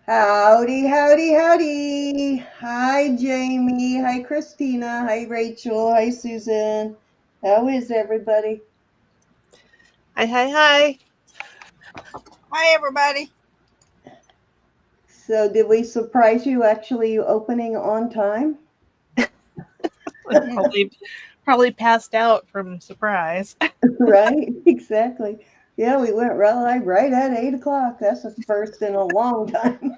Howdy, howdy, howdy. Hi, Jamie. Hi, Christina. Hi, Rachel. Hi, Susan. How is everybody? Hi, hi, hi. Hi, everybody. So, did we surprise you actually opening on time? Probably passed out from surprise. Right? Exactly. Yeah, we went right at 8 o'clock. That's the first in a long time.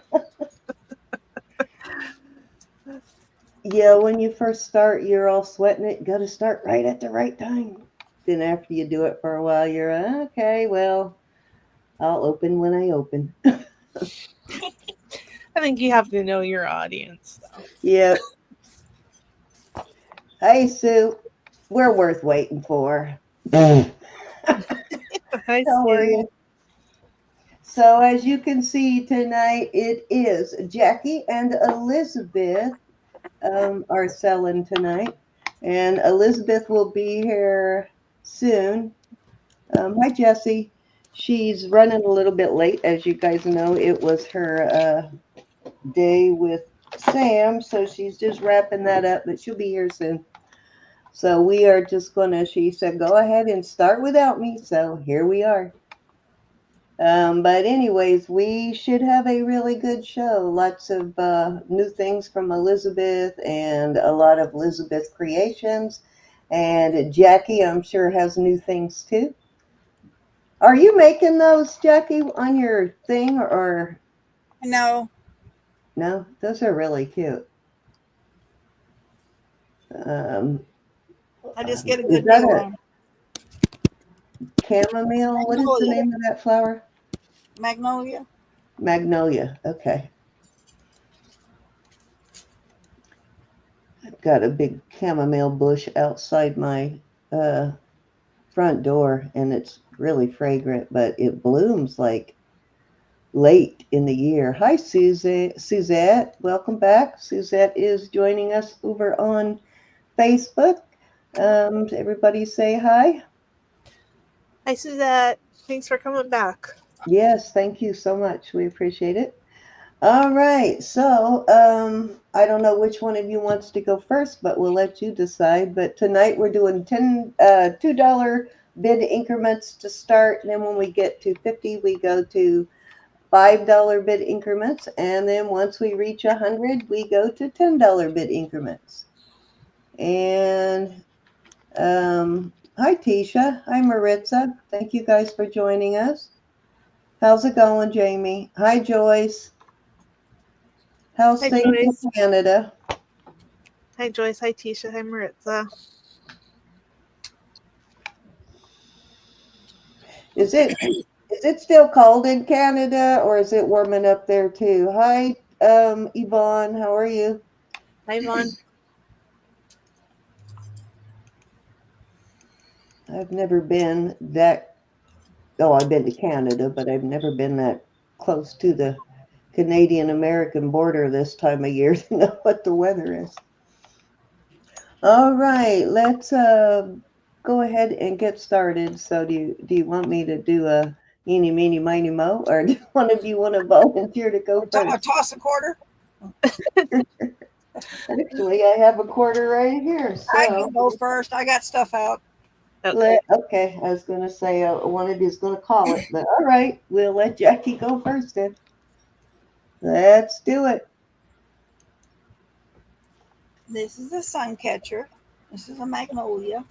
Yeah, when you first start, you're all sweating it. Got to start right at the right time. Then after you do it for a while, you're okay. Well, I'll open when I open. I think you have to know your audience, though. Yeah. Hey, Sue. We're worth waiting for. How Hi, are Sue. you? So, as you can see tonight, it is Jackie and Elizabeth are selling tonight, and Elizabeth will be here soon. Hi, Jessie. She's running a little bit late, as you guys know. It was her day with Sam, so she's just wrapping that up, but she'll be here soon. So we are just gonna, she said, go ahead and start without me. So here we are. But anyways, we should have a really good show. Lots of new things from Elizabeth and a lot of Elizabeth creations. And Jackie, I'm sure, has new things too. Are you making those, Jackie, on your thing or No, no? Those are really cute. Um, I just get a is good that deal a on chamomile? What is the magnolia. name of that flower? Magnolia. Magnolia. Okay. I've got a big chamomile bush outside my uh, front door, and it's really fragrant, but it blooms like late in the year. Hi, Suzette. Welcome back. Suzette is joining us over on Facebook. Everybody say hi. Hi, Suzette. Thanks for coming back. Yes, thank you so much. We appreciate it. All right. So, I don't know which one of you wants to go first, but we'll let you decide. But tonight we're doing $2 bid increments to start. And then when we get to 50, we go to $5 bid increments. And then once we reach 100, we go to $10 bid increments. And hi, Tisha. Hi, Maritza. Thank you guys for joining us. How's it going, Jamie? Hi, Joyce. How's Hi, things in Joyce. Canada? Hi, Joyce. Hi, Tisha. Hi, Maritza. Is it still cold in Canada or is it warming up there too? Hi, Yvonne. How are you? Hi, Vaughn. I've never been that. Oh, I've been to Canada, but I've never been that close to the Canadian American border this time of year to know what the weather is. All right, let's go ahead and get started. So, do you want me to do a eeny, meeny, miny, mo, or do one of you want to volunteer to go Or first? toss a quarter. Actually, I have a quarter right here. I can So, go first. I got stuff out. Okay. okay, I was going to say one of you is going to call it, but all right, we'll let Jackie go first then. Let's do it. This is a sun catcher. This is a magnolia.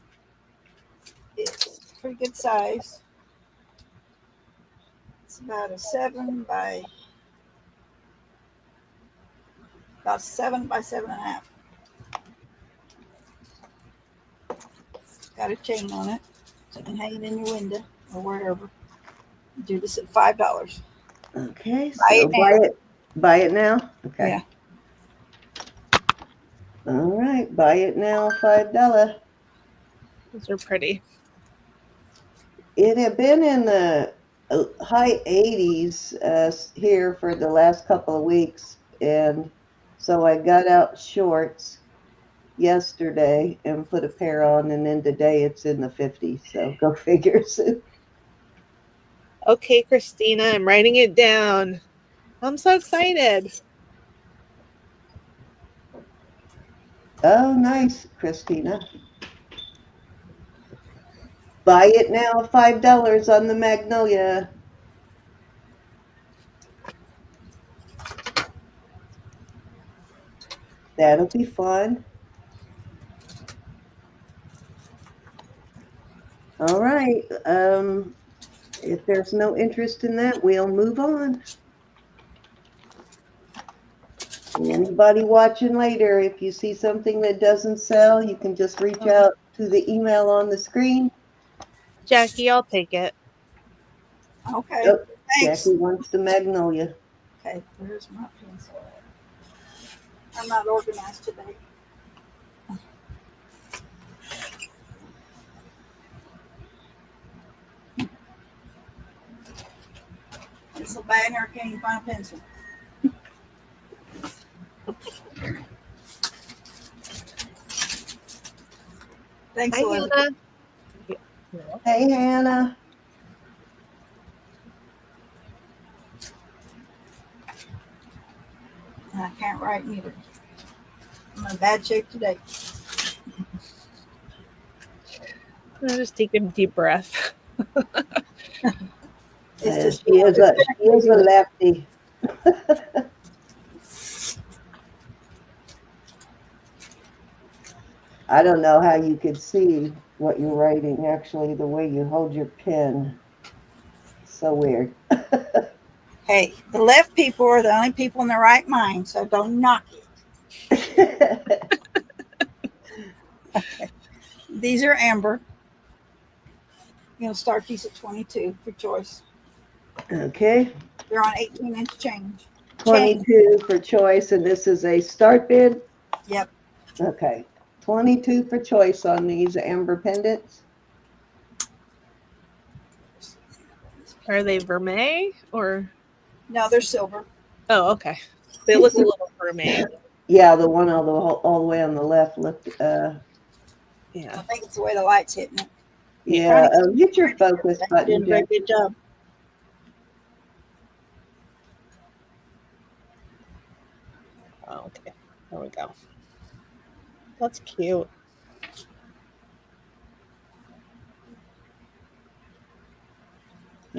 It's pretty good size. It's about 7 by 7.5. Got a chain on it, so you can hang it in your window or wherever. Do this at $5. Okay, Buy so it now. buy it now. Okay. Yeah. All right, buy it now, $5. Those are pretty. It had been in the high 80s here for the last couple of weeks, and so I got out shorts yesterday and put a pair on, and then today it's in the 50s. So go figure. Okay, Christina, I'm writing it down. I'm so excited. Oh, nice, Christina. Buy it now, $5 on the Magnolia. That'll be fun. All right. If there's no interest in that, we'll move on. Anybody watching later, if you see something that doesn't sell, you can just reach out to the email on the screen. Jackie, I'll take it. Okay. Oh, Thanks. Jackie wants the Magnolia. Okay, where's my pencil? I'm not organized today. It's a banger. Can't even find a pencil. Thanks, Hi, Elizabeth. Hannah. Hey, Hannah. I can't write neither. I'm in bad shape today. I'm just taking a deep breath. It's just She is a lefty. I don't know how you could see what you're writing, actually, the way you hold your pen. So weird. Hey, the left people are the only people in their right mind, so don't knock it. Okay. These are amber. You're going to start these at 22 for choice. Okay. They're on 18-inch change. 22 for choice, and this is a start bid? Yep. Okay. 22 for choice on these amber pendants. Are they vermeil or? No, they're silver. Oh, okay. They look a little vermeil. Yeah, the one all the way on the left looked, I Yeah. think it's the way the light's hitting it. yeah. Hit your focus You're button, doing a very Jack. good job. Oh, okay. There we go. That's cute.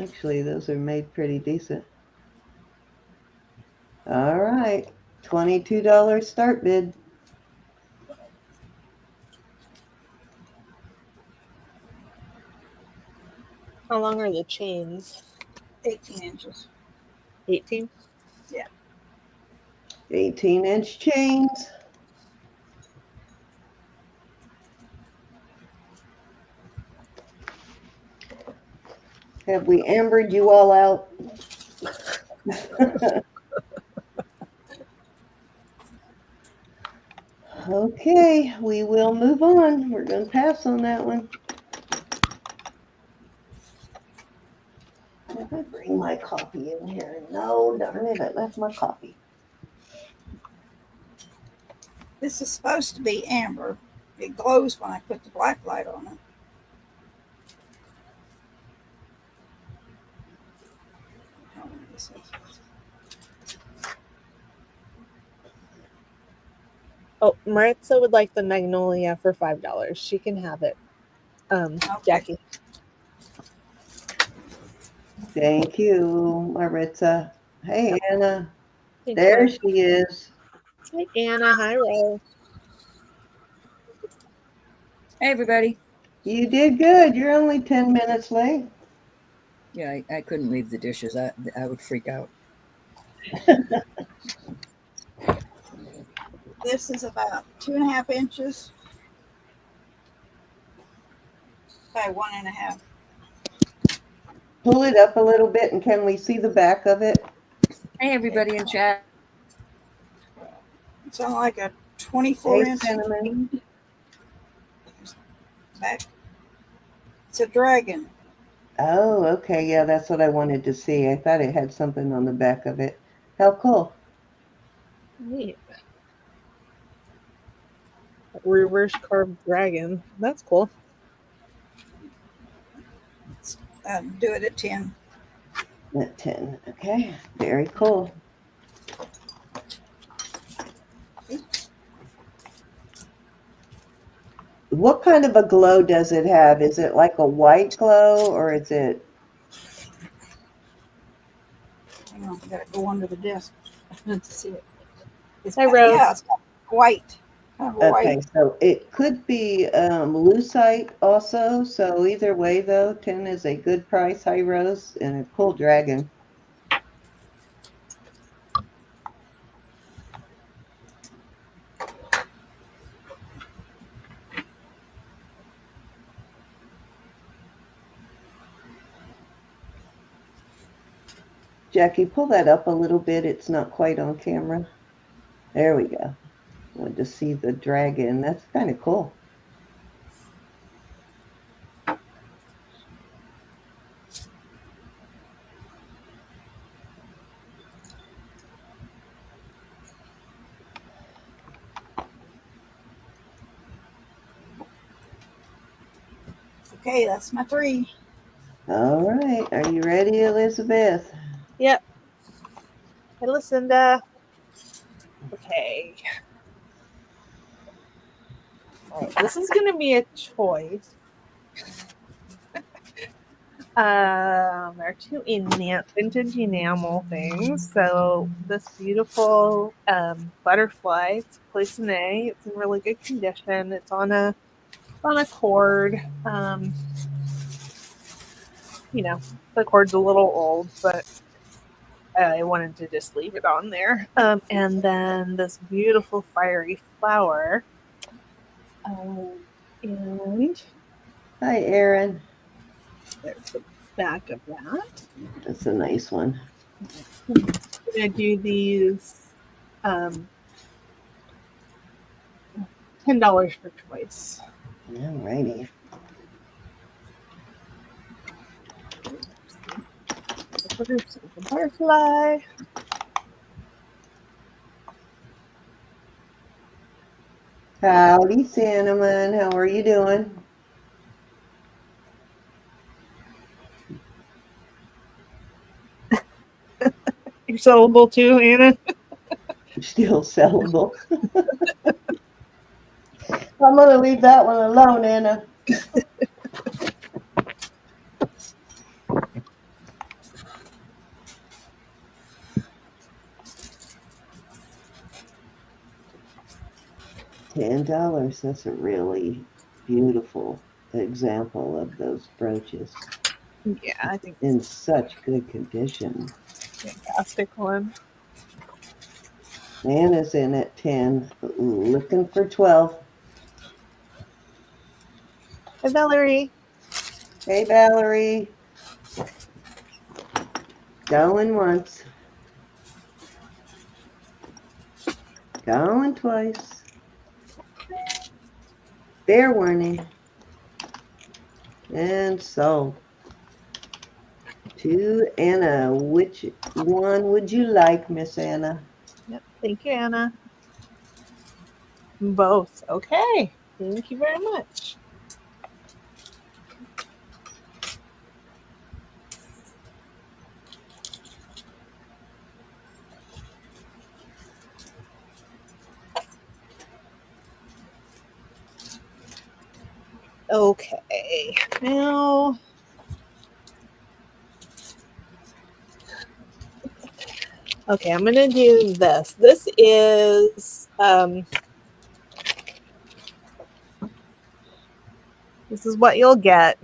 Actually, those are made pretty decent. All right. $22 start bid. How long are the chains? 18 inches. 18? Yeah. 18-inch chains. Have we ambered you all out? Okay, we will move on. We're going to pass on that one. Did I bring my coffee in here? No, darn it, I left my coffee. This is supposed to be amber. It glows when I put the black light on it. How many this is. Oh, Maritza would like the Magnolia for $5. She can have it. Okay. Jackie. Thank you, Maritza. Hey, Anna. Thanks, There Maritza. she is. Hi, Anna. Hi, Ray. Hey, everybody. You did good. You're only 10 minutes late. Yeah, I couldn't leave the dishes. I would freak out. This is about 2.5 inches by 1.5. Pull it up a little bit, and can we see the back of it? Hey, everybody in chat. It's on like a 24 Hey, inch Cinnamon. back. It's a dragon. Oh, okay. Yeah, that's what I wanted to see. I thought it had something on the back of it. How cool. Neat. Reverse carved dragon. That's cool. Do it at 10. At 10. Okay. Very cool. what kind of a glow does it have? Is it like a white glow or is it? Hang on, I gotta go under the desk to see it. It's Hi, Rose. Yeah, it's got white. Kind of Okay, white. so it could be lucite also. So either way, though, 10 is a good price. Hi, Rose, and a cool dragon. Jackie, pull that up a little bit. It's not quite on camera. There we go. Wanted to see the dragon. That's kind of cool. Okay, that's my 3. All right. Are you ready, Elizabeth? Yep. Hey, listen, okay. All right, this is going to be a choice. There are 2 vintage enamel things. So this beautiful butterfly, it's a Cloisonne. It's in really good condition. It's on a cord. You know, the cord's a little old, but I wanted to just leave it on there. And then this beautiful fiery flower. And Hi, Erin. there's the back of that. That's a nice one. I'm going to do these $10 for choice. All righty. Butterfly. Howdy, Cinnamon. How are you doing? You're sellable too, Anna? Still sellable. I'm going to leave that one alone, Anna. $10. That's a really beautiful example of those brooches Yeah, I think in such good condition. fantastic one. Anna's in at 10, looking for 12. Hi, Valerie. Hey, Valerie. Going once. Going twice. Fair warning. And sold. To Anna. Which one would you like, Miss Anna? Yep. Thank you, Anna. Both. Okay. Thank you very much. Okay. Now, okay, I'm going to do this. This is what you'll get.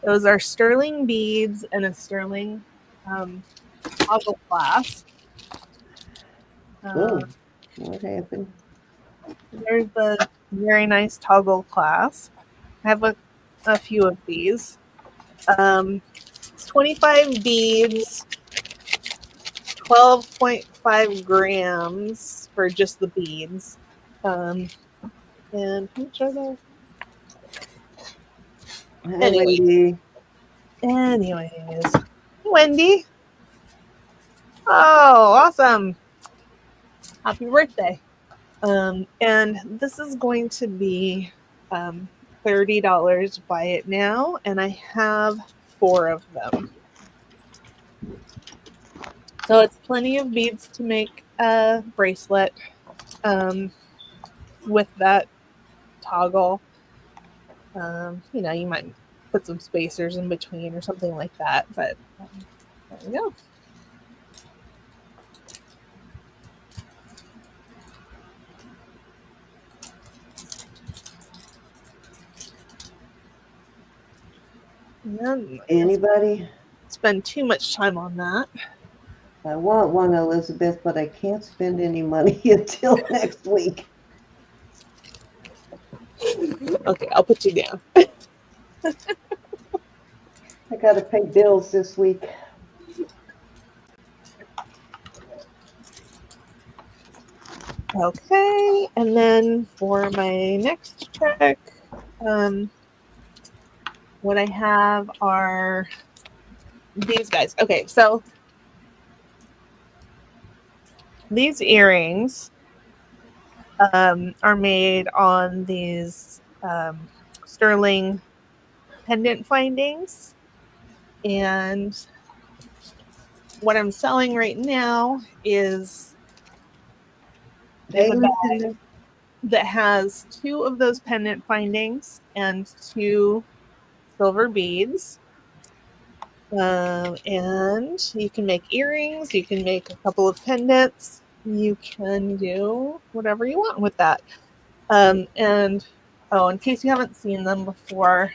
Those are sterling beads and a sterling toggle clasp. Oh, what happened? There's the very nice toggle clasp. I have a few of these. It's 25 beads, 12.5 grams for just the beads. And how much are they? Hi, Wendy. Anyways, Wendy. Oh, awesome. Happy birthday. And this is going to be $30. Buy it now, and I have 4 of them. So it's plenty of beads to make a bracelet with that toggle. You might put some spacers in between or something like that. But there we go. And Anybody? spend too much time on that. I want one, Elizabeth, but I can't spend any money until next week. Okay, I'll put you down. I got to pay bills this week. Okay, and then for my next trick, what I have are these guys. Okay, so these earrings are made on these sterling pendant findings, and what I'm selling right now is a bag that has 2 of those pendant findings and 2 silver beads. And you can make earrings, you can make a couple of pendants, you can do whatever you want with that. And in case you haven't seen them before,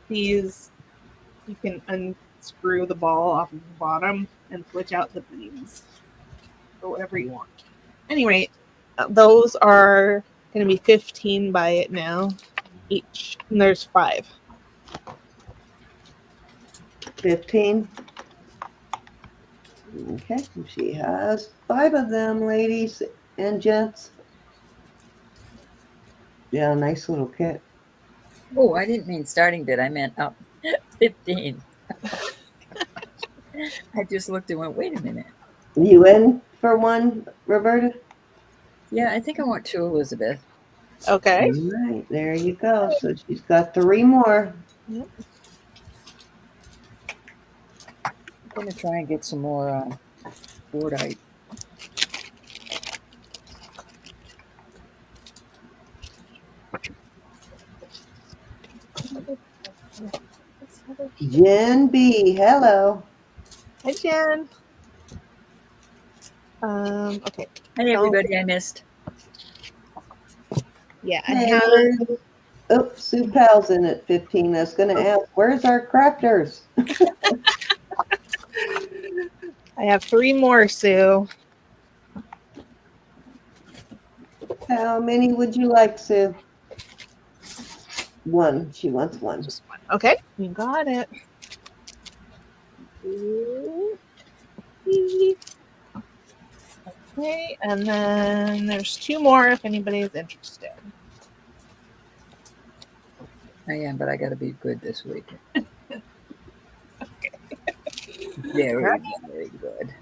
these, you can unscrew the ball off of the bottom and switch out the beads or whatever you want. Anyway, those are going to be 15 by it now each, and there's 5. 15. Okay, she has 5 of them, ladies and gents. Yeah, nice little kit. Oh, I didn't mean starting bid. I meant up 15. I just looked and went, wait a minute. You in for one, Roberta? Yeah, I think I want 2, Elizabeth. Okay. All right, there you go. So she's got 3 more. Yep. I'm going to try and get some more boardite. Jen B, hello. Hi, Jen. Okay. Hey, everybody I missed. Yeah, I Hey, have. oh, Sue Pal's in at 15. I was going to ask, where's our crafters? I have 3 more, Sue. How many would you like, Sue? 1. She wants 1. Just 1. Okay, you got it. Okay, and then there's 2 more if anybody's interested. I am, but I got to be good this week. Very, very good.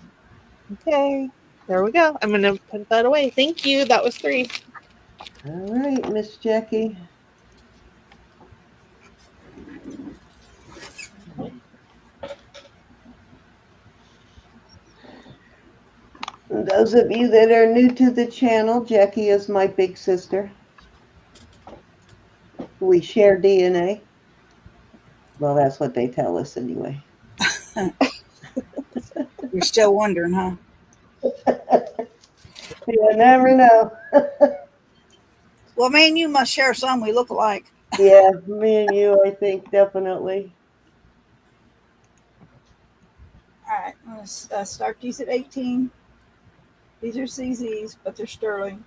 Okay, there we go. I'm going to put that away. Thank you. That was 3. All right, Miss Jackie. And those of you that are new to the channel, Jackie is my big sister. We share DNA. Well, that's what they tell us anyway. You're still wondering, huh? You never know. Well, me and you must share some. We look alike. Yeah, me and you, I think, definitely. All right, I'm going to start these at 18. These are CZs, but they're sterling.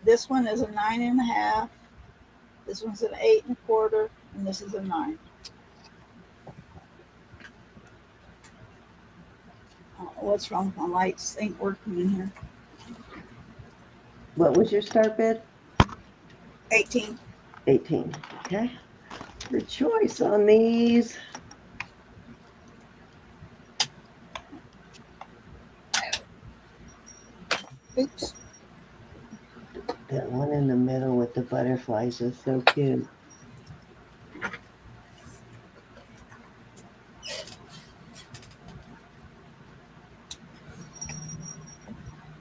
This one is a 9.5. This one's an 8.25, and this is a 9. I don't know what's wrong with my lights. They ain't working in here. What was your start bid? 18. 18. Okay. Your choice on these. Oops. That one in the middle with the butterflies is so cute. I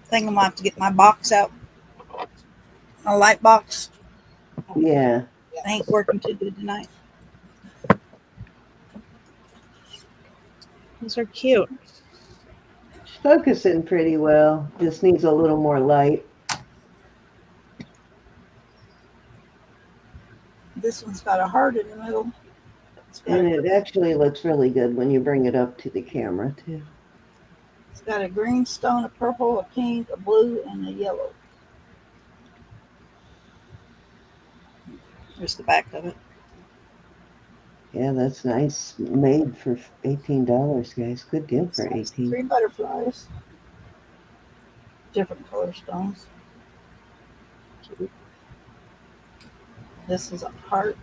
think I'm going to have to get my box out. My light box. Yeah. ain't working too good tonight. These are cute. It's focusing pretty well. Just needs a little more light. This one's got a heart in the middle. And it actually looks really good when you bring it up to the camera, too. It's got a green stone, a purple, a pink, a blue, and a yellow. There's the back of it. Yeah, that's nice. Made for $18, guys. Good deal for It's 18. 3 butterflies. Different color stones. This is a heart.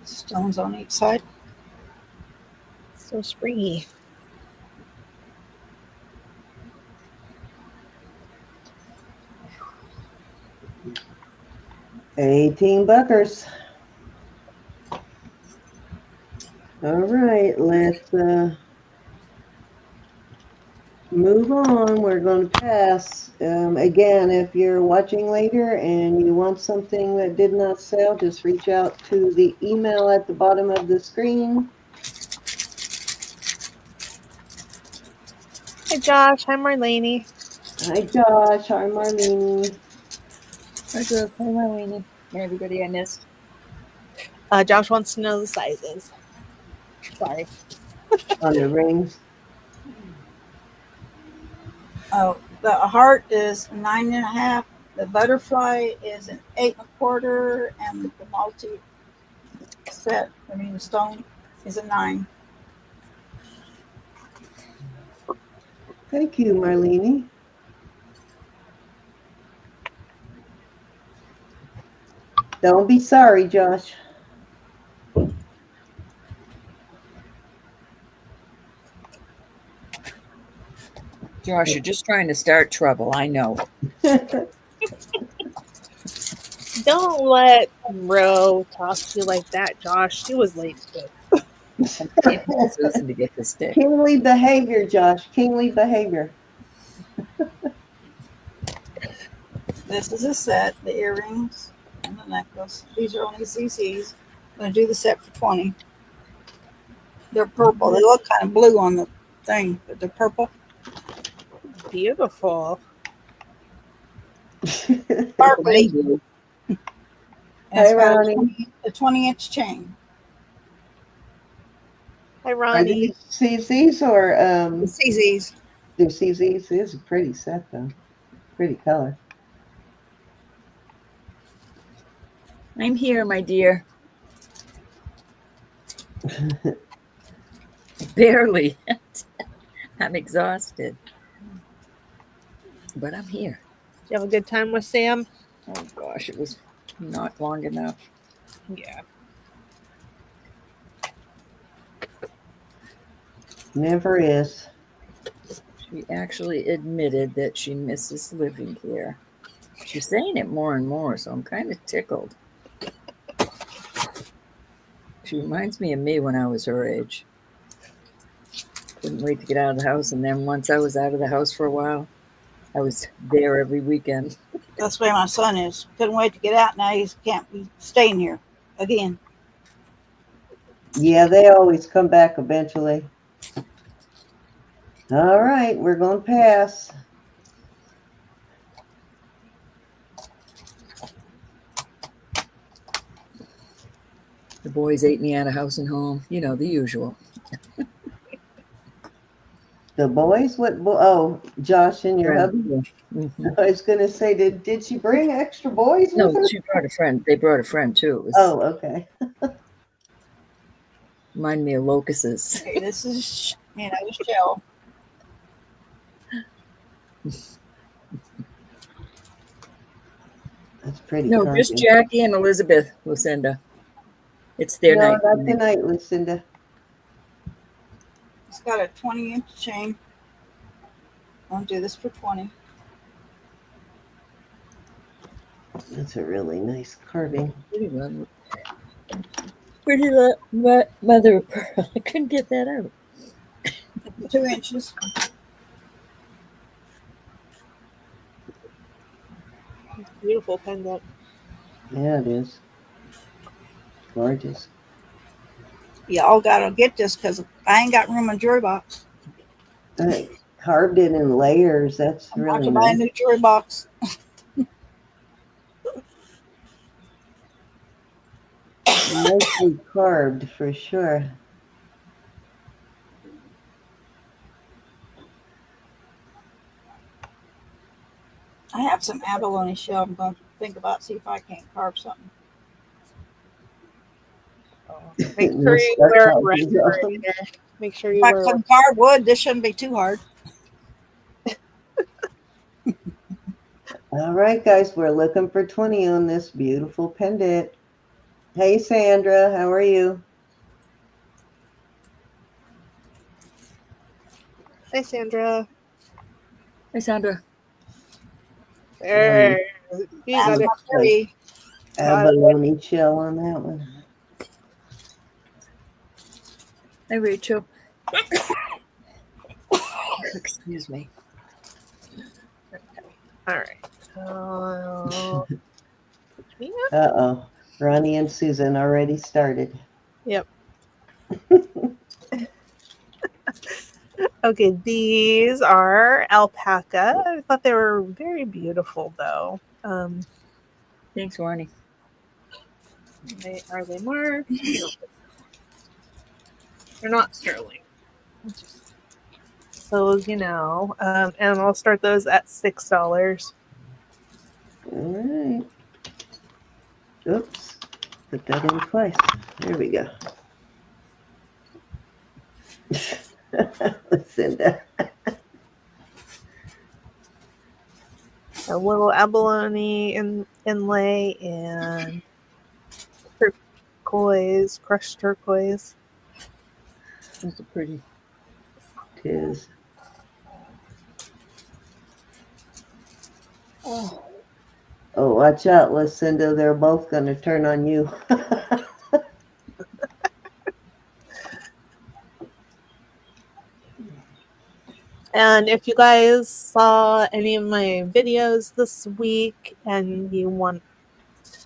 Stones on each side. So springy. $18. All right, let's move on. We're going to pass. Again, if you're watching later and you want something that did not sell, just reach out to the email at the bottom of the screen. Hi, Josh. Hi, Marlene. Hi, Josh. Hi, Marlene. Hi, Joe. Hi, Marlene. And everybody I missed. Josh wants to know the sizes. Sorry. On the rings. Oh, the heart is 9.5. The butterfly is an 8.25, and the multi set, the stone, is a 9. Thank you, Marlene. Don't be sorry, Josh. Josh, you're just trying to start trouble. I know. Don't let Ro talk to you like that, Josh. She was late too. I'm waiting for Susan to get the stick. Kingly behavior, Josh. Kingly behavior. This is a set, the earrings and the necklace. These are only CCs. I'm going to do the set for 20. They're purple. They look kind of blue on the thing, but they're purple. Beautiful. Sparkly. And Hey, it's got Ronnie. a 20-inch chain. Hi, Are Ronnie. these CZs or The CZs. they're CZs? It is a pretty set though. Pretty color. I'm here, my dear. Barely. I'm exhausted. But I'm here. Did you have a good time with Sam? Oh, gosh, it was not long enough. Yeah. Never is. She actually admitted that she misses living here. She's saying it more and more, so I'm kind of tickled. She reminds me of me when I was her age. Couldn't wait to get out of the house, and then once I was out of the house for a while, I was there every weekend. That's the way my son is. Couldn't wait to get out. Now he can't be staying here again. Yeah, they always come back eventually. All right, we're going to pass. The boys ate me out of house and home. You know, the usual. The boys? What? Oh, Josh and your hubby? Mm-hmm. I was going to say, did she bring extra boys No, with her? she brought a friend. They brought a friend, too. It was, Oh, okay. reminded me of locusts. Okay, this is, shell. That's pretty. No, carving. just Jackie and Elizabeth, Lucinda. It's their No, night. not tonight, Lucinda. It's got a 20-inch chain. I'll do this for 20. That's a really nice carving. Pretty mother of pearl. I couldn't get that out. 2 inches. Beautiful pendant. Yeah, it is. Gorgeous. Y'all gotta get this because I ain't got room in jewelry box. Carved it in layers. That's I'm about really to buy a nice. new jewelry box. Nicely carved for sure. I have some abalone shell. I'm going to think about see if I can't carve something. Make You'll sure you start wear a talking to them. respirator. Make sure If you I wear. can carve wood, this shouldn't be too hard. All right, guys, we're looking for 20 on this beautiful pendant. Hey, Sandra, how are you? Hi, Sandra. Hey, Sandra. There, you got That's it. my pretty. Abalone shell on that one. Hey, Rachel. Excuse me. All right. Uh-oh. Ronnie and Susan already started. Yep. Okay, these are alpaca. I thought they were very beautiful, though. Thanks, Warnie. Are they marked? They're not sterling. So you know, and I'll start those at $6. All right. Oops. Put that in twice. There we go. Lucinda. A little abalone inlay and turquoise, crushed turquoise. Those are pretty. Tis. Oh, Oh, watch out, Lucinda. They're both going to turn on you. And if you guys saw any of my videos this week and you want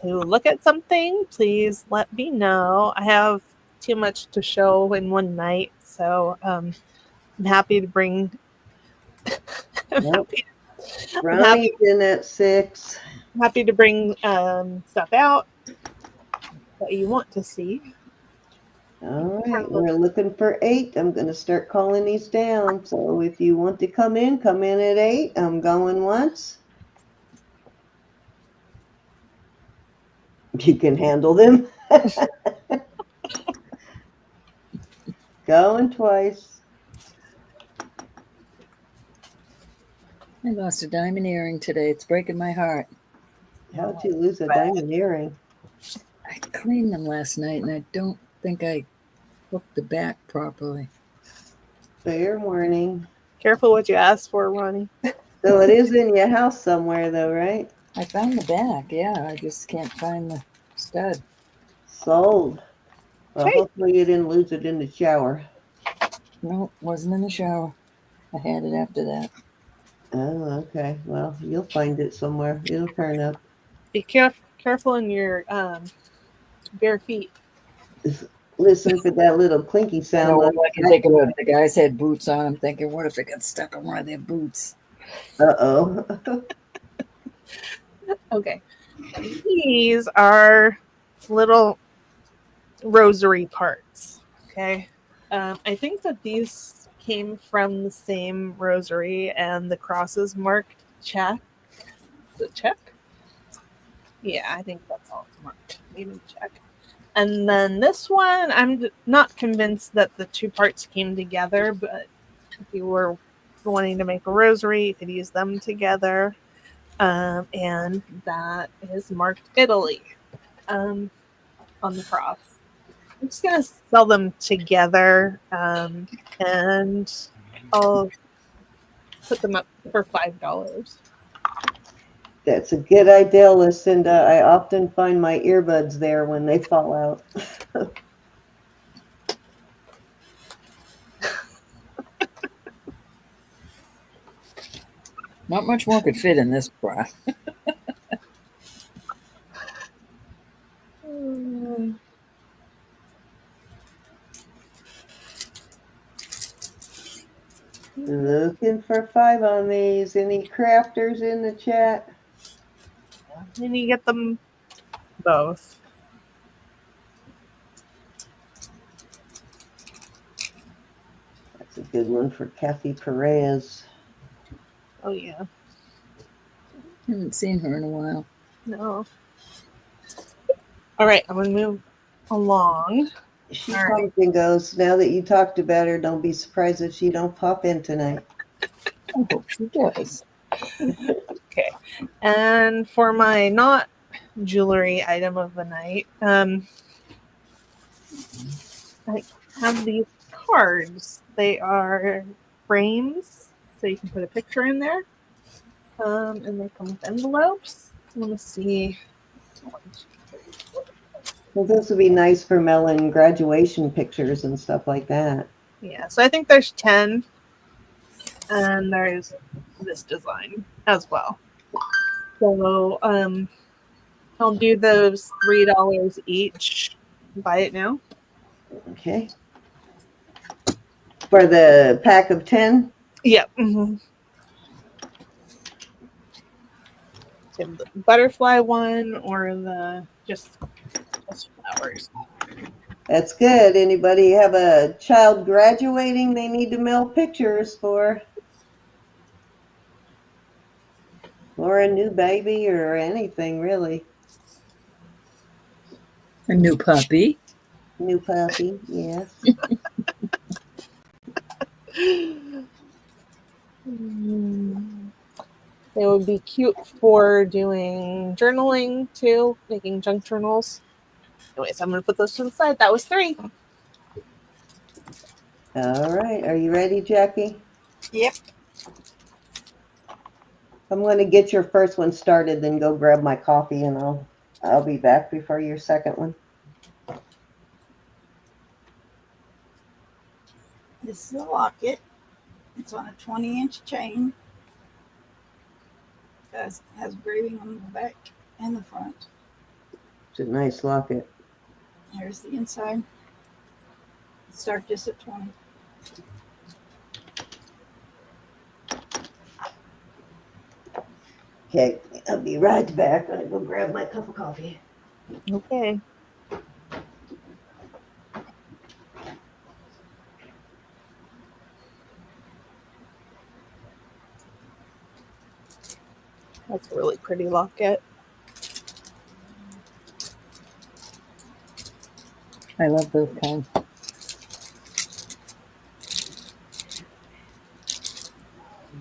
to look at something, please let me know. I have too much to show in one night, so I'm happy to bring. Nope. I'm Ronnie's in at 6. happy to bring stuff out that you want to see. All right, we're looking for 8. I'm going to start calling these down. So if you want to come in at 8. I'm going once. You can handle them. Going twice. I lost a diamond earring today. It's breaking my heart. How'd you lose a diamond earring? I cleaned them last night, and I don't think I hooked the back properly. Fair warning. Careful what you ask for, Ronnie. So it is in your house somewhere, though, right? I found the back, yeah. I just can't find the stud. Sold. Well, Okay. hopefully you didn't lose it in the shower. No, wasn't in the shower. I had it after that. Oh, okay. Well, you'll find it somewhere. It'll turn up. Be careful in your bare feet. Just listen for that little clinky I sound. know, all I can think of, the guys had boots on. I'm thinking, what if it got stuck on one of their boots? Uh-oh. Okay. These are little rosary parts. Okay. I think that these came from the same rosary, and the cross is marked check. The check? Yeah, I think that's all it's marked. Maybe check. And then this one, I'm not convinced that the two parts came together, but if you were wanting to make a rosary, you could use them together. And that is marked Italy on the cross. I'm just going to sell them together, and I'll put them up for $5. That's a good idea, Lucinda. I often find my earbuds there when they fall out. Not much more could fit in this bra. Looking for 5 on these. Any crafters in the chat? Then you get them both. That's a good one for Kathy Perez. Oh yeah. Haven't seen her in a while. No. All right, I'm gonna move along. She All right. comes and goes. Now that you talked about her, don't be surprised if she don't pop in tonight. I hope she does. Okay. And for my not jewelry item of the night, I have these cards. They are frames, so you can put a picture in there. And they come with envelopes. Let me see. Well, this would be nice for Melon graduation pictures and stuff like that. Yeah, so I think there's 10, and there's this design as well. So I'll do those $3 each. Buy it now. Okay. For the pack of 10? Yep. Mm-hmm. So the butterfly one or the just flowers. That's good. Anybody have a child graduating they need to mail pictures for? Or a new baby or anything, really. A new puppy. New puppy, yes. They would be cute for doing journaling too, making junk journals. Anyways, I'm going to put those to the side. That was 3. All right. Are you ready, Jackie? Yep. I'm going to get your first one started, then go grab my coffee, and I'll be back before your second one. This is a locket. It's on a 20-inch chain. Has engraving on the back and the front. It's a nice locket. Here's the inside. Start this at 20. Okay, I'll be right back. I'm going to go grab my cup of coffee. Okay. That's a really pretty locket. I love those kinds.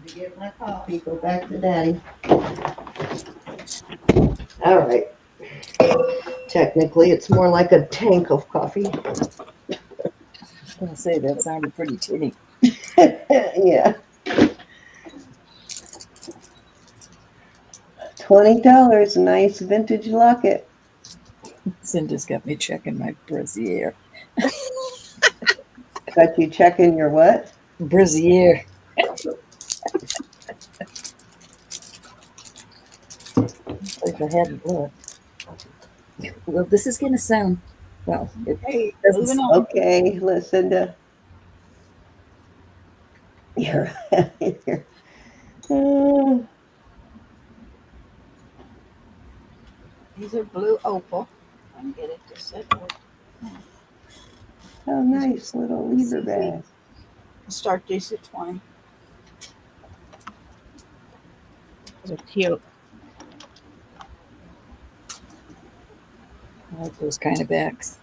To get my coffee, go back to Daddy. All right. Technically, it's more like a tank of coffee. I was going to say, that sounded pretty tinny. Yeah. $20, nice vintage locket. Cinda's got me checking my brassiere. Got you checking your what? Brassiere. Like I hadn't looked. Well, this is going to sound, well, it Hey, doesn't moving sound on. Okay, listen to. You're here. These are blue opal. I can get it to sit. Oh, nice little lever bag. Start these at 20. Those are cute. I like those kind of backs.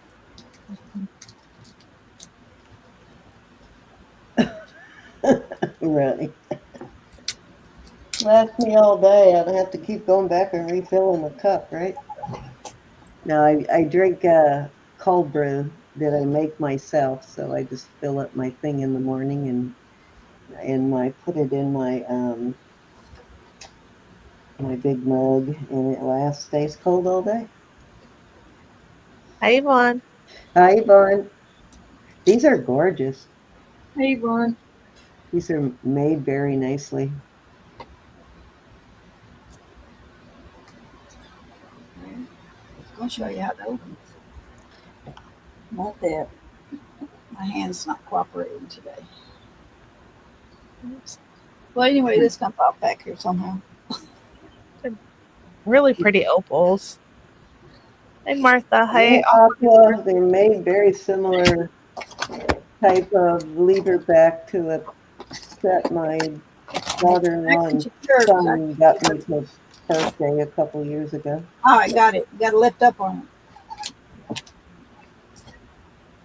Right. Last me all day. I'd have to keep going back and refilling the cup, right? No, I drink cold brew that I make myself, so I just fill up my thing in the morning and put it in my big mug, and it stays cold all day. Hi, Yvonne. Hi, Yvonne. These are gorgeous. Hey, Yvonne. These are made very nicely. I'll show you how to open. Not that. My hand's not cooperating today. Well, anyway, this comes off back here somehow. Really pretty opals. Hi, Martha. Hi. They're aqua. They're made very similar type of lever back to a set my daughter-in-law and son got me for birthday a couple years ago. Oh, I got it. You got to lift up on it.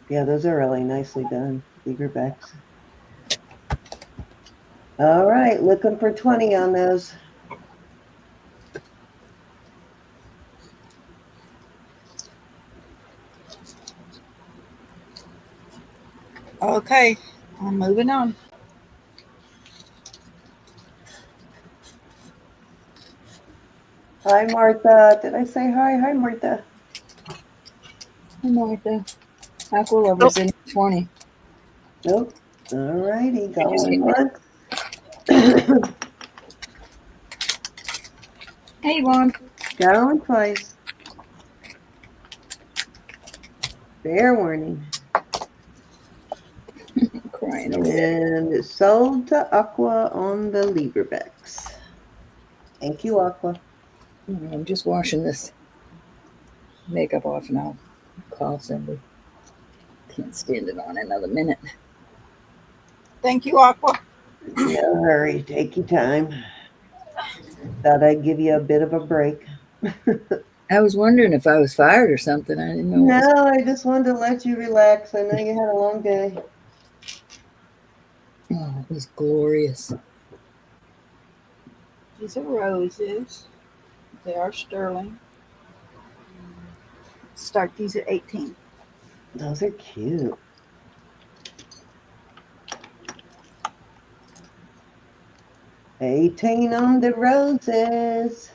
Yeah, those are really nicely done, lever backs. All right, looking for 20 on those. Okay, I'm moving on. Hi, Martha. Did I say hi? Hi, Martha. Hi, Martha. Aqua Lover's in 20. Nope. All righty, going once. Hey, Yvonne. Going twice. Fair warning. Crying over there. And sold to Aqua on the lever backs. Thank you, Aqua. I'm just washing this makeup off now. Call Cindy. Can't stand it on another minute. Thank you, Aqua. No hurry. Take your time. Thought I'd give you a bit of a break. I was wondering if I was fired or something. I didn't know. No, I just wanted to let you relax. I know you had a long day. Oh, it was glorious. These are roses. They are sterling. Start these at 18. Those are cute. $18 on the roses.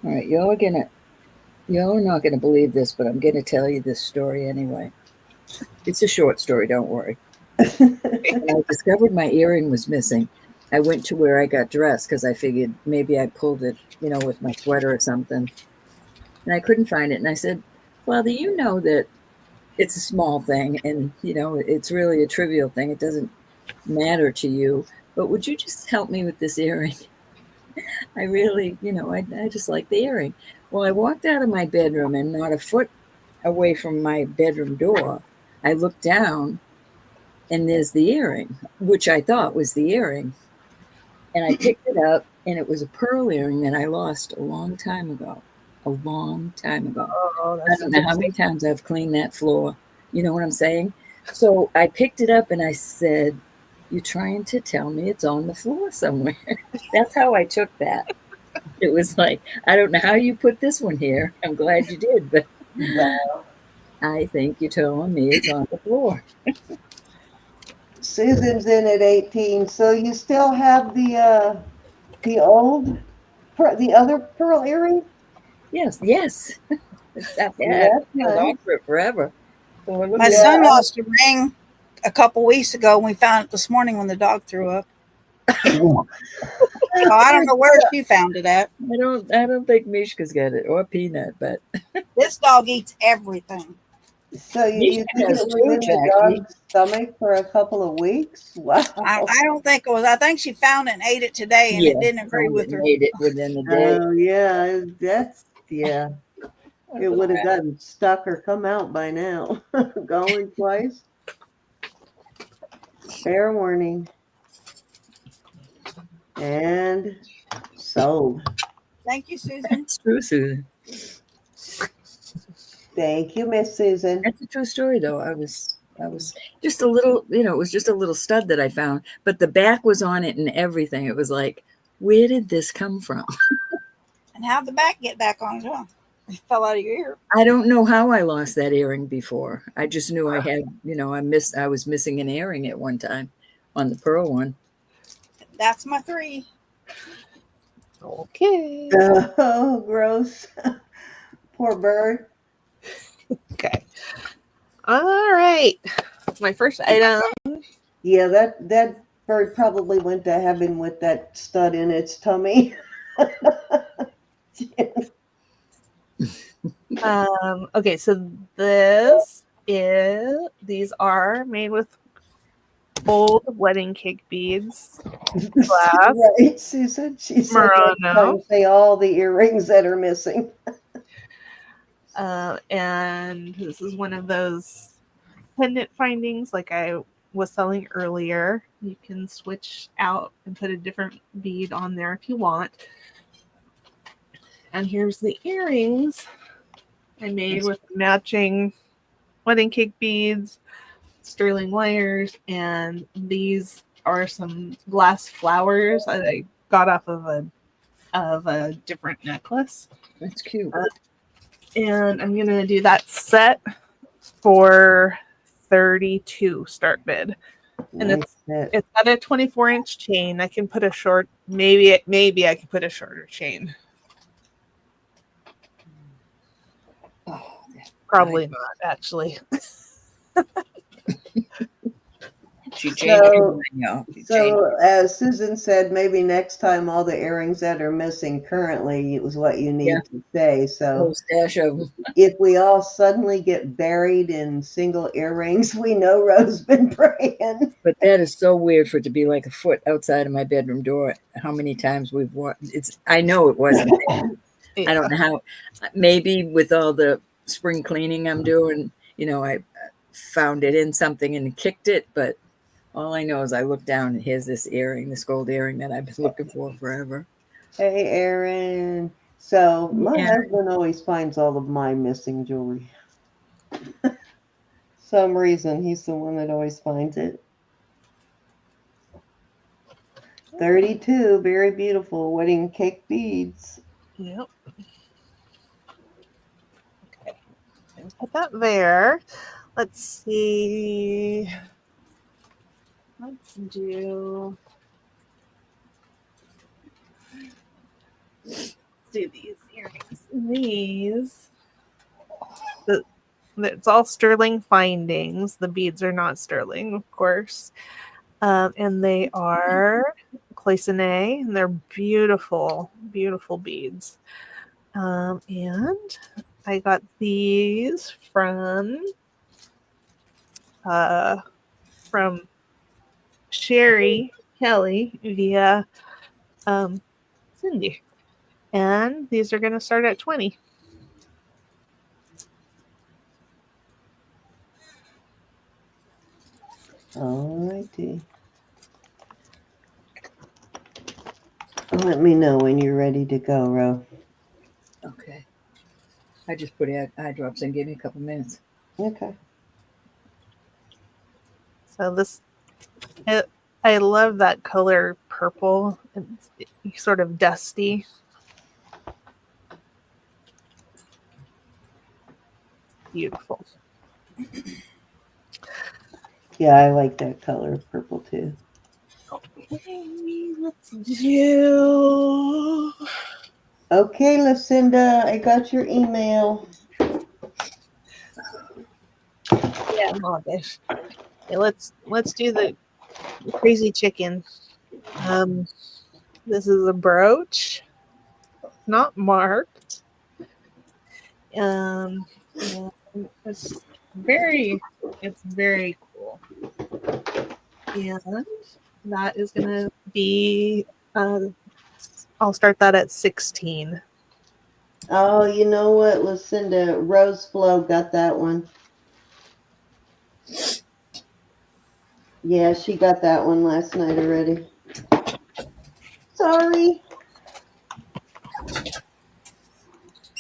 All right, y'all are not gonna believe this, but I'm gonna tell you this story anyway. It's a short story, don't worry. When I discovered my earring was missing, I went to where I got dressed because I figured maybe I pulled it, with my sweater or something. And I couldn't find it. And I said, Father, you know that it's a small thing and, it's really a trivial thing. It doesn't matter to you. But would you just help me with this earring? I really, I just like the earring. Well, I walked out of my bedroom and not a foot away from my bedroom door, I looked down and there's the earring, which I thought was the earring. And I picked it up and it was a pearl earring that I lost a long time ago. A long time ago. Oh, I don't know how many times I've cleaned that floor. You know what I'm saying? So I picked it up and I said, you're trying to tell me it's on the floor somewhere. That's how I took that. It was like, I don't know how you put this one here. I'm glad you did, but Wow. I think you're telling me it's on the floor. Susan's in at 18, so you still have the other pearl earring? Yes. It's not bad. That's I've held nice. on for it forever. So My son lost a ring a couple weeks ago, and we found it this morning when the dog threw up. Well, I don't know where she found it at. I don't think Mishka's got it or Peanut, but This dog eats everything. So you think it was in the dog's stomach for a couple of weeks? Wow. I don't think it was. I think she found it and ate it today, and it didn't agree with her. Ate it within the day. Oh yeah, it would have gotten stuck or come out by now. Going twice. Fair warning. And sold. Thank you, Susan. It's true, Susan. Thank you, Miss Susan. That's a true story, though. I was just a little, it was just a little stud that I found, but the back was on it and everything. It was like, where did this come from? And how'd the back get back on as well? It fell out of your ear. I don't know how I lost that earring before. I just knew I had, I was missing an earring at one time on the pearl one. That's my 3. Okay. Oh, gross. Poor bird. Okay. All right. My first item. Yeah, that bird probably went to heaven with that stud in its tummy. Okay, so these are made with old wedding cake beads. Glass. Right, Susan. She said next Murano. time say all the earrings that are missing. And this is one of those pendant findings like I was selling earlier. You can switch out and put a different bead on there if you want. And here's the earrings I made with matching wedding cake beads, sterling wires, and these are some glass flowers that I got off of a different necklace. That's cute. And I'm gonna do that set for 32 start bid. And Nice set. it's got a 24-inch chain. I can put a short, maybe I can put a shorter chain. Oh, Probably not, actually. she changed her mind, y'all. She changed So, as Susan said, maybe next time all the earrings that are missing currently was what you need Yeah. to say. a So, whole stash of them. if we all suddenly get buried in single earrings, we know Ro's been praying. But that is so weird for it to be like a foot outside of my bedroom door. How many times we've walked? I know it wasn't there. I don't know how. Maybe with all the spring cleaning I'm doing, I found it in something and kicked it. But all I know is I looked down and here's this earring, this gold earring that I've been looking for forever. Hey, Aaron. So, my Yeah. husband always finds all of my missing jewelry. Some reason he's the one that always finds it. 32, very beautiful wedding cake beads. Yep. Okay. Put that there. Let's see. Let's do these earrings. These. It's all sterling findings. The beads are not sterling, of course. And they are cloisonné, and they're beautiful, beautiful beads. And I got these from Sherry Kelly via Cindy. And these are going to start at 20. Alrighty. Let me know when you're ready to go, Ro. Okay. I just put eye drops in. Give me a couple minutes. Okay. So I love that color purple. It's sort of dusty. Beautiful. Yeah, I like that color purple too. Okay, let's do. Okay, Lucinda, I got your email. Yeah, modish. Okay, let's do the crazy chicken. This is a brooch, not marked. And it's very cool. And that is gonna be. I'll start that at 16. Oh, you know what, Lucinda? Rose Flo got that one. Yeah, she got that one last night already. Sorry.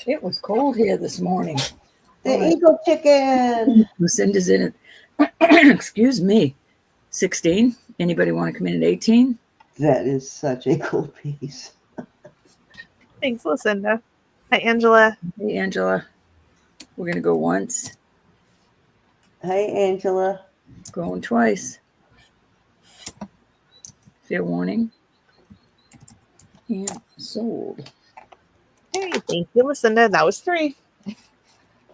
It was cold here this morning. The eagle chicken. Lucinda's in it. Excuse me. 16. Anybody want to come in at 18? That is such a cool piece. Thanks, Lucinda. Hi, Angela. Hey, Angela. We're going to go once, Hey, Angela. going twice. Fair warning. And sold. Hey, thank you, Lucinda. That was 3.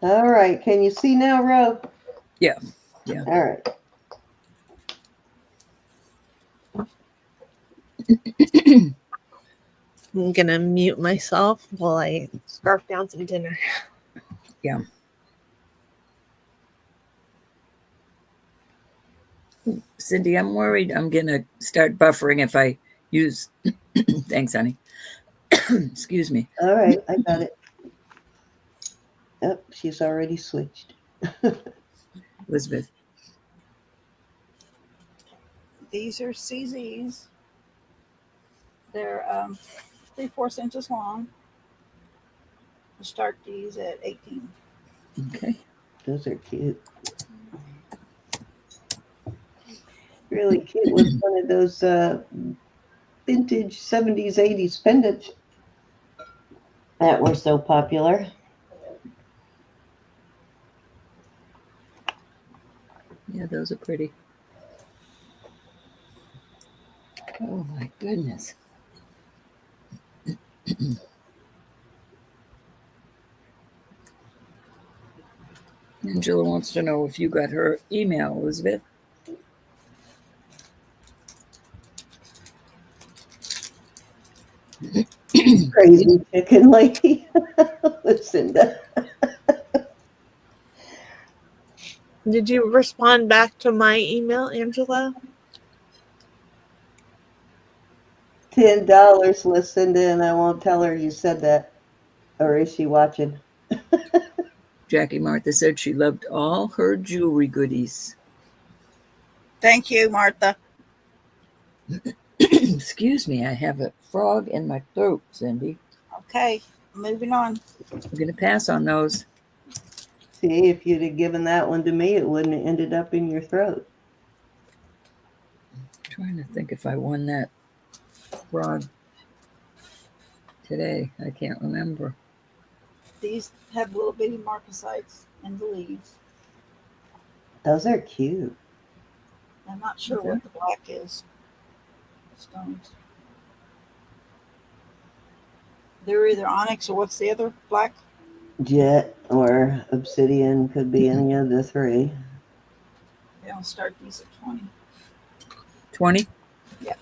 All right. Can you see now, Ro? Yeah. Yeah. All right. I'm gonna mute myself while I scarf down some dinner. Yeah. Cindy, I'm worried I'm going to start buffering if I use. Thanks, honey. Excuse me. All right, I got it. Oh, she's already switched. Elizabeth. These are CZs. They're 3/4 inches long. We'll start these at 18. Okay. Those are cute. Really cute with one of those vintage 70s, 80s pendants that were so popular. Yeah, those are pretty. Oh my goodness. Angela wants to know if you got her email, Elizabeth. Crazy chicken lady. Lucinda. Did you respond back to my email, Angela? $10, Lucinda, and I won't tell her you said that. Or is she watching? Jackie Martha said she loved all her jewelry goodies. Thank you, Martha. Excuse me, I have a frog in my throat, Cindy. Okay, moving on. I'm going to pass on those. See, if you'd have given that one to me, it wouldn't have ended up in your throat. I'm trying to think if I won that frog today. I can't remember. These have little bitty marcasites in the leaves. Those are cute. I'm not sure Okay. what the black is. Stones. They're either onyx or what's the other black? Jet or obsidian could be any of the three. Yeah, I'll start these at 20. 20? Yeah.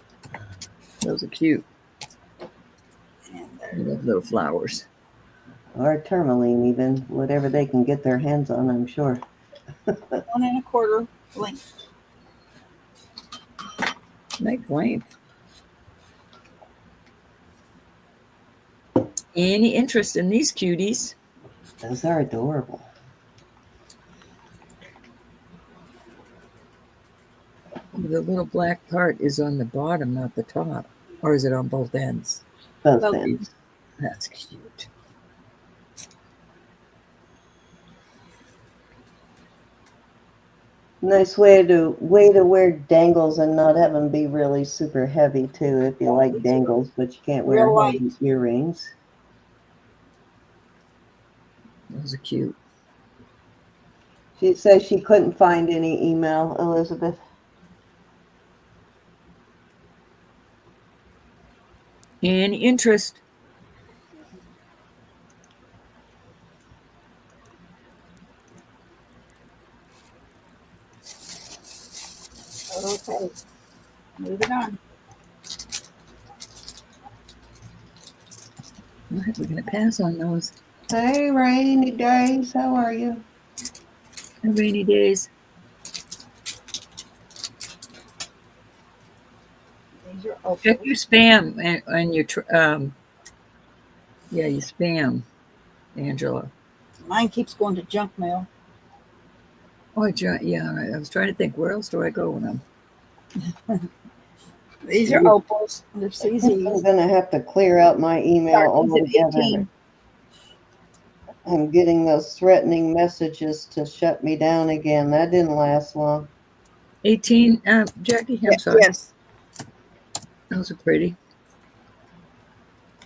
Those are cute. And I they're love little flowers. Or tourmaline, even. Whatever they can get their hands on, I'm sure. 1 1/4 length. Nice length. Any interest in these cuties? Those are adorable. The little black part is on the bottom, not the top. Or is it on both ends? Both Both. ends. That's cute. Nice way to wear dangles and not have them be really super heavy too. If you like dangles, but you can't wear Real light. heavy earrings. Those are cute. She says she couldn't find any email, Elizabeth. Any interest? Okay, moving on. All right, we're going to pass on those. Hey, rainy days. How are you? Rainy days. These are opals. Check your spam and your your spam, Angela. Mine keeps going to junk mail. Oh, yeah. I was trying to think. Where else do I go when I'm? These are opals. They're I'm CZs. gonna have to clear out my email Start these at altogether. 18. I'm getting those threatening messages to shut me down again. That didn't last long. 18. Jackie, I'm sorry. Yes. Those are pretty.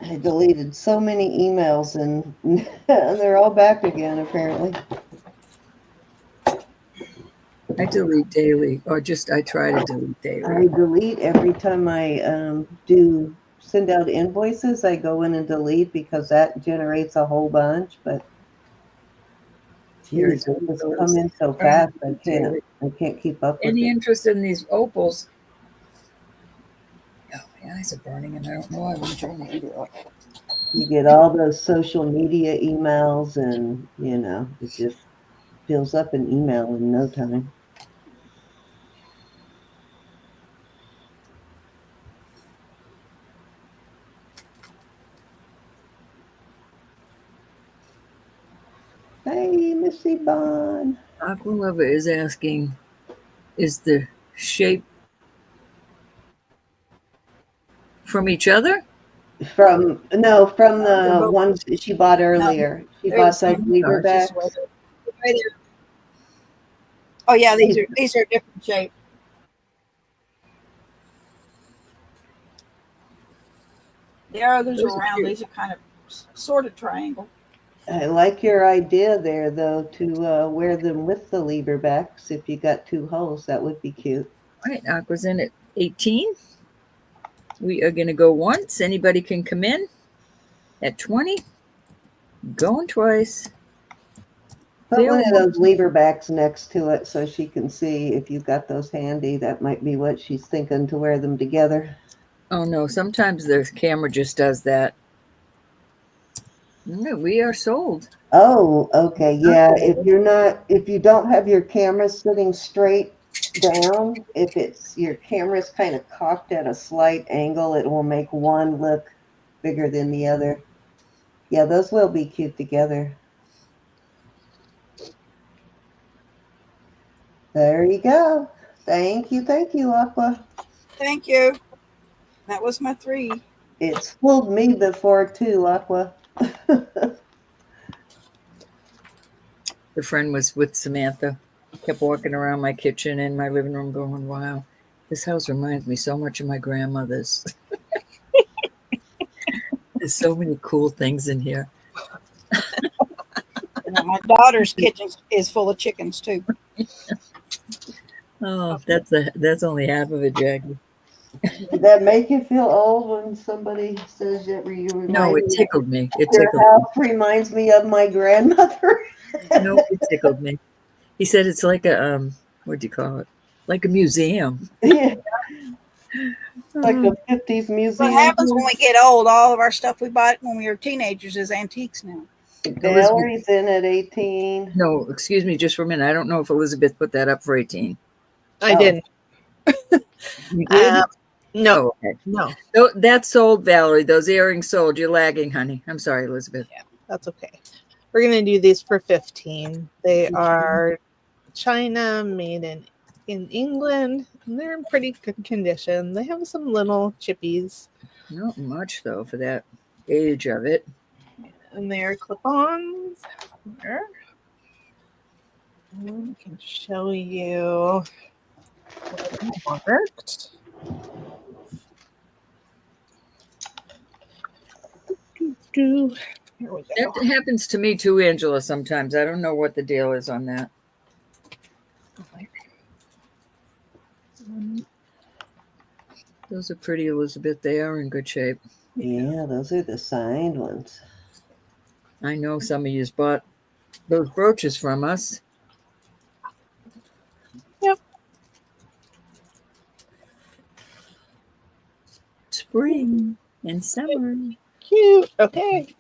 I deleted so many emails and they're all back again apparently. I delete daily, or just I try to delete I daily. delete every time I do send out invoices. I go in and delete because that generates a whole bunch. But geez, they just come in so fast. I can't keep up with Any it. interest in these opals? Oh, my eyes are burning, and I don't know why I'm trying to heat it up. You get all those social media emails, and it just fills up an email in no time. Hey, Missy Bond. Aqua Lover is asking, is the shape from each other? From They're the both, ones that she bought no, earlier. She they're the bought those same. lever It's Just backs. right there. Oh yeah, these are different shape. The others are Those are round. cute. These are kind of sort of triangle. I like your idea there, though, to wear them with the lever backs. If you got two holes, that would be cute. All right, Aqua's in at 18. We are going to go once. Anybody can come in at 20. Going twice. Put There one we of go. those lever backs next to it so she can see if you've got those handy. That might be what she's thinking, to wear them together. Oh no, sometimes the camera just does that. No, we are sold. Oh, okay. Yeah, if you don't have your camera sitting straight down, if your camera's kind of cocked at a slight angle, it will make one look bigger than the other. Yeah, those will be cute together. There you go. Thank you, Aqua. Thank you. That was my 3. It's fooled me before too, Aqua. The friend was with Samantha, kept walking around my kitchen and my living room going, wow, this house reminds me so much of my grandmother's. There's so many cool things in here. And my daughter's kitchen is full of chickens too. Oh, that's only half of it, Jackie. Did that make you feel old when somebody says that you No, remind it me? tickled me. It Your tickled me. house reminds me of my grandmother. No, it tickled me. He said it's like a what do you call it? Like a museum. Yeah, like a 50s What museum. happens when we get old? All of our stuff we bought when we were teenagers is antiques now. Valerie's in at 18. No, excuse me just for a minute. I don't know if Elizabeth put that up for 18. I Oh. didn't. You did? No, Oh, okay. no, That's sold, Valerie. Those earrings sold. You're lagging, honey. I'm sorry, Elizabeth. that's okay. We're gonna do these for 15. They are China, made in England. And they're in pretty good condition. They have some little chippies, Not much though for that age of it. and they're clip-ons. There. I can show you what it worked. Here we go. That happens to me too, Angela, sometimes. I don't know what the deal is on that. Those are pretty, Elizabeth. They are in good shape. Yeah, those are the signed ones. I know some of you bought those brooches from us. Yep. Spring and summer. Cute. Okay.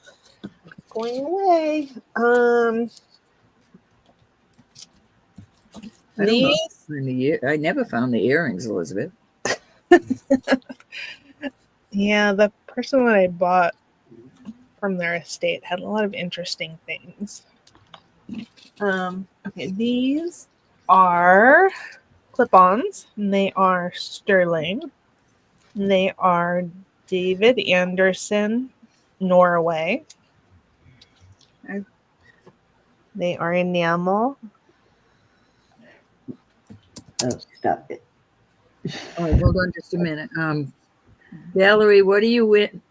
Going away. I don't know. These. I never found the earrings, Elizabeth. Yeah, the person that I bought from their estate had a lot of interesting things. Okay, these are clip-ons, and they are sterling. They are David Anderson, Norway. They are enamel. Oh, stop it. Oh, hold on just a minute. Valerie, what do you win?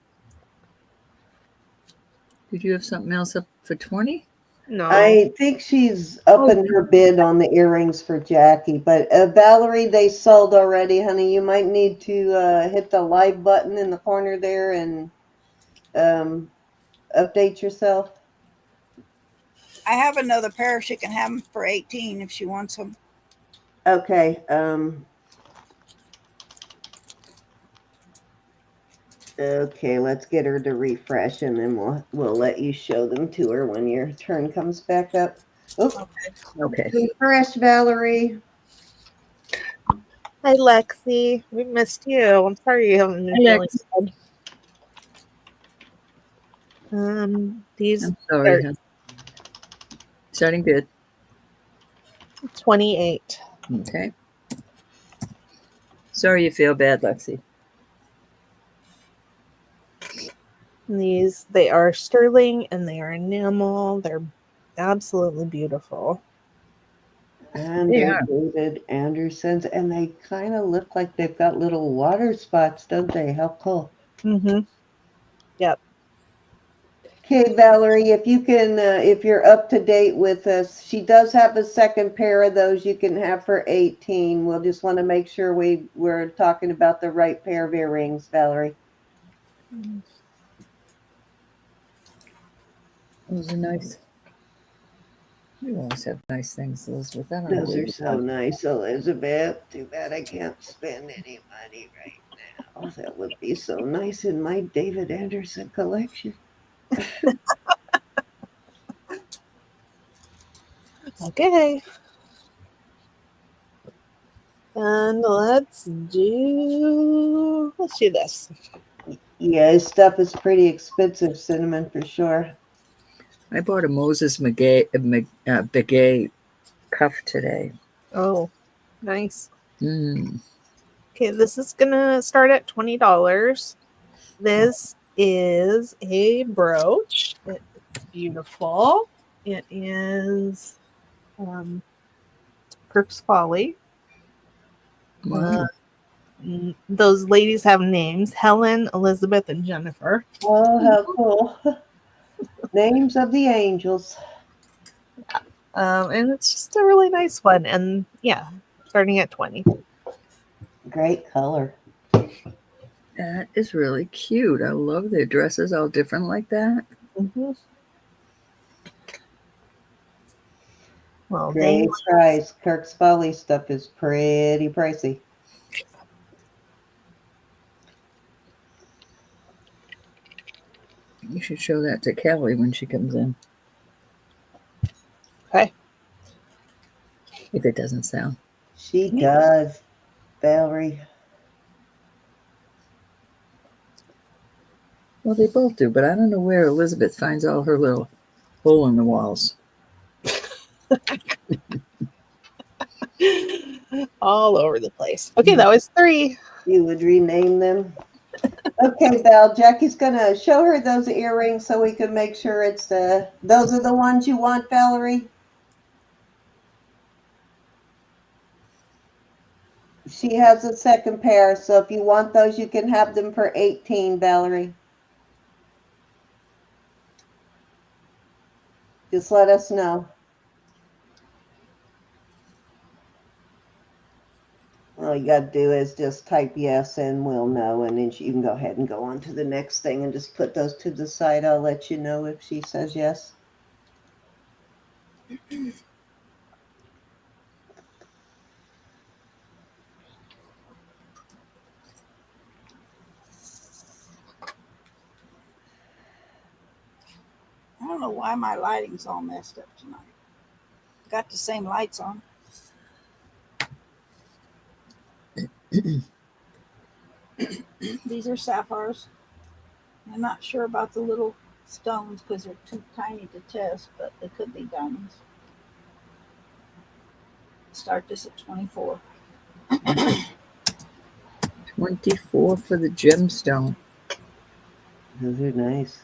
Did you have something else up for 20? No. I think she's upping her bid on the earrings for Jackie. But Valerie, they sold already, honey. You might need to hit the live button in the corner there and update yourself. I have another pair. She can have them for 18 if she wants them. Okay. Okay, let's get her to refresh, and then we'll let you show them to her when your turn comes back up. Oh, Okay. refresh, Valerie. Hi, Lexi. We missed you. I'm sorry you haven't been Hi, feeling good. These I'm sorry. are Huh? Starting bid. 28. Okay. Sorry you feel bad, Lexi. These, they are sterling and they are enamel. They're absolutely beautiful. And Yeah. they're David Anderson's, and they kind of look like they've got little water spots, don't they? How cool. Mm-hmm. Yep. Okay, Valerie, if you can, if you're up to date with us, she does have a second pair of those you can have for 18. We'll just want to make sure we're talking about the right pair of earrings, Valerie. Those are nice. You always have nice things, Elizabeth. I don't Those believe are it. so nice, Elizabeth. Too bad I can't spend any money right now. That would be so nice in my David Anderson collection. Okay. And let's do this. Yeah, his stuff is pretty expensive, Cinnamon, for sure. I bought a Moses Begay cuff today. Oh, nice. Mm. Okay, this is gonna start at $20. This is a brooch. It's beautiful. It is Kirk's Folly. Wow. Those ladies have names: Helen, Elizabeth, and Jennifer. Oh, how cool. Names of the angels. And it's just a really nice one. And yeah, starting at 20. Great color. That is really cute. I love their dresses all different like that. Mm-hmm. Well, Great price. Kirk's Folly stuff is pretty pricey. You should show that to Kelly when she comes in. Okay. If it doesn't sound. She does, Valerie. Well, they both do, but I don't know where Elizabeth finds all her little hole in the walls. All over the place. Okay, that was 3. You would rename them. Okay, Val, Jackie's gonna show her those earrings so we can make sure it's those are the ones you want, Valerie. She has a second pair, so if you want those, you can have them for 18, Valerie. Just let us know. All you got to do is just type yes and we'll know, and then you can go ahead and go on to the next thing and just put those to the side. I'll let you know if she says yes. I don't know why my lighting's all messed up tonight. Got the same lights on. These are sapphires. I'm not sure about the little stones because they're too tiny to test, but they could be diamonds. Start this at 24. 24 for the gemstone. Those are nice.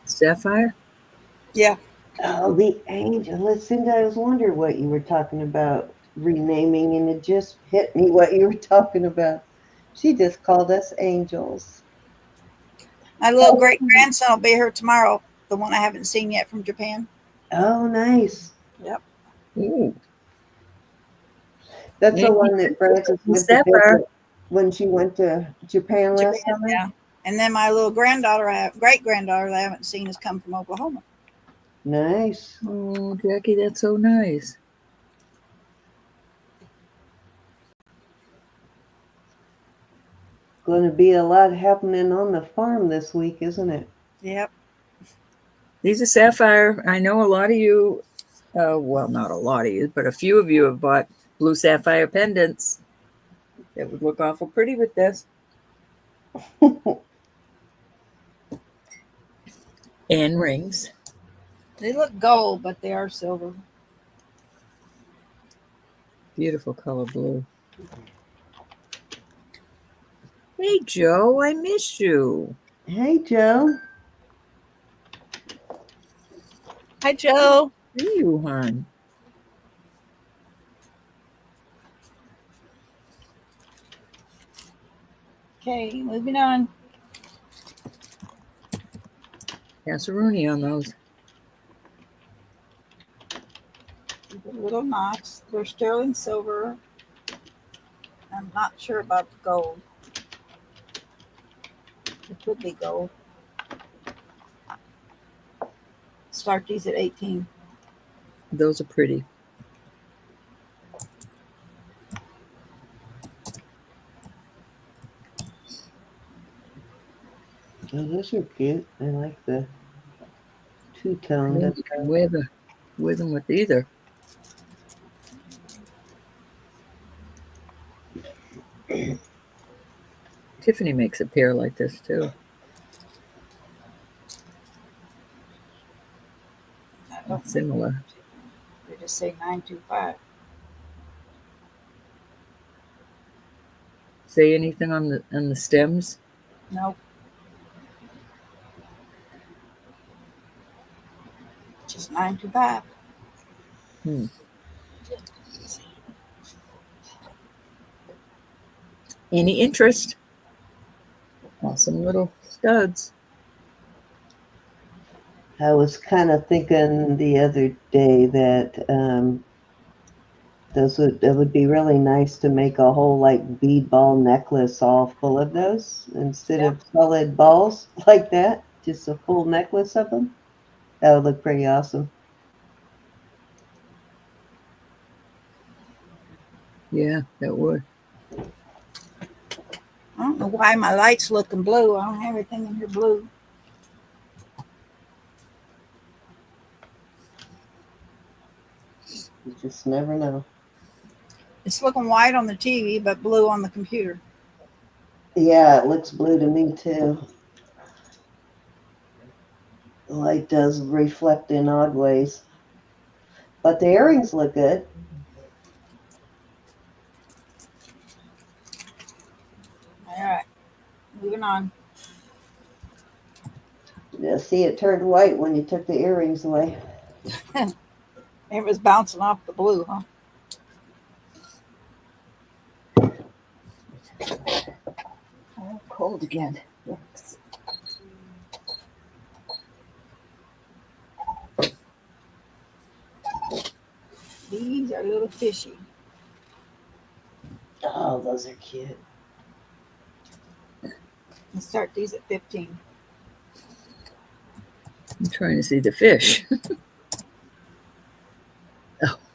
Sapphire? Yeah. Oh, the angel. Listen, I was wondering what you were talking about renaming, and it just hit me what you were talking about. She just called us angels. My little great grandson will be here tomorrow. The one I haven't seen yet from Japan. Oh, nice. Yep. Ooh. That's the one that Frances went to visit when she went to Japan last summer. Yeah. And then my little granddaughter, great granddaughter that I haven't seen has come from Oklahoma. Nice. Oh, Jackie, that's so nice. Going to be a lot happening on the farm this week, isn't it? Yep. These are sapphire. I know a lot of you, well, not a lot of you, but a few of you have bought blue sapphire pendants. That would look awful pretty with this. And rings. They look gold, but they are silver. Beautiful color blue. Hey, Joe, I miss you. Hey, Joe. Hi, Joe. See you, hon. Okay, moving on. Casseroni on those. The little knots. They're sterling silver. I'm not sure about the gold. It could be gold. Start these at 18. Those are pretty. Oh, those are cute. I like the two-toned. You can wear them with either. Tiffany makes a pair like this too. I don't Similar. They just say 925. Say anything on the stems? Nope. Just 925. Any interest? Awesome little studs. I was kind of thinking the other day that it would be really nice to make a whole like bead ball necklace all full of those instead of solid balls like that. Just a full necklace of them. That would look pretty awesome. Yeah, that would. I don't know why my light's looking blue. I don't have anything in here blue. You just never know. It's looking white on the TV, but blue on the computer. Yeah, it looks blue to me too. The light does reflect in odd ways. But the earrings look good. All right, moving on. Yeah, see, it turned white when you took the earrings away. It was bouncing off the blue, huh? Oh, cold again. Yes. These are a little fishy. Oh, those are cute. Let's start these at 15. I'm trying to see the fish.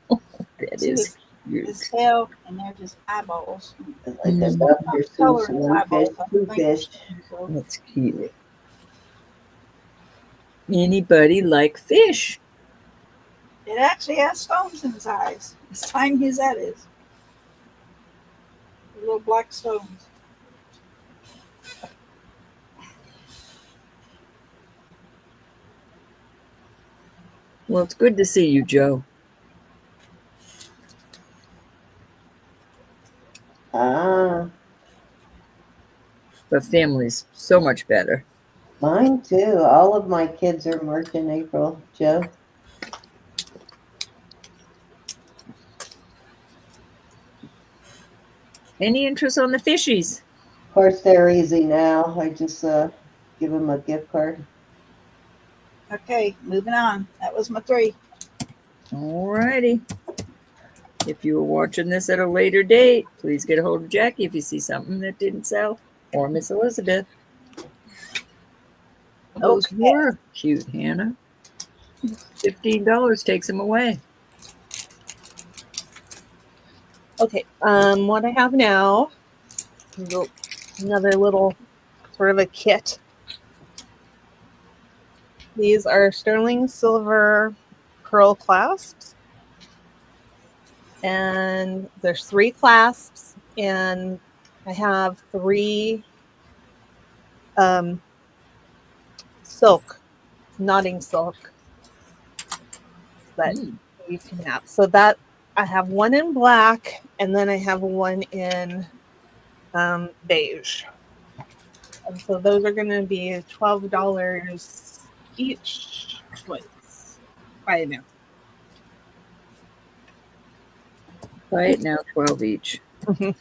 Oh, that See is His cute. tail, and they're just eyeballs. Like the Dr. Color Seuss in his one fish, eyeballs. two fish. So That's cute. Anybody like fish? it actually has stones in his eyes. As tiny as that is. Little black stones. Well, it's good to see you, Joe. Ah, But family's so much better. mine too. All of my kids are March and April, Joe. Any interest on the fishies? Of course, they're easy now. I just give them a gift card. Okay, moving on. That was my 3. Alrighty. If you were watching this at a later date, please get a hold of Jackie if you see something that didn't sell, or Miss Elizabeth. Those Okay. were cute, Hannah. $15 takes them away. Okay, what I have now is another little sort of a kit. These are sterling silver pearl clasps. and there's 3 clasps, and I have 3 silk, knotting silk that you can have. So that I have one in black, and then I have one in beige. And so those are going to be $12 each choice right now. Right now, 12 each. Mhm.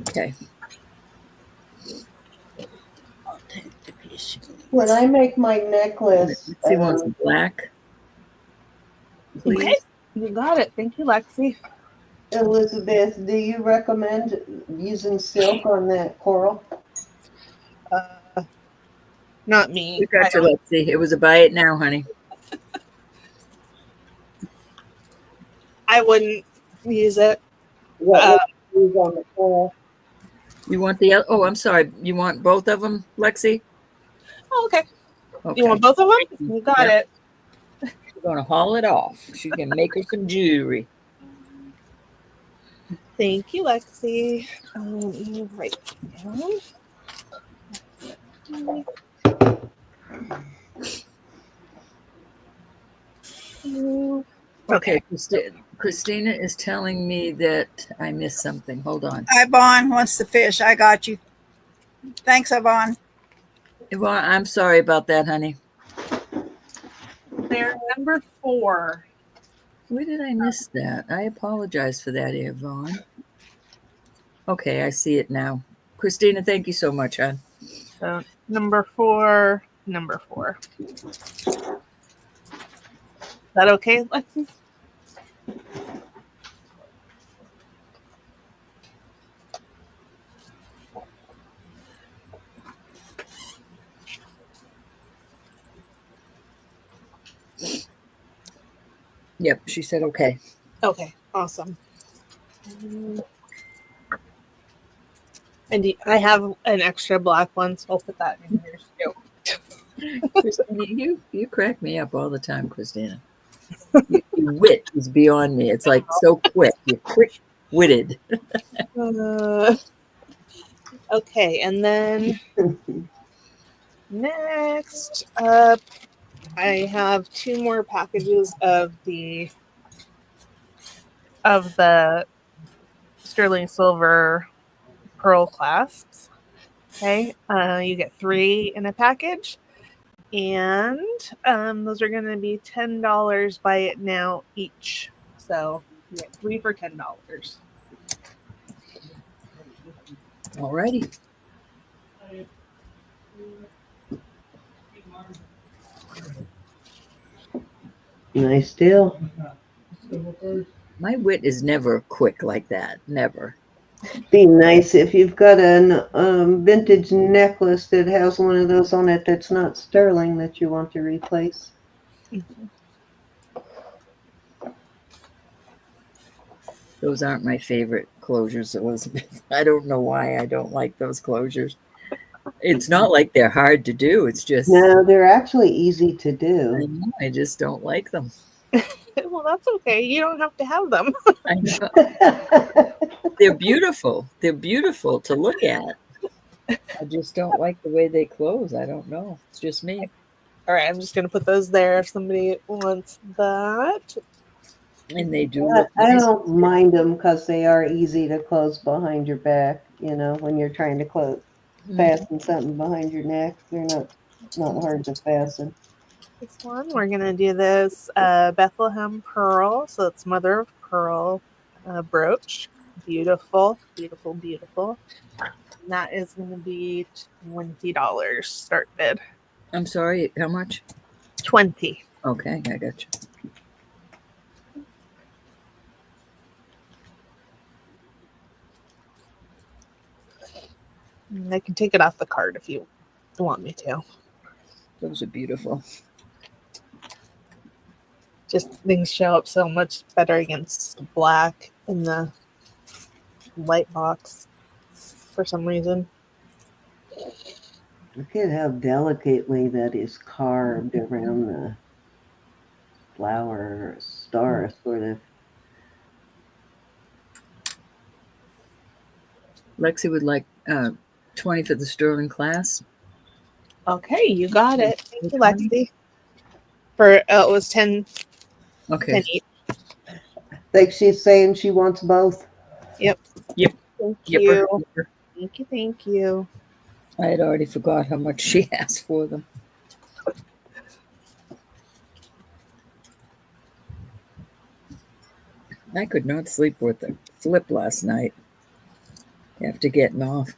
Okay. I'll take the piece. When I make my necklace, She wants black. Please. Okay, you got it. Thank you, Lexi. Elizabeth, do you recommend using silk on that coral? Not me. We got you, Lexi. It was a buy it now, honey. I wouldn't use it. What would you use on the coral? You want the other? Oh, I'm sorry. You want both of them, Lexi? Oh, okay. Okay. You want both of them? You got it. She's going to haul it off. She can make her some jewelry. Thank you, Lexi. Let me write it down. Okay, Christina is telling me that I missed something. Hold on. Yvonne wants the fish. I got you. Thanks, Yvonne. Yvonne, I'm sorry about that, honey. They're number 4. Where did I miss that? I apologize for that, Yvonne. Okay, I see it now. Christina, thank you so much, hon. So number 4, number 4. Is that okay, Lexi? Yep, she said okay. Okay, awesome. And I have an extra black one, so I'll put that in here too. Christina, you crack me up all the time, Christina. Your wit is beyond me. It's like so quick. You're quick-witted. Okay, and then next up, I have 2 more packages of the sterling silver pearl clasps. Okay, you get 3 in a package, and those are going to be $10 buy it now each. So you get 3 for $10. Alrighty. Nice deal. My wit is never quick like that. Never. Be nice if you've got a vintage necklace that has one of those on it that's not sterling that you want to replace. Those aren't my favorite closures, Elizabeth. I don't know why I don't like those closures. It's not like they're hard to do. It's just No, they're actually easy to do. I just don't like them. Well, that's okay. You don't have to have them. I know. They're beautiful. They're beautiful to look at. I just don't like the way they close. I don't know. It's just me. All right, I'm just going to put those there if somebody wants that. And they do look I nice. don't mind them because they are easy to close behind your back. You know, when you're trying to fasten something behind your neck, they're not hard to fasten. This one, we're going to do this Bethlehem pearl. So it's mother of pearl brooch. Beautiful, beautiful, beautiful. And that is going to be $20 start bid. I'm sorry, how much? 20. Okay, I got you. And I can take it off the card if you want me to. Those are beautiful. Just things show up so much better against black in the light box for some reason. Look at how delicately that is carved around the flower or star, sort of. Lexi would like 20 for the sterling class. Okay, you got it. Thank you, Which one? Lexi. For it was 10 Okay. each. I think she's saying she wants both. Yep. Yep. Thank Yipper, you. yipper. Thank you. Thank you. I had already forgot how much she asked for them. I could not sleep with the flip last night after getting off.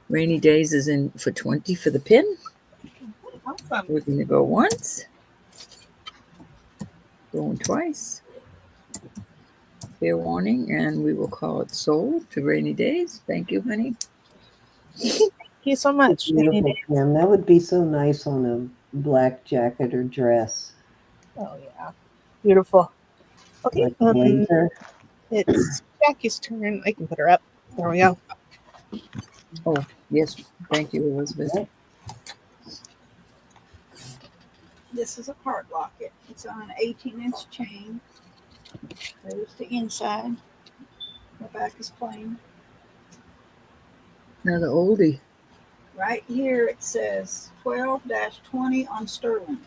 Rainy Days is in for 20 for the pin. Awesome. We're going to go once. Going twice. Fair warning, and we will call it sold to Rainy Days. Thank you, honey. Thank you so much. Beautiful, Kim. That would be so nice on a black jacket or dress. Oh yeah, beautiful. Okay, Like a blazer. it's Jackie's turn. I can put her up. There we go. Oh, yes. Thank you, Elizabeth. This is a heart locket. It's on an 18-inch chain. There's the inside. The back is plain. Another oldie. Right here it says 12-20 on sterling.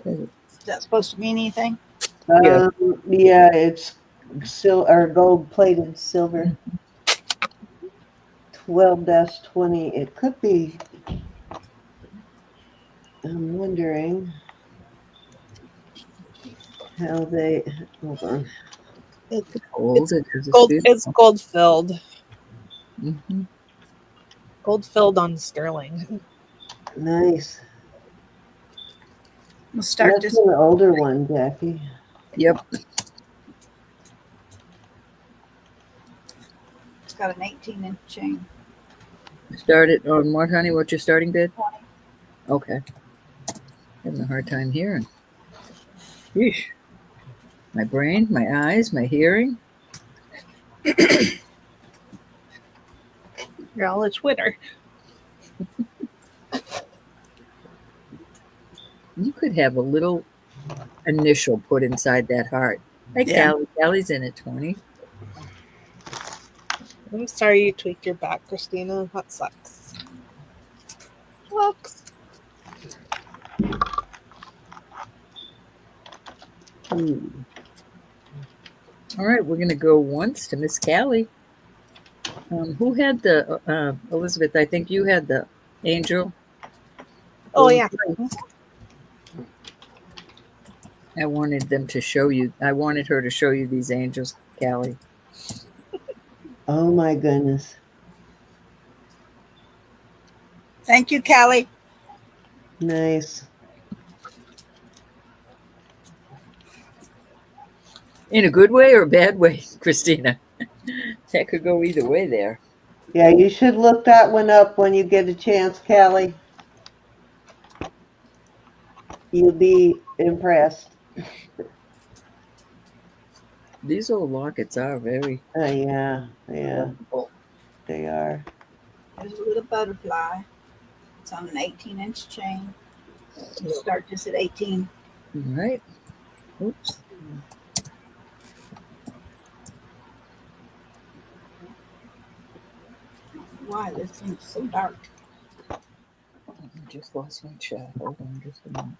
Okay. Is that supposed to mean anything? Yeah. Yeah, it's gold-plated silver. 12-20. It could be. I'm wondering how they. Hold on. Old. It is a Gold. student. It's gold filled. Mhm. Gold filled on sterling. Nice. We'll start That's this. an older one, Jackie. Yep. It's got an 18-inch chain. Start it on what, honey? What's your starting bid? 20. Okay. Having a hard time hearing. Yeesh. My brain, my eyes, my hearing. You're all a Twitter. You could have a little initial put inside that heart. Hey, Yeah. Callie. Callie's in at 20. I'm sorry you tweaked your back, Christina. That sucks. Sucks. Ooh. All right, we're going to go once to Miss Callie. Who had the, Elizabeth, I think you had the angel. Oh yeah. I wanted them to show you. I wanted her to show you these angels, Callie. Oh my goodness. Thank you, Callie. Nice. In a good way or a bad way, Christina? That could go either way there. Yeah, you should look that one up when you get a chance, Callie. You'll be impressed. These old lockets are very Yeah, wonderful. they are. There's a little butterfly. It's on an 18-inch chain. We'll start this at 18. All right. Oops. Why this thing's so dark? I just lost my chat. Hold on just a moment.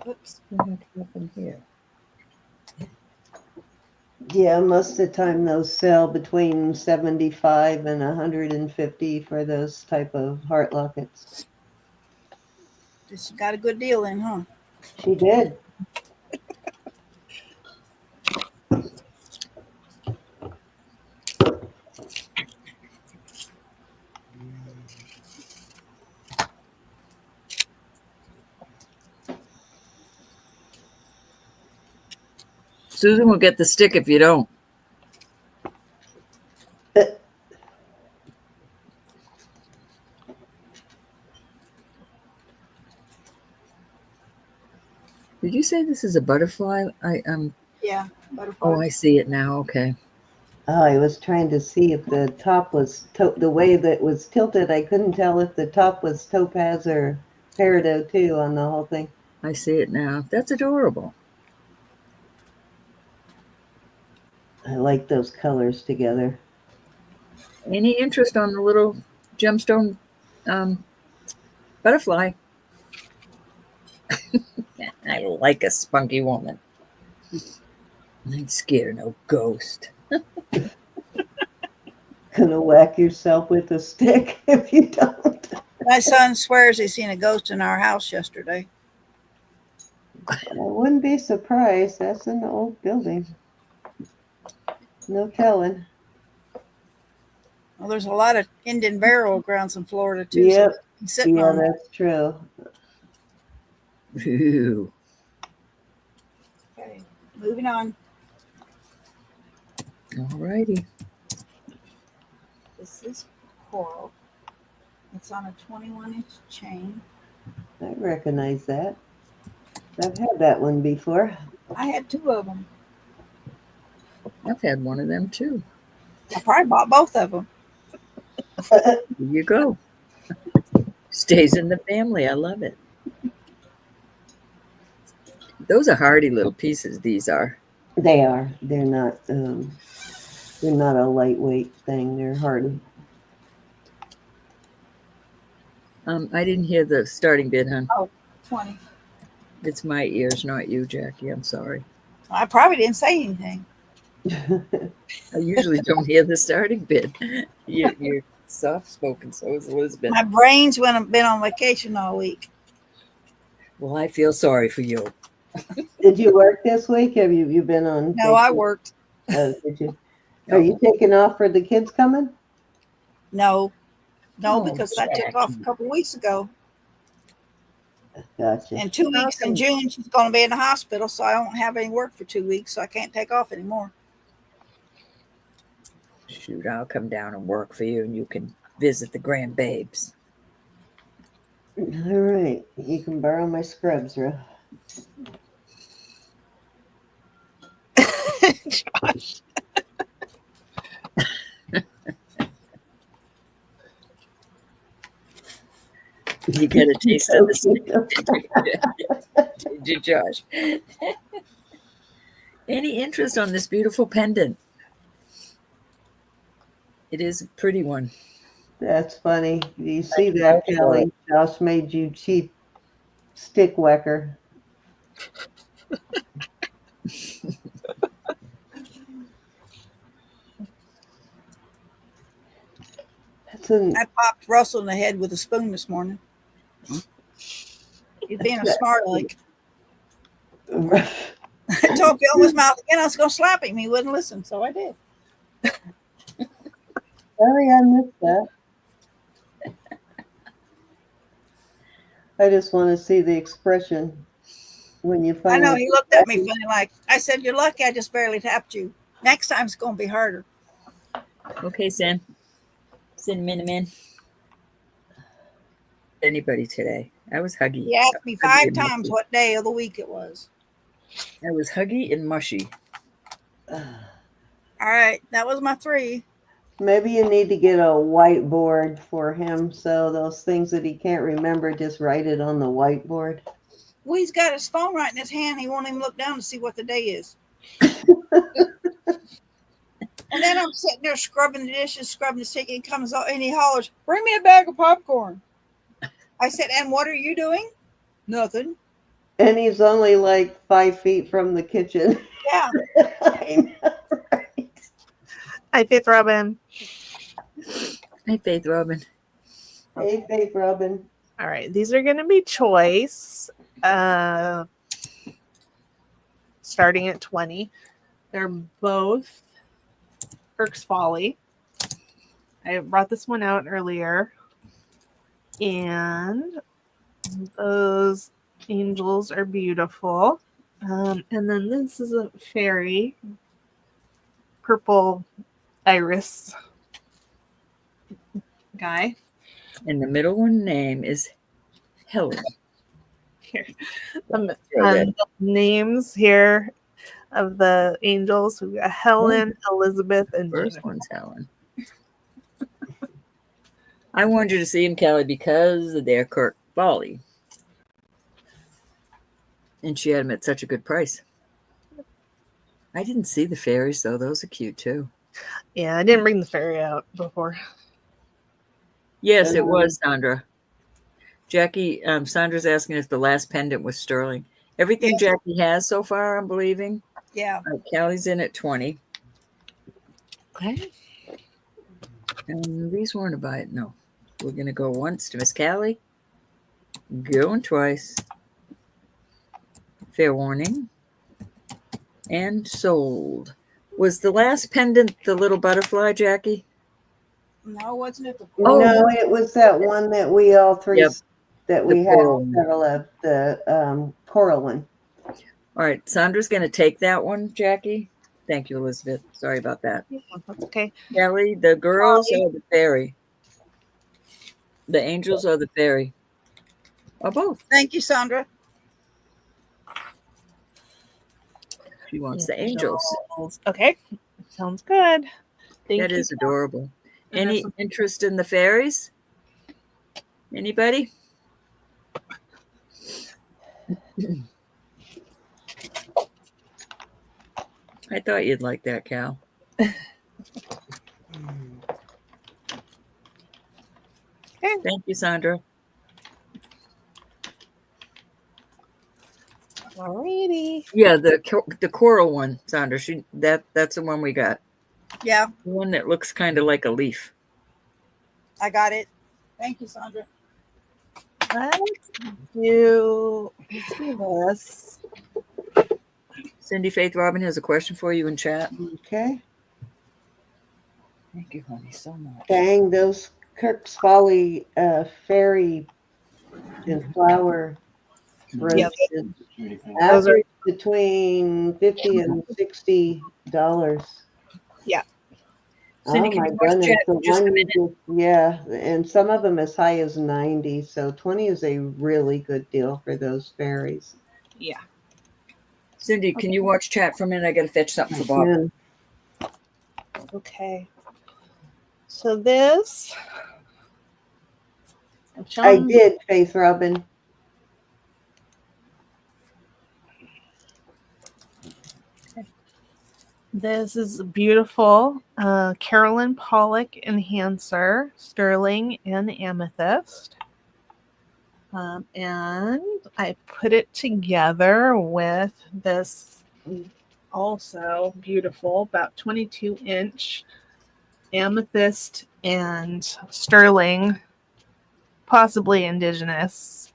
Oops. What happened here? Yeah, most of the time those sell between 75 and 150 for those type of heart lockets. Just got a good deal in, huh? She did. Susan will get the stick if you don't. Did you say this is a butterfly? Yeah, butterfly. Oh, I see it now. Okay. Oh, I was trying to see if the top was the way that it was tilted. I couldn't tell if the top was topaz or peridot too on the whole thing. I see it now. That's adorable. I like those colors together. Any interest on the little gemstone butterfly? I like a spunky woman. I ain't scared of no ghost. Gonna whack yourself with a stick if you don't. My son swears he seen a ghost in our house yesterday. I wouldn't be surprised. That's an old building. No telling. Well, there's a lot of Indian burial grounds in Florida too. Yep. So he's sitting Yeah, on that. that's true. Ooh. Okay, moving on. All righty. This is coral. It's on a 21-inch chain. I recognize that. I've had that one before. I had 2 of them. I've had one of them too. I probably bought both of them. There you go. Stays in the family. I love it. Those are hardy little pieces. These are. They are. They're not. They're not a lightweight thing. They're hardy. I didn't hear the starting bid, hon. 20. It's my ears, not you, Jackie. I'm sorry. I probably didn't say anything. I usually don't hear the starting bid. You're soft spoken, so is Elizabeth. My brain's been on vacation all week. Well, I feel sorry for you. Did you work this week? Have you been on? No, I vacation? worked. Did you? Are you taking off for the kids coming? No, Oh, because I took off a couple weeks ago. Gotcha. And 2 weeks in June, she's going to be in the hospital, so I don't have any work for 2 weeks, so I can't take off anymore. Shoot, I'll come down and work for you, and you can visit the grandbabes. All right. You can borrow my scrubs, Ruth. Josh. You get a taste of this, did you, Josh? Any interest on this beautiful pendant? It is a pretty one. That's funny. You see that, Kelly? Josh made you cheap stick whacker. I popped Russell in the head with a spoon this morning. He's being a smart aleck. I told Bill his mouth again I was going to slap him. He wouldn't listen, so I did. Sorry, I missed that. I just want to see the expression when you I find. know, he looked at me funny like, I said, you're lucky I just barely tapped you. Next time it's going to be harder. Okay, Sam. Cinnamon man. Anybody today? I was huggy. He asked me Huggy 5 and times mushy. what day of the week it was. I was huggy and mushy. All right, that was my 3. Maybe you need to get a whiteboard for him, so those things that he can't remember, just write it on the whiteboard. Well, he's got his phone right in his hand. He won't even look down to see what the day is. And then I'm sitting there scrubbing the dishes, scrubbing the sink, and he comes out and he hollers, "Bring me a bag of popcorn." I said, "And what are you doing?" "Nothing." And he's only like 5 feet from the kitchen. Yeah. I know, right? Hi, Faith Robin. Hey, Faith Robin. Hey, Faith Robin. All right, these are going to be choice. Starting at 20. They're both Kirk's Folly. I brought this one out earlier. And those angels are beautiful. And then this is a fairy. Purple iris guy. And the middle one name is Helen. Here. The names here of the angels. We've got Helen, Elizabeth, and First Jennifer. one's Helen. I wanted you to see him, Kelly, because of their Kirk Folly. And she had them at such a good price. I didn't see the fairies, though. Those are cute, too. Yeah, I didn't bring the fairy out before. Yes, it was, Sandra. Jackie, Sandra's asking if the last pendant was sterling. Everything Yeah. Jackie has so far, I'm believing. Yeah. Callie's in at 20. Okay. And these weren't a buy it. No. We're going to go once to Miss Callie. Going twice. Fair warning. And sold. Was the last pendant the little butterfly, Jackie? No, wasn't it the Oh. No, it was that one that we all three Yep. that The we had coral one. several of, the coral one. All right. Sandra's going to take that one, Jackie. Thank you, Elizabeth. Sorry about that. That's okay. Callie, the girls Callie. or the fairy? The angels or the fairy? Or both. Thank you, Sandra. She wants the angels. Okay. Sounds good. Thank That you. is adorable. And Any there's interest in the fairies? Anybody? I thought you'd like that, Cal. Okay. Thank you, Sandra. Alrighty. Yeah, the coral one, Sandra. That's the one we got. Yeah, The one that looks kind of like a leaf. I got it. Thank you, Sandra. Let's do this. Cindy Faith Robin has a question for you in chat. Okay. Thank you, honey, so much. Dang, those Kirk's Folly fairy and flower Yep. brooches Those are- average between $50 and $60. Yeah. Cindy, Oh can my you watch goodness! chat The for just a one minute? you yeah, and some of them as high as 90. So 20 is a really good deal for those fairies. Yeah. Cindy, can you watch chat for a minute? I got to fetch something for Bob. And Okay. So this. I did, Faith Robin. This is a beautiful Carolyn Pollock enhancer, sterling and amethyst. And I put it together with this also beautiful, about 22-inch amethyst and sterling, possibly indigenous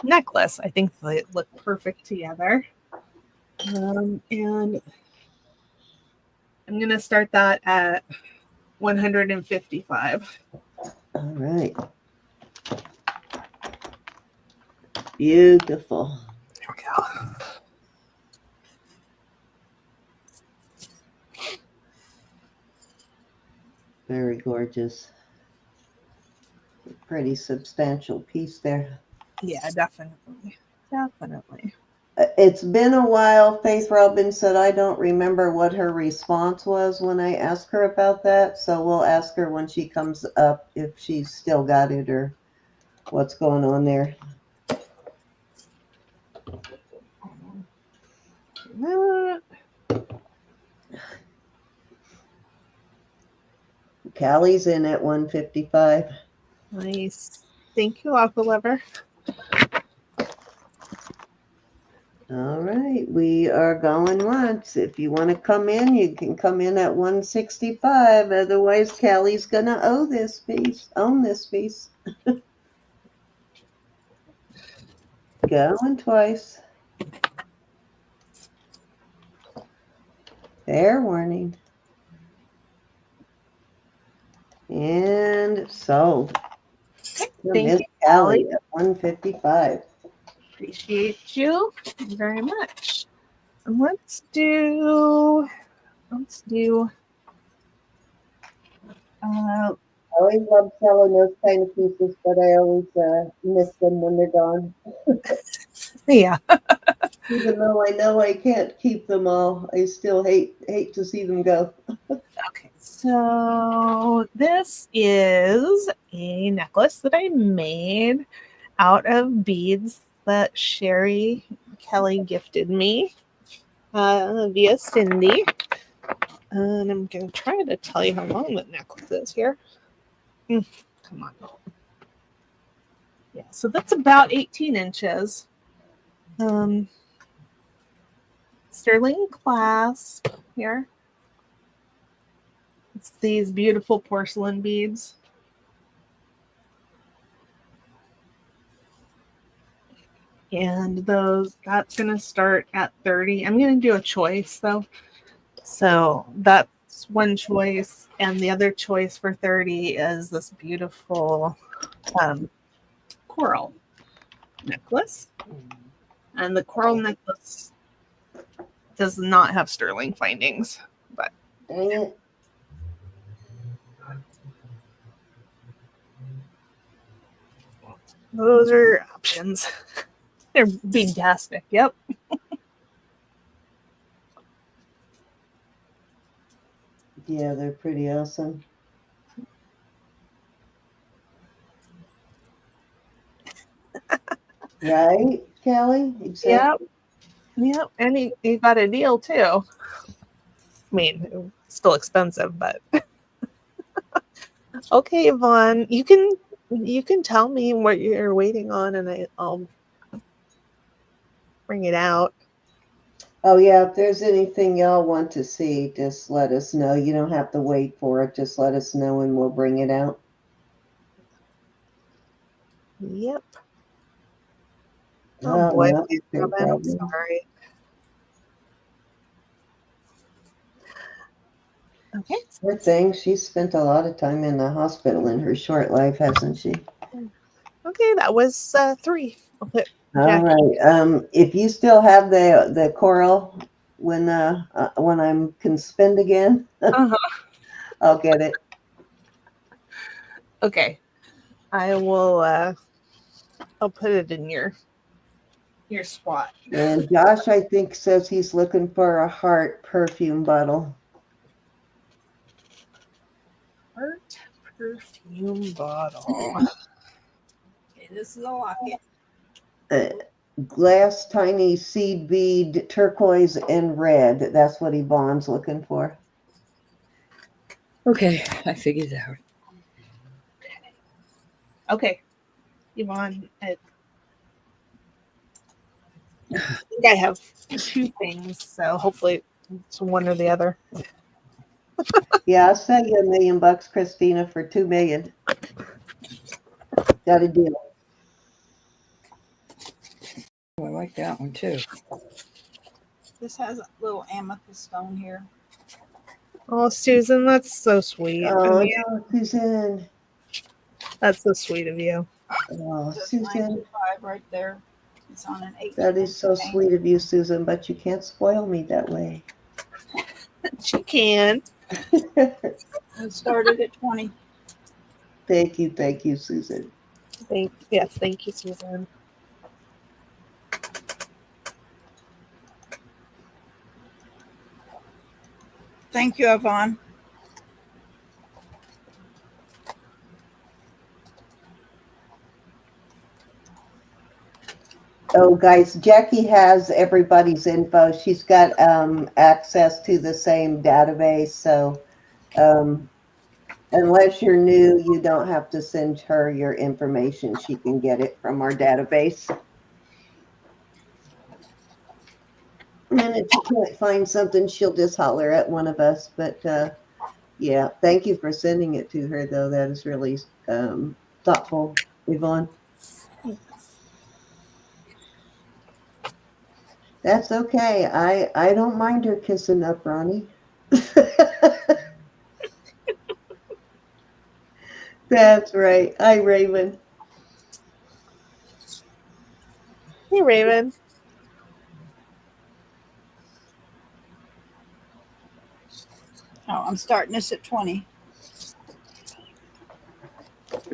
necklace. I think they look perfect together. And I'm going to start that at $155. All right. Beautiful. There we go. Very gorgeous. Pretty substantial piece there. Yeah, definitely. Definitely. It's been a while. Faith Robin said I don't remember what her response was when I asked her about that. So we'll ask her when she comes up if she's still got it or what's going on there. Callie's in at 155. Nice. Thank you, Aqua Lover. All right, we are going once. If you want to come in, you can come in at 165. Otherwise, Callie's gonna own this piece. Going twice. Fair warning. And sold. Thank Miss you, Callie at 155. Appreciate you very much. And let's do. I always love selling those kind of pieces, but I always miss them when they're gone. Yeah. Even though I know I can't keep them all, I still hate to see them go. Okay. So this is a necklace that I made out of beads that Sherry Kelly gifted me via Cindy. And I'm going to try to tell you how long the necklace is here. Come on. Yeah, so that's about 18 inches. Sterling clasp here. It's these beautiful porcelain beads. And that's going to start at 30. I'm going to do a choice though. So that's one choice. And the other choice for 30 is this beautiful coral necklace. And the coral necklace does not have sterling findings, but Dang it. those are options. They're fantastic. Yep. Yeah, they're pretty awesome. Right, Kelly? Exactly. Yep. And he got a deal too. I mean, it's still expensive, but okay, Yvonne, you can tell me what you're waiting on, and I'll bring it out. Oh, yeah, if there's anything y'all want to see, just let us know. You don't have to wait for it. Just let us know and we'll bring it out. Yep. Oh, Oh boy, no, no Robin, I'm problem. sorry. Okay. Poor thing, she's spent a lot of time in the hospital in her short life, hasn't she? Okay, that was 3. I'll put All Jackie. right. If you still have the coral when I can spend again, Uh-huh. I'll get it. Okay. I will I'll put it in your spot. And Josh, I think, says he's looking for a heart perfume bottle. Heart perfume bottle. Okay, this is a locket. Glass, tiny seed bead, turquoise, and red. That's what Yvonne's looking for. Okay, I figured it out. Okay. Yvonne, I think I have 2 things, so hopefully it's one or the other. Yeah, I'll sell you $1 million, Christina, for $2 million. Got a deal. Oh, I like that one too. This has a little amethyst stone here. Oh, Susan, that's so sweet. Oh, of you. no, Susan. That's so sweet of you. Oh, Just Susan. 925 right there. It's on an 18. That is so sweet of you, Susan, but you can't spoil me that way. She can. It started at 20. Thank you, Susan. Thank you, Susan. Thank you, Yvonne. Oh, guys, Jackie has everybody's info. She's got access to the same database. So unless you're new, you don't have to send her your information. She can get it from our database. And if she can't find something, she'll just holler at one of us. But yeah, thank you for sending it to her, though. That is really thoughtful, Yvonne. That's okay. I don't mind her kissing up Ronnie. That's right. Hi, Raven. Hey, Raven. Oh, I'm starting this at 20.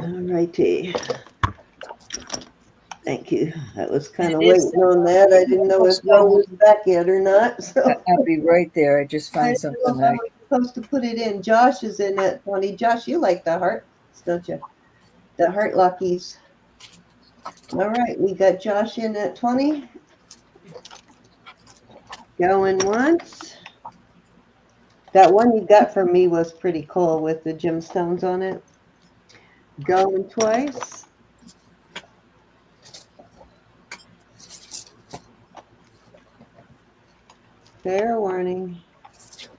All righty. Thank you. I was kind of It is- waiting on that. I didn't know if Ron was back yet or not. So I'll be right there. I just I found didn't know something how I like was supposed to put it in. Josh is in at 20. Josh, you like the hearts, don't you? The heart lockies. All right, we got Josh in at 20. Going once. That one you got from me was pretty cool with the gemstones on it. Going twice. Fair warning.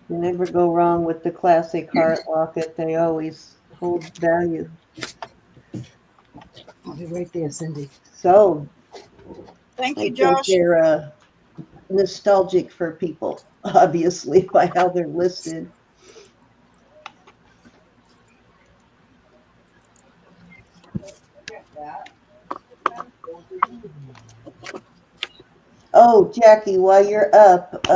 You never go wrong with the classic heart locket. They always hold value. I'll be right there, Cindy. So Thank I you, think Josh. they're nostalgic for people, obviously, by how they're listed. Oh, Jackie, while you're up,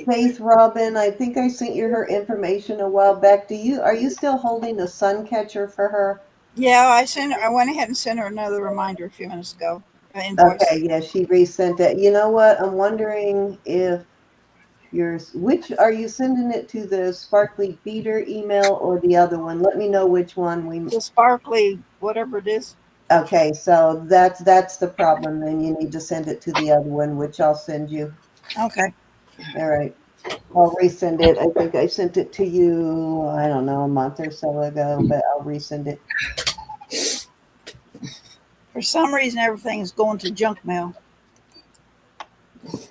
Faith Robin, I think I sent you her information a while back. Are you still holding a sun catcher for her? Yeah, I went ahead and sent her another reminder a few minutes ago. An invoice. Okay, yeah, she resent it. You know what? I'm wondering if which are you sending it to, the sparkly beater email or the other one? Let me know which one we. The sparkly, whatever it is. Okay, so that's the problem. Then you need to send it to the other one, which I'll send you. Okay. All right. I'll resend it. I think I sent it to you, I don't know, a month or so ago, but I'll resend it. For some reason, everything's going to junk mail. Do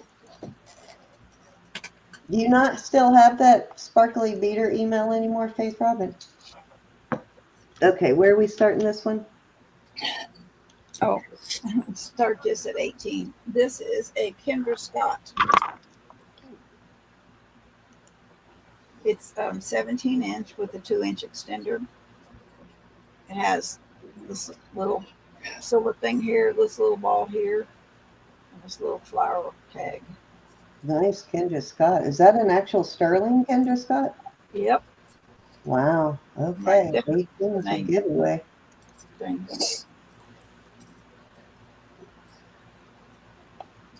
you not still have that sparkly beater email anymore, Faith Robin? Okay, where are we starting this one? Oh, start this at 18. This is a Kendra Scott. It's 17-inch with a 2-inch extender. It has this little silver thing here, this little ball here, and this little flower tag. Nice, Kendra Scott. Is that an actual sterling Kendra Scott? Yep. Wow. Okay. 18 is a Name. giveaway. Thing.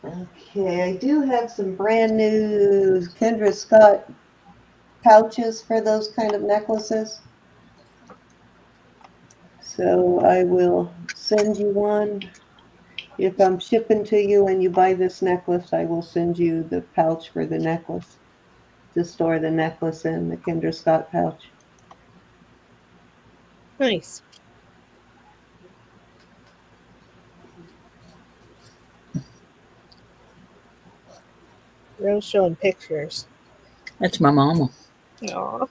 Okay, I do have some brand new Kendra Scott pouches for those kind of necklaces. So I will send you one. If I'm shipping to you and you buy this necklace, I will send you the pouch for the necklace to store the necklace in, the Kendra Scott pouch. Nice. Rose showing pictures. That's my mama. Aw,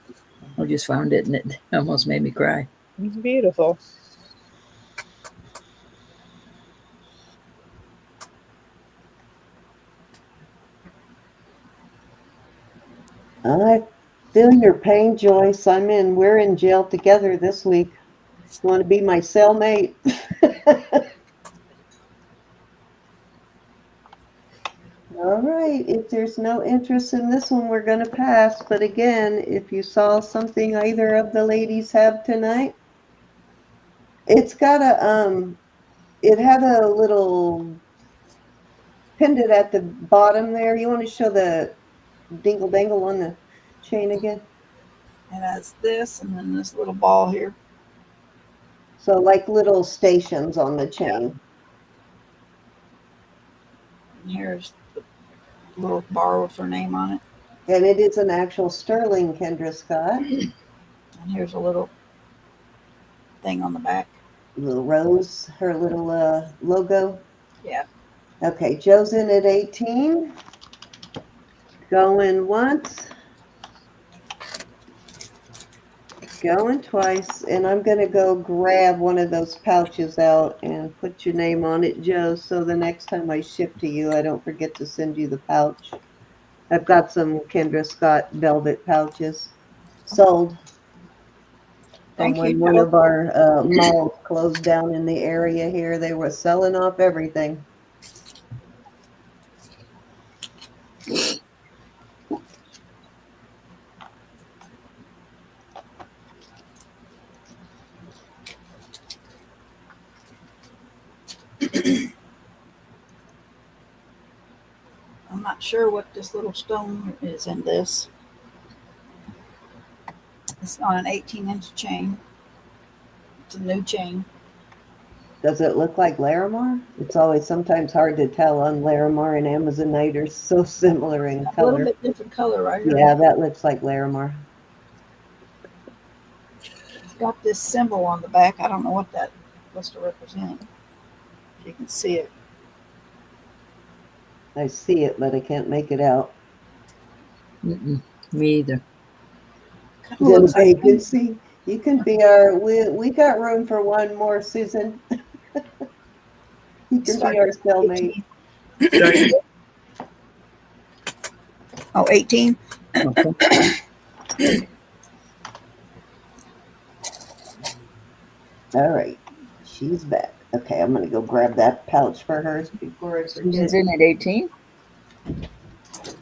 I just found it and it almost made me cry. it's beautiful. I feel your pain, Joyce. We're in jail together this week. You want to be my cellmate? All right, if there's no interest in this one, we're going to pass. But again, if you saw something either of the ladies have tonight, it's got it had a little pendant at the bottom there. You want to show the dingle dangle on the chain again? And that's this, and then this little ball here. So like little stations on the chain. And here's the little bar with her name on it. And it is an actual sterling Kendra Scott. And here's a little thing on the back. Little rose, her little logo. Yeah. Okay, Joe's in at 18. Going once. Going twice. And I'm going to go grab one of those pouches out and put your name on it, Joe, so the next time I ship to you, I don't forget to send you the pouch. I've got some Kendra Scott velvet pouches sold. Thank When you, one Joe. of our malls closed down in the area here, they were selling off everything. I'm not sure what this little stone is in this. It's on an 18-inch chain. It's a new chain. Does it look like Larimar? It's always sometimes hard to tell on Larimar and Amazonite are so similar in A little color. bit different color right here. Yeah, that looks like Larimar. It's got this symbol on the back. I don't know what that was to represent. You can see it. I see it, but I can't make it out. Mm-mm, me either. Kinda looks The like vacancy. You can be our. We got room for one more, Susan. You can be our cellmate. 18. Sorry. Oh, 18. Okay. All right, she's back. Okay, I'm gonna go grab that pouch for hers before I forget. Susan's in at 18.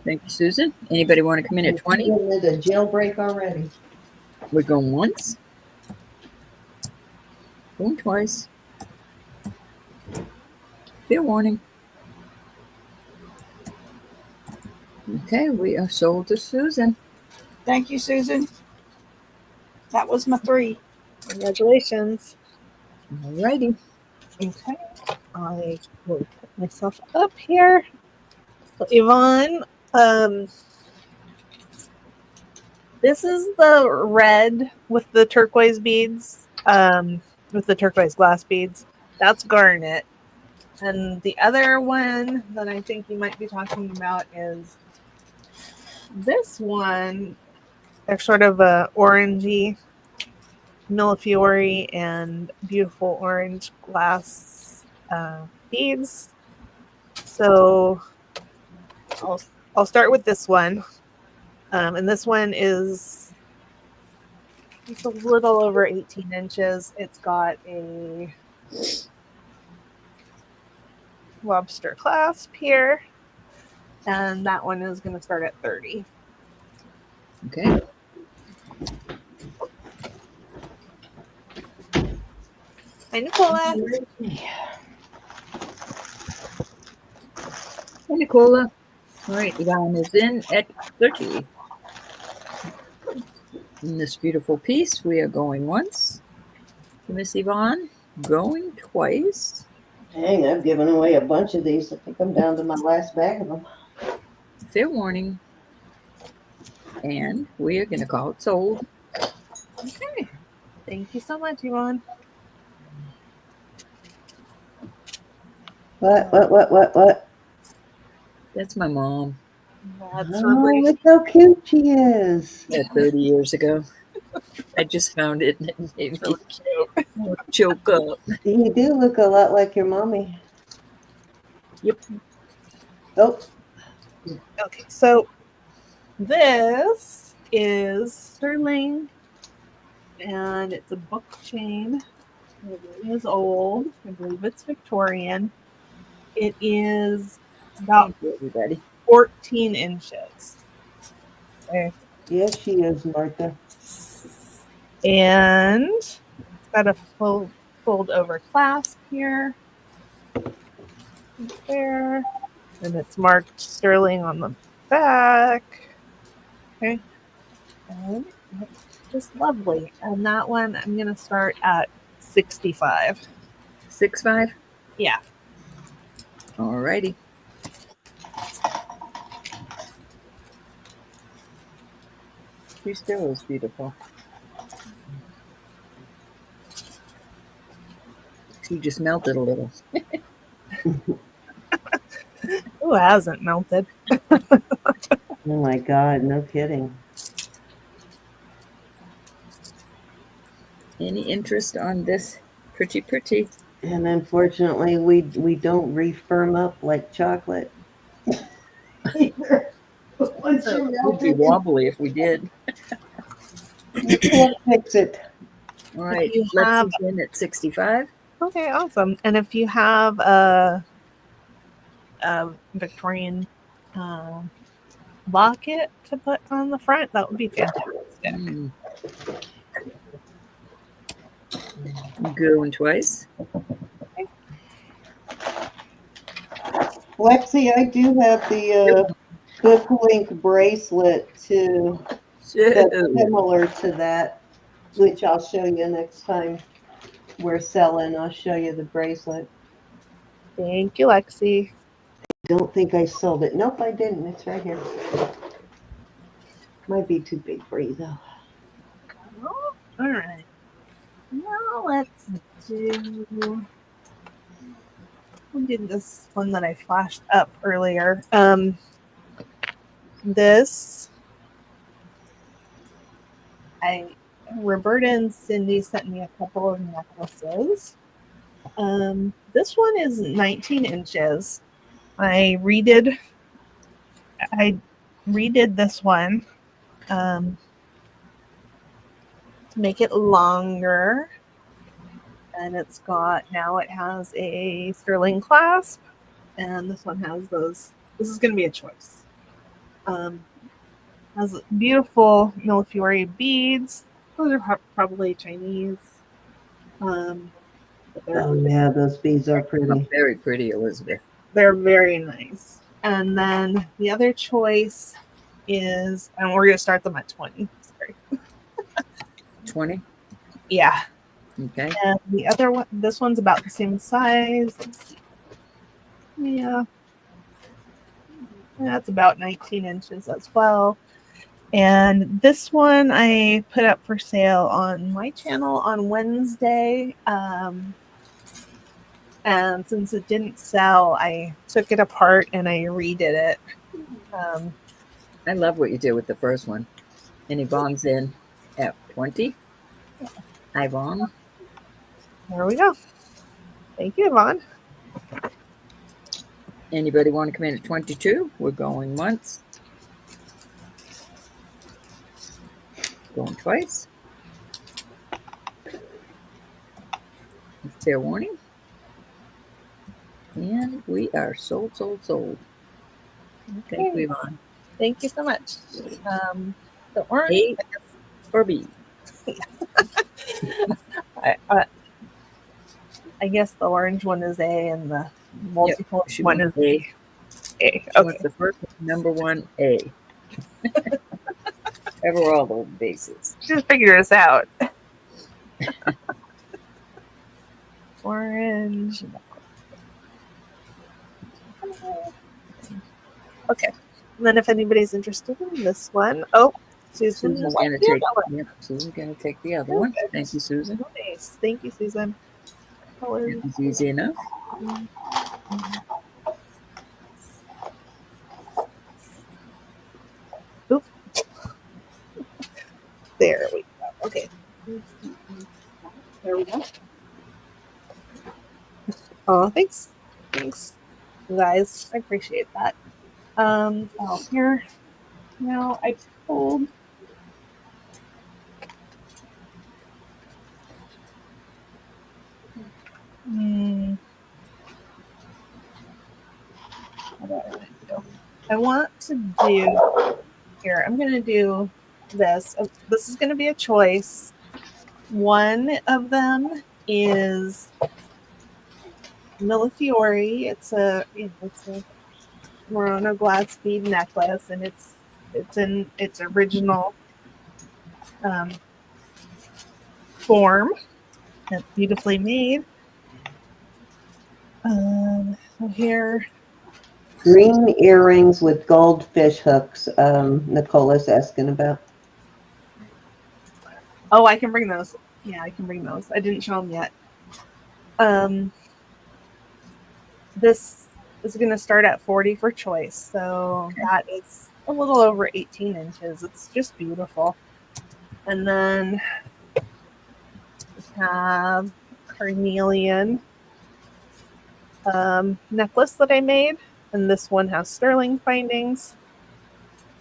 Thank you, Susan. Anybody want to come in at 20? Getting into jailbreak already. We're going once. Going twice. Fair warning. Okay, we are sold to Susan. Thank you, Susan. That was my 3. Congratulations. Alrighty. Okay. I will put myself up here. So Yvonne, this is the red with the turquoise beads, with the turquoise glass beads. That's garnet. And the other one that I think you might be talking about is this one. They're sort of a orangey millefiori and beautiful orange glass beads. So I'll start with this one. And this one is just a little over 18 inches. It's got a lobster clasp here. And that one is going to start at 30. Okay. Hi, Nicola. Hey, Nicola. All right, Yvonne is in at 30. In this beautiful piece, we are going once. Miss Yvonne, going twice. Dang, I've given away a bunch of these. I think I'm down to my last bag of them. Fair warning. And we are going to call it sold. Okay. Thank you so much, Yvonne. What? That's my mom. That's Oh, Roberta. look how cute she is. Yeah, 30 years ago. I just found it and it made me choke up. You do look a lot like your mommy. Yep. Oh, Okay, so this is sterling, and it's a book chain. It is old. I believe it's Victorian. It is about Thank you, everybody. 14 inches. Okay. yes, she is, Martha. And it's got a fold over clasp here. Right there. And it's marked sterling on the back. Okay. And it's just lovely. And that one, I'm going to start at 65. 6'5"? Yeah. Alrighty. She still is beautiful. She just melted a little. Who hasn't melted? Oh my God, no kidding. Any interest on this pretty? And unfortunately, we don't refirm up like chocolate. Either. Once you It melt would be it, wobbly if we did. you can't fix it. All right, you let's have- in at 65. Okay, awesome. And if you have a Victorian locket to put on the front, that would be fantastic. Mm. Going twice. Lexi, I do have the Book Link bracelet too. That's So, similar to that, which I'll show you next time. we're selling. I'll show you the bracelet. Thank you, Lexi. Don't think I sold it. Nope, I didn't. It's right here. Might be too big for you though. Oh, all right. Now let's do. We did this one that I flashed up earlier. This Roberta and Cindy sent me a couple of necklaces. This one is 19 inches. I redid this one to make it longer, and it has a sterling clasp, and this one has those. This is going to be a choice. Has beautiful Millefiori beads. Those are probably Chinese. But Oh yeah, those beads are pretty. Very pretty, Elizabeth. they're very nice. And then the other choice is, and we're going to start them at 20. Sorry. 20? Yeah. Okay. And the other one, this one's about the same size. Let's see. Yeah. That's about 19 inches as well. And this one I put up for sale on my channel on Wednesday. And since it didn't sell, I took it apart and I redid it. I love what you did with the first one. And Yvonne's in at 20. Yvonne. There we go. Thank you, Yvonne. Anybody want to come in at 22? We're going once. Going twice. Fair warning. And we are sold. Thank you, Yvonne. Thank you so much. The orange. A or B? I guess the orange one is A and the multiple one is A. A. Okay. The first one, number one, A. Cover all the bases. Just figure this out. Orange. Okay. And then if anybody's interested in this one, Susan's going to take the other one. Thank you, Susan. Nice. Thank you, Susan. It was easy enough. Oop. There we go. Okay. There we go. Oh, thanks. Thanks, you guys. I appreciate that. Here. Now I pulled. I want to do here. I'm going to do this. This is going to be a choice. One of them is Millefiori. It's a Murano glass bead necklace, and it's in its original form. It's beautifully made. So here. Green earrings with gold fish hooks. Nicola's asking about. Oh, I can bring those. Yeah, I can bring those. I didn't show them yet. This is going to start at 40 for choice. So that is a little over 18 inches. It's just beautiful. And then we have carnelian necklace that I made. And this one has sterling findings.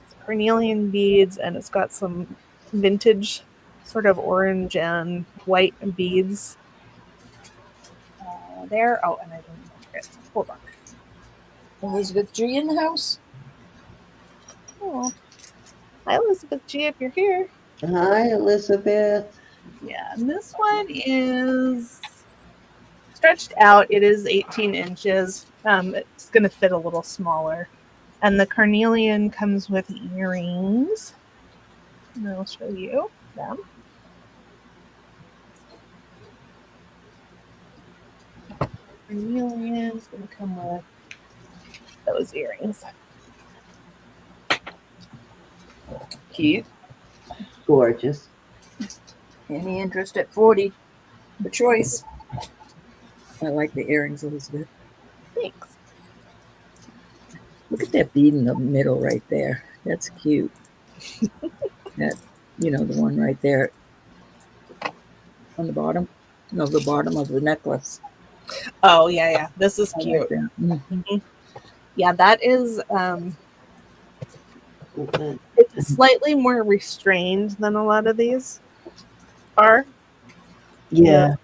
It's carnelian beads, and it's got some vintage sort of orange and white beads there. Oh, and I didn't measure it. Hold on. Elizabeth G in the house. Oh, hi, Elizabeth G, if you're here. Hi, Elizabeth. Yeah, and this one is stretched out. It is 18 inches. It's going to fit a little smaller. And the carnelian comes with earrings. And I'll show you them. Carnelian is going to come with those earrings. Cute. Gorgeous. Any interest at 40 for choice? I like the earrings, Elizabeth. Thanks. Look at that bead in the middle right there. That's cute. That, the one right there on the bottom. No, the bottom of the necklace. Oh, yeah. This is I cute. like that. Mhm. Yeah, that is, it's slightly more restrained than a lot of these are. Yeah.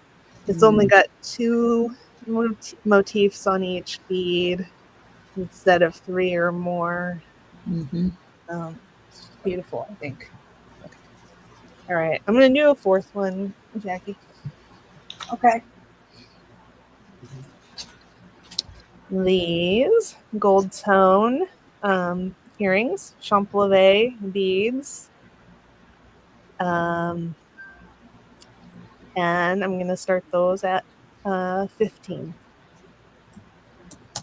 It's only got 2 motifs on each bead instead of 3 or more. Mm-hmm. It's beautiful, I think. All right, I'm going to do a 4th one, Jackie. Okay. These gold tone earrings, champlavé beads. And I'm going to start those at 15.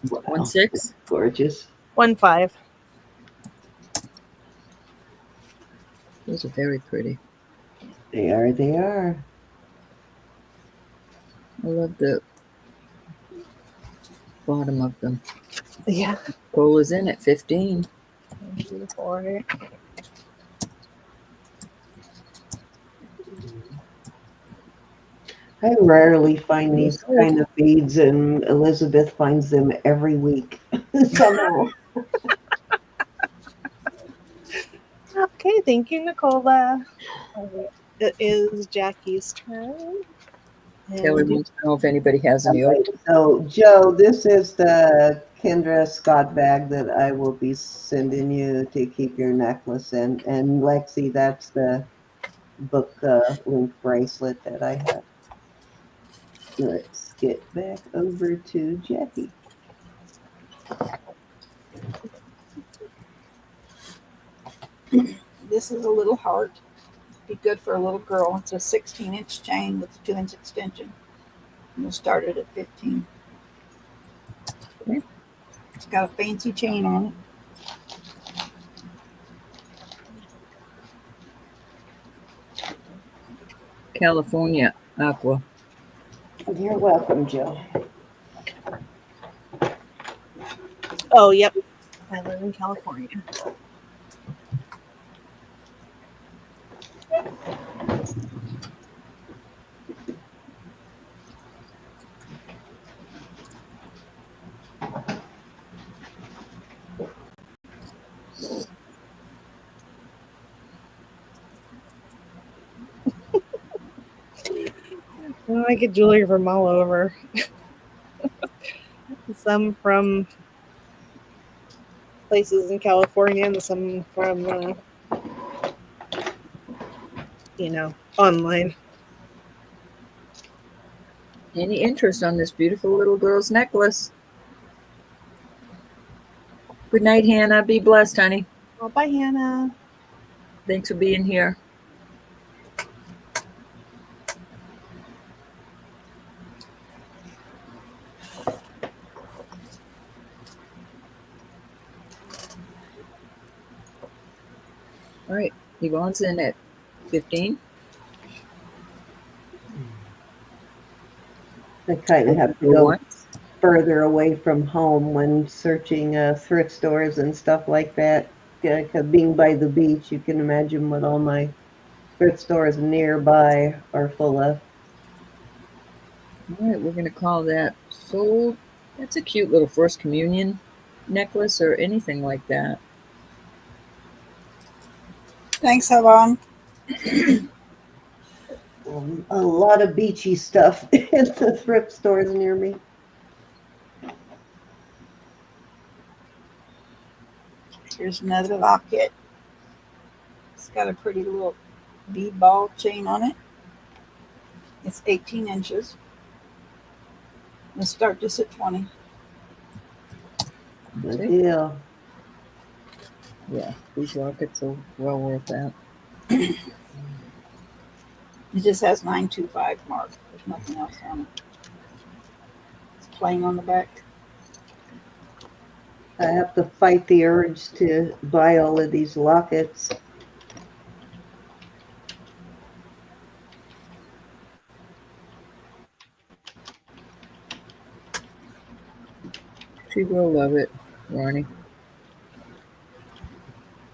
Wow. 1.6. Gorgeous. 1.5. Those are very pretty. They are. They are. I love the bottom of them. Yeah. Gold is in at 15. Beautiful, right? I rarely find these kind of beads, and Elizabeth finds them every week somehow. Okay, thank you, Nicola. It is Jackie's turn. Kelly wants to know if anybody has any Okay, so Joe, this is the Kendra Scott bag that I will be sending you to keep your necklace in, and Lexi, that's the book link bracelet that I have. Let's get back over to Jackie. This is a little heart. Be good for a little girl. It's a 16-inch chain with a 2-inch extension. And we'll start it at 15. Okay. It's got a fancy chain on it. California Aqua. You're welcome, Joe. Oh, yep. I live in California. I get jewelry from all over. Some from places in California and some from, online. Any interest on this beautiful little girl's necklace? Good night, Hannah. Be blessed, honey. Oh, bye, Hannah. Thanks for being here. All right, Yvonne's in at 15. I kind of have to go further away from home when searching thrift stores and stuff like that. 'Cause being by the beach, you can imagine what all my thrift stores nearby are full of. All right, we're going to call that sold. That's a cute little First Communion necklace or anything like that. Thanks, Yvonne. A lot of beachy stuff in the thrift stores near me. Here's another locket. It's got a pretty little bead ball chain on it. It's 18 inches. Let's start this at 20. Good deal. Yeah, these lockets are well worth that. It just has 925 mark. There's nothing else on it. It's plain on the back. I have to fight the urge to buy all of these lockets. She will love it, Ronnie.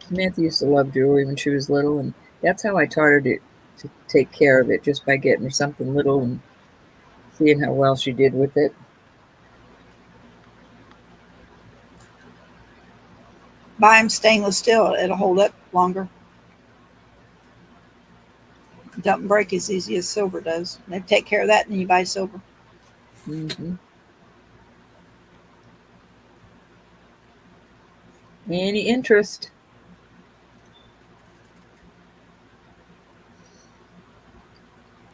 Samantha used to love jewelry when she was little, and that's how I taught her to take care of it, just by getting her something little and seeing how well she did with it. Buy them stainless steel. It'll hold up longer. It doesn't break as easy as silver does. They take care of that, and then you buy silver. Mm-hmm. Any interest?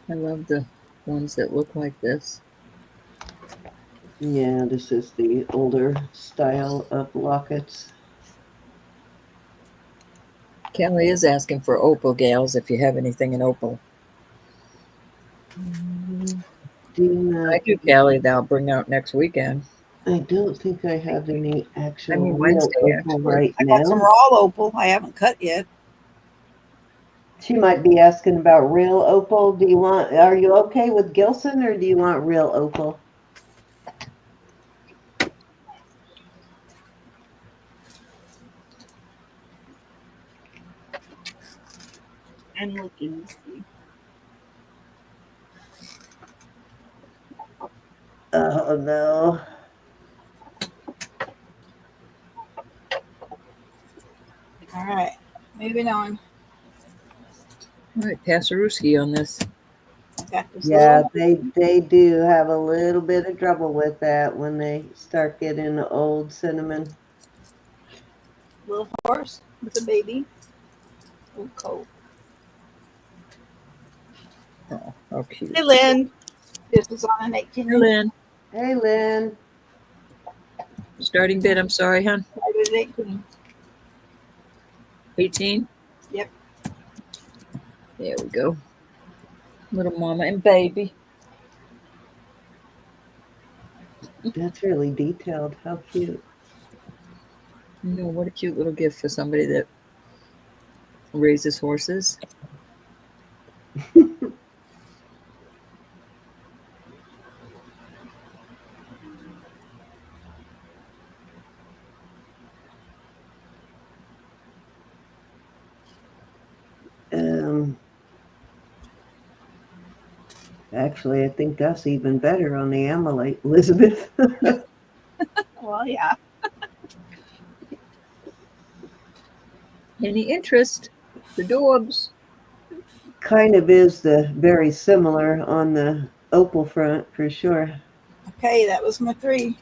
I love the ones that look like this. Yeah, this is the older style of lockets. Kelly is asking for opal, gals, if you have anything in opal. Do not, I do, Kelly, that I'll bring out next weekend. I don't think I have any I actual mean, real Wednesday, opal actually. right I got some now. raw opal. I haven't cut yet. She might be asking about real opal. Are you okay with Gilson or do you want real opal? I'm looking to see. Oh no. All right, moving on. All right, Passerooski on this. Got this Yeah, little, they do have a little bit of trouble with that when they start getting old cinnamon. little horse with a baby. Oh, cold. Oh, how cute. Hey, Lynn. This is on an 18 Hey, inch. Lynn. Hey, Lynn. Starting bid, I'm sorry, hon. Right at 18. 18? Yep. There we go. Little mama and baby. That's really detailed. How cute. You know, what a cute little gift for somebody that raises horses. Um, Actually, I think that's even better on the amylite, Elizabeth. Well, yeah. Any interest? The Dorbs. Kind of is very similar on the opal front for sure. Okay, that was my 3.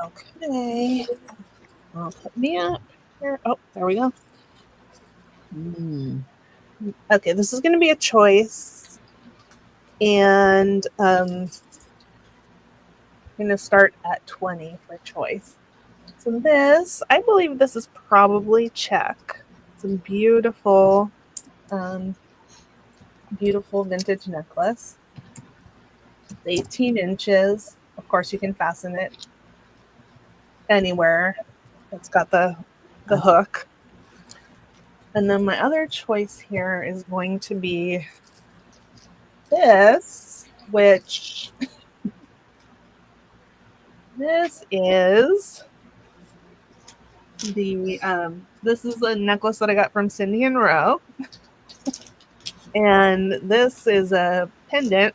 Okay. I'll put me up here. Oh, there we go. Okay, this is going to be a choice. And I'm going to start at 20 for choice. So this, I believe this is probably check. It's a beautiful, beautiful vintage necklace. It's 18 inches. Of course, you can fasten it anywhere. It's got the hook. And then my other choice here is going to be this, which this is this is a necklace that I got from Cindy and Roe. And this is a pendant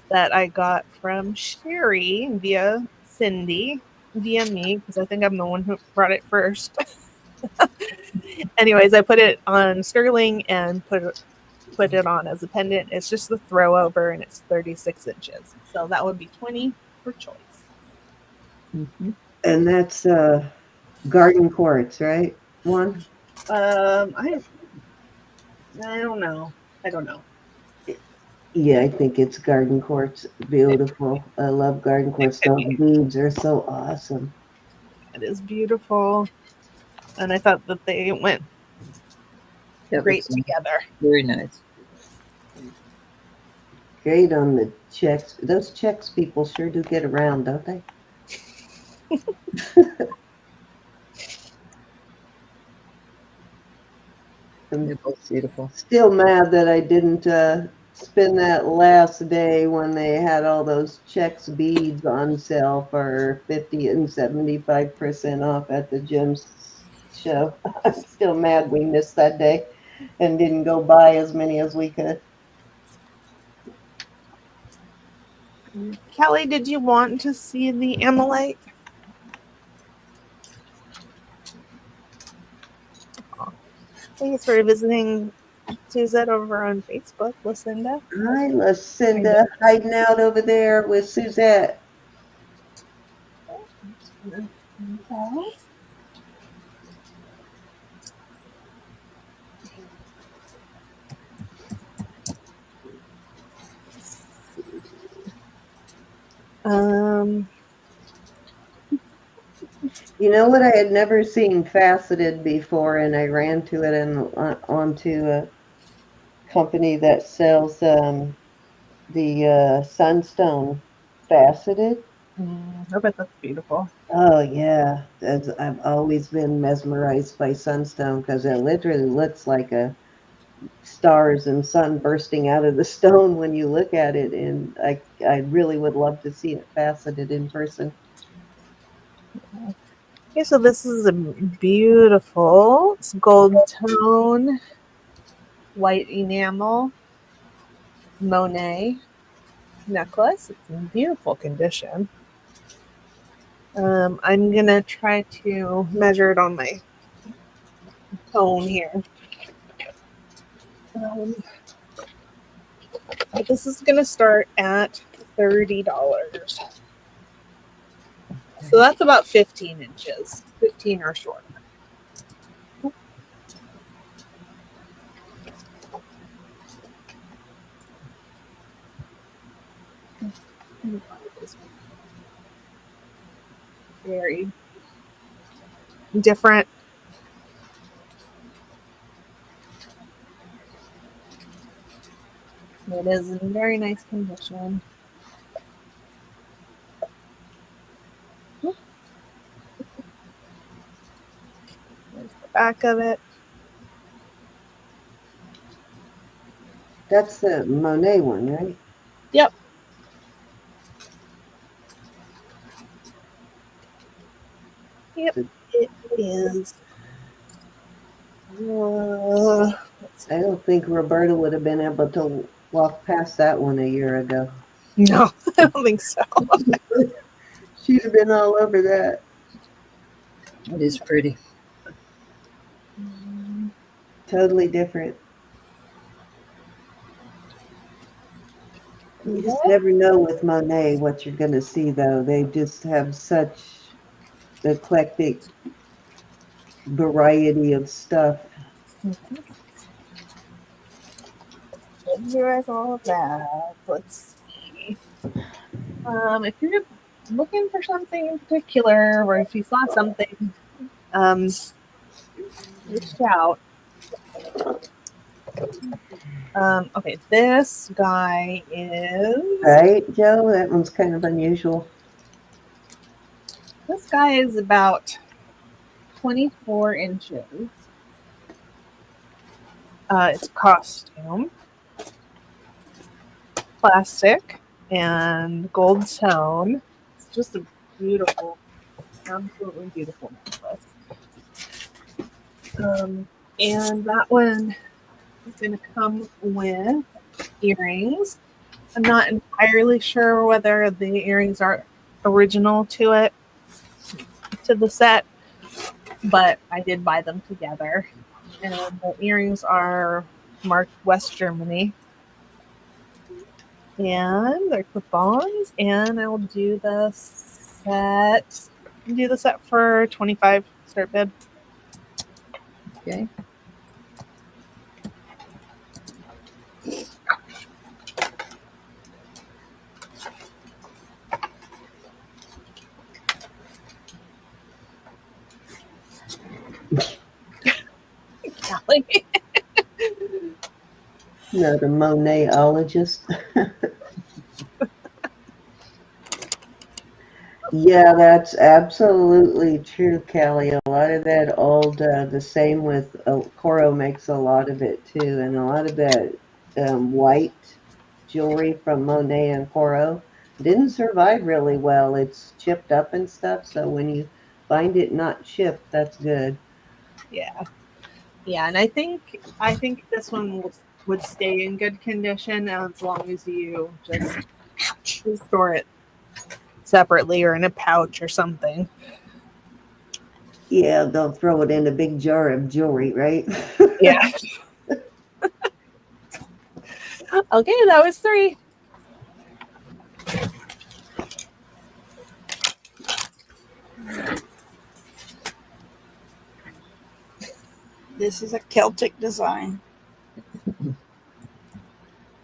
that I got from Sherry via Cindy, via me, because I think I'm the one who brought it first. Anyways, I put it on sterling and put it on as a pendant. It's just the throw over, and it's 36 inches. So that would be 20 for choice. Mm-hmm. And that's garden quartz, right? One? I don't know. I don't know. Yeah, I think it's garden quartz. Beautiful. I love garden quartz. Those beads are so awesome. It is beautiful. And I thought that they went great together. Very nice. great on the checks. Those checks people sure do get around, don't they? I'm They're both beautiful. still mad that I didn't spend that last day when they had all those checks beads on sale for 50 and 75% off at the gym's show. I'm still mad we missed that day and didn't go buy as many as we could. Kelly, did you want to see the Amolite? Thanks for visiting Suzette over on Facebook, Lucinda. Hi, Lucinda, hiding out over there with Suzette. Okay. You know what? I had never seen faceted before, and I ran to it and onto a company that sells the sunstone faceted. I bet that's beautiful. Oh yeah, I've always been mesmerized by sunstone because it literally looks like a stars and sun bursting out of the stone when you look at it, and I really would love to see it faceted in person. Okay, so this is a beautiful, it's gold tone, white enamel, Monet necklace. It's in beautiful condition. I'm gonna try to measure it on my phone here. This is gonna start at $30. So that's about 15 inches, 15 or shorter. Very different. It is in very nice condition. There's the back of it. That's the Monet one, right? Yep. Yep, it is. I don't think Roberta would have been able to walk past that one a year ago. No, I don't think so. She'd have been all over that. It is pretty. Totally different. You just never know with Monet what you're going to see, though. They just have such eclectic variety of stuff. Here's all of that. Let's see. If you're looking for something in particular, or if you saw something, reach out. Okay, this guy is Right, Joe? That one's kind of unusual. This guy is about 24 inches. It's costume, plastic, and gold tone. It's just a beautiful, absolutely beautiful necklace. And that one is going to come with earrings. I'm not entirely sure whether the earrings are original to the set, but I did buy them together. And the earrings are marked West Germany. And they're clip-ons, and I will do the set. For 25 start bid. Okay. Kelly. No, the Monet-ologist. Yeah, that's absolutely true, Kelly. A lot of that old, the same with Coro makes a lot of it too, and a lot of that white jewelry from Monet and Coro didn't survive really well. It's chipped up and stuff, so when you find it not chipped, that's good. Yeah. Yeah, and I think this one would stay in good condition as long as you just store it separately or in a pouch or something. Yeah, they'll throw it in a big jar of jewelry, right? Yeah. Okay, that was 3. This is a Celtic design.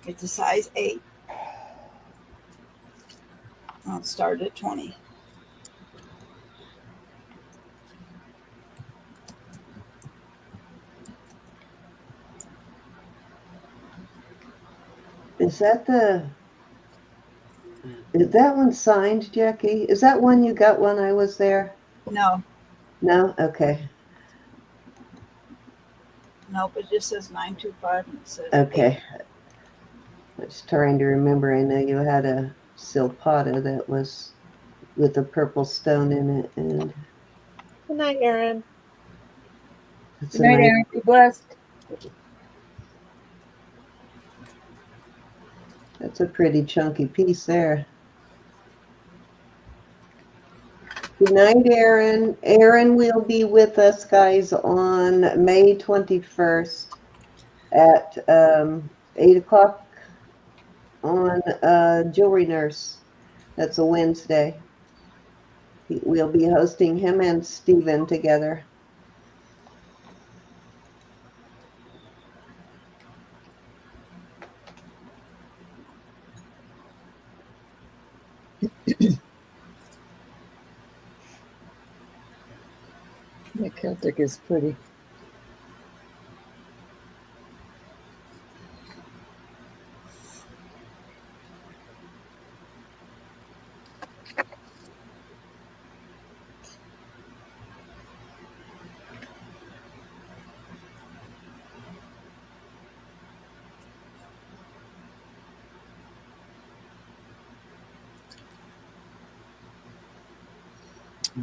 It's a size 8. I'll start at 20. Is that one signed, Jackie? Is that one you got when I was there? No, No? Okay. nope, it just says 925 and it says 8. Okay. I was trying to remember. I know you had a silpada that was with a purple stone in it, and Good night, Erin. it's Good a night, nice. Aaron. Be blessed. That's a pretty chunky piece there. Good night, Aaron. Aaron will be with us, guys, on May 21st at 8 o'clock on Jewelry Nurse. That's a Wednesday. We'll be hosting him and Steven together. The Celtic is pretty.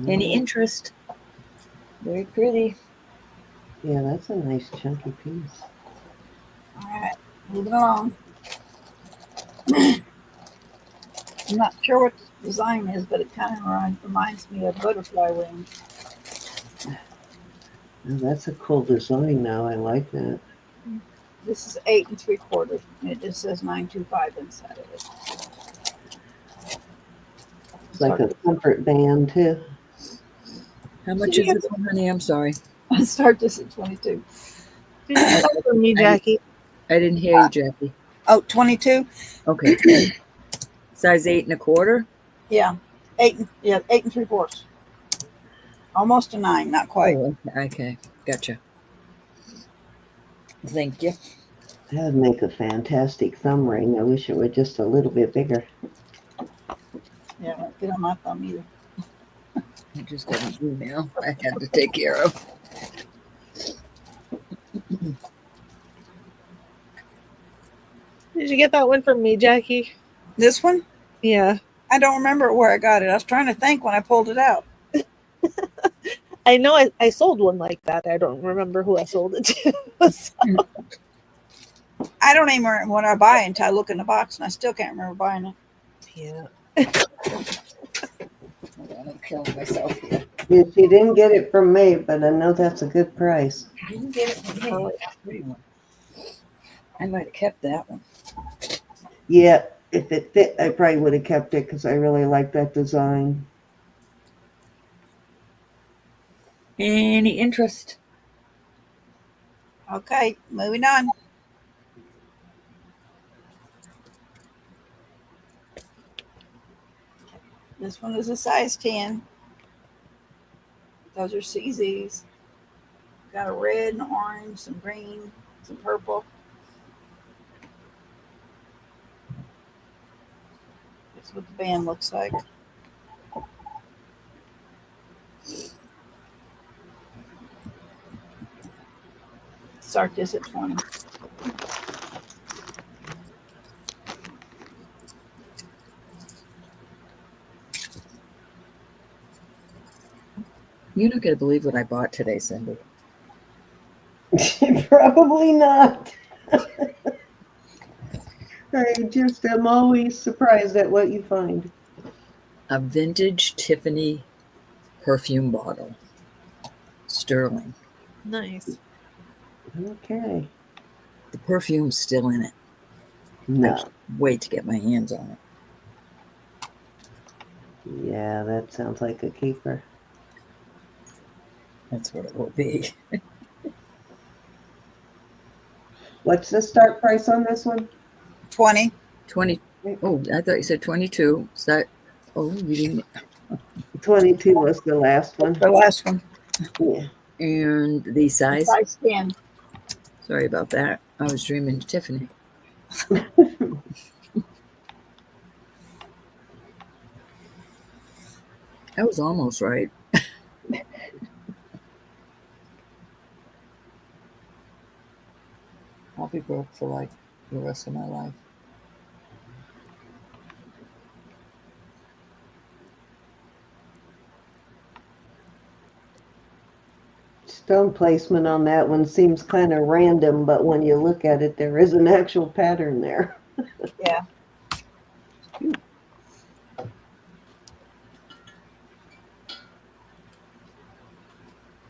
Any interest? Very pretty. Yeah, that's a nice chunky piece. All right, moving along. I'm not sure what the design is, but it kind of reminds me of butterfly wings. Oh, that's a cool design now. I like that. This is 8 3/4, and it just says 925 inside of it. It's like a comfort band, too. How much is this one, honey? I'm sorry. I start this at 22. Did you get that for me, Jackie? I didn't hear you, Jackie. Oh, 22? Okay. Size 8 1/4? Yeah. 8 3/4. Almost a 9, not quite. Oh, okay. Gotcha. Thank you. That would make a fantastic thumb ring. I wish it were just a little bit bigger. Yeah, I don't get on my thumb either. I just got an email I had to take care of. Did you get that one from me, Jackie? This one? Yeah. I don't remember where I got it. I was trying to think when I pulled it out. I know I sold one like that. I don't remember who I sold it to. So, I don't even remember what I buy until I look in the box, and I still can't remember buying it. yeah. I'm killing myself here. You didn't get it from me, but I know that's a good price. I didn't get it from me. That's a pretty one. I might have kept that one. Yeah, if it fit, I probably would have kept it because I really like that design. Any interest? Okay, moving on. This one is a size 10. Those are CZs. Got a red and orange, some green, some purple. That's what the band looks like. Start this at 20. You're not going to believe what I bought today, Cindy. Probably not. I just am always surprised at what you find. A vintage Tiffany perfume bottle. Sterling. Nice. Okay. The perfume's still in it. I No. can't wait to get my hands on it. Yeah, that sounds like a keeper. That's what it will be. What's the start price on this one? 20. 20. Oh, I thought you said 22. Is that? Oh, you didn't. 22 was the last one. The last one. Yeah. And the size? Size 10. Sorry about that. I was dreaming of Tiffany. That was almost right. I'll be broke for like the rest of my life. Stone placement on that one seems kind of random, but when you look at it, there is an actual pattern there. Yeah.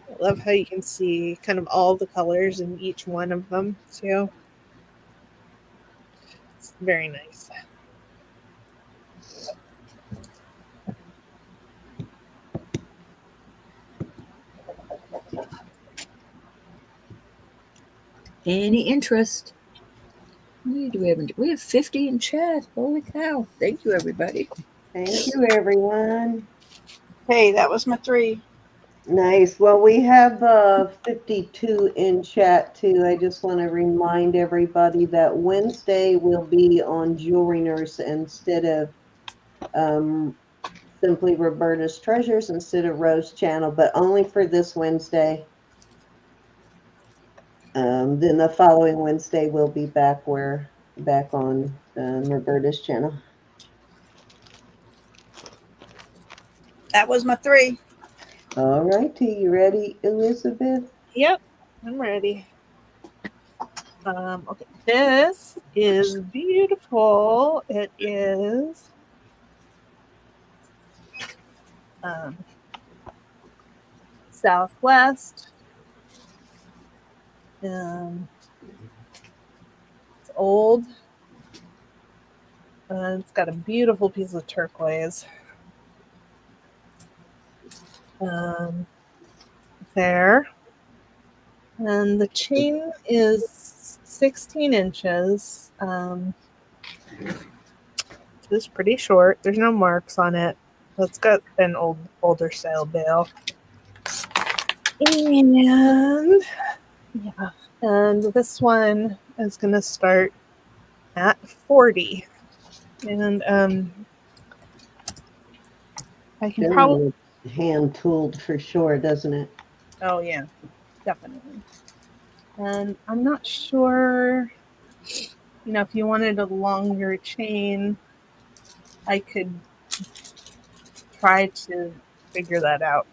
I love how you can see kind of all the colors in each one of them too. It's very nice. Any interest? We have 50 in chat. Holy cow. Thank you, everybody. Thank you, everyone. Hey, that was my 3. Nice. Well, we have 52 in chat too. I just want to remind everybody that Wednesday will be on Jewelry Nurse instead of simply Roberta's Treasures instead of Rose Channel, but only for this Wednesday. Then the following Wednesday we'll be back on Roberta's channel. That was my 3. All righty, you ready, Elizabeth? Yep, I'm ready. Okay, this is beautiful. It is Southwest. It's old. It's got a beautiful piece of turquoise. There. And the chain is 16 inches. It's pretty short. There's no marks on it. It's got an older style bail. And yeah. And this one is going to start at 40. And I can probably hand tooled for sure, doesn't it? Oh yeah, definitely. And I'm not sure, if you wanted a longer chain, I could try to figure that out.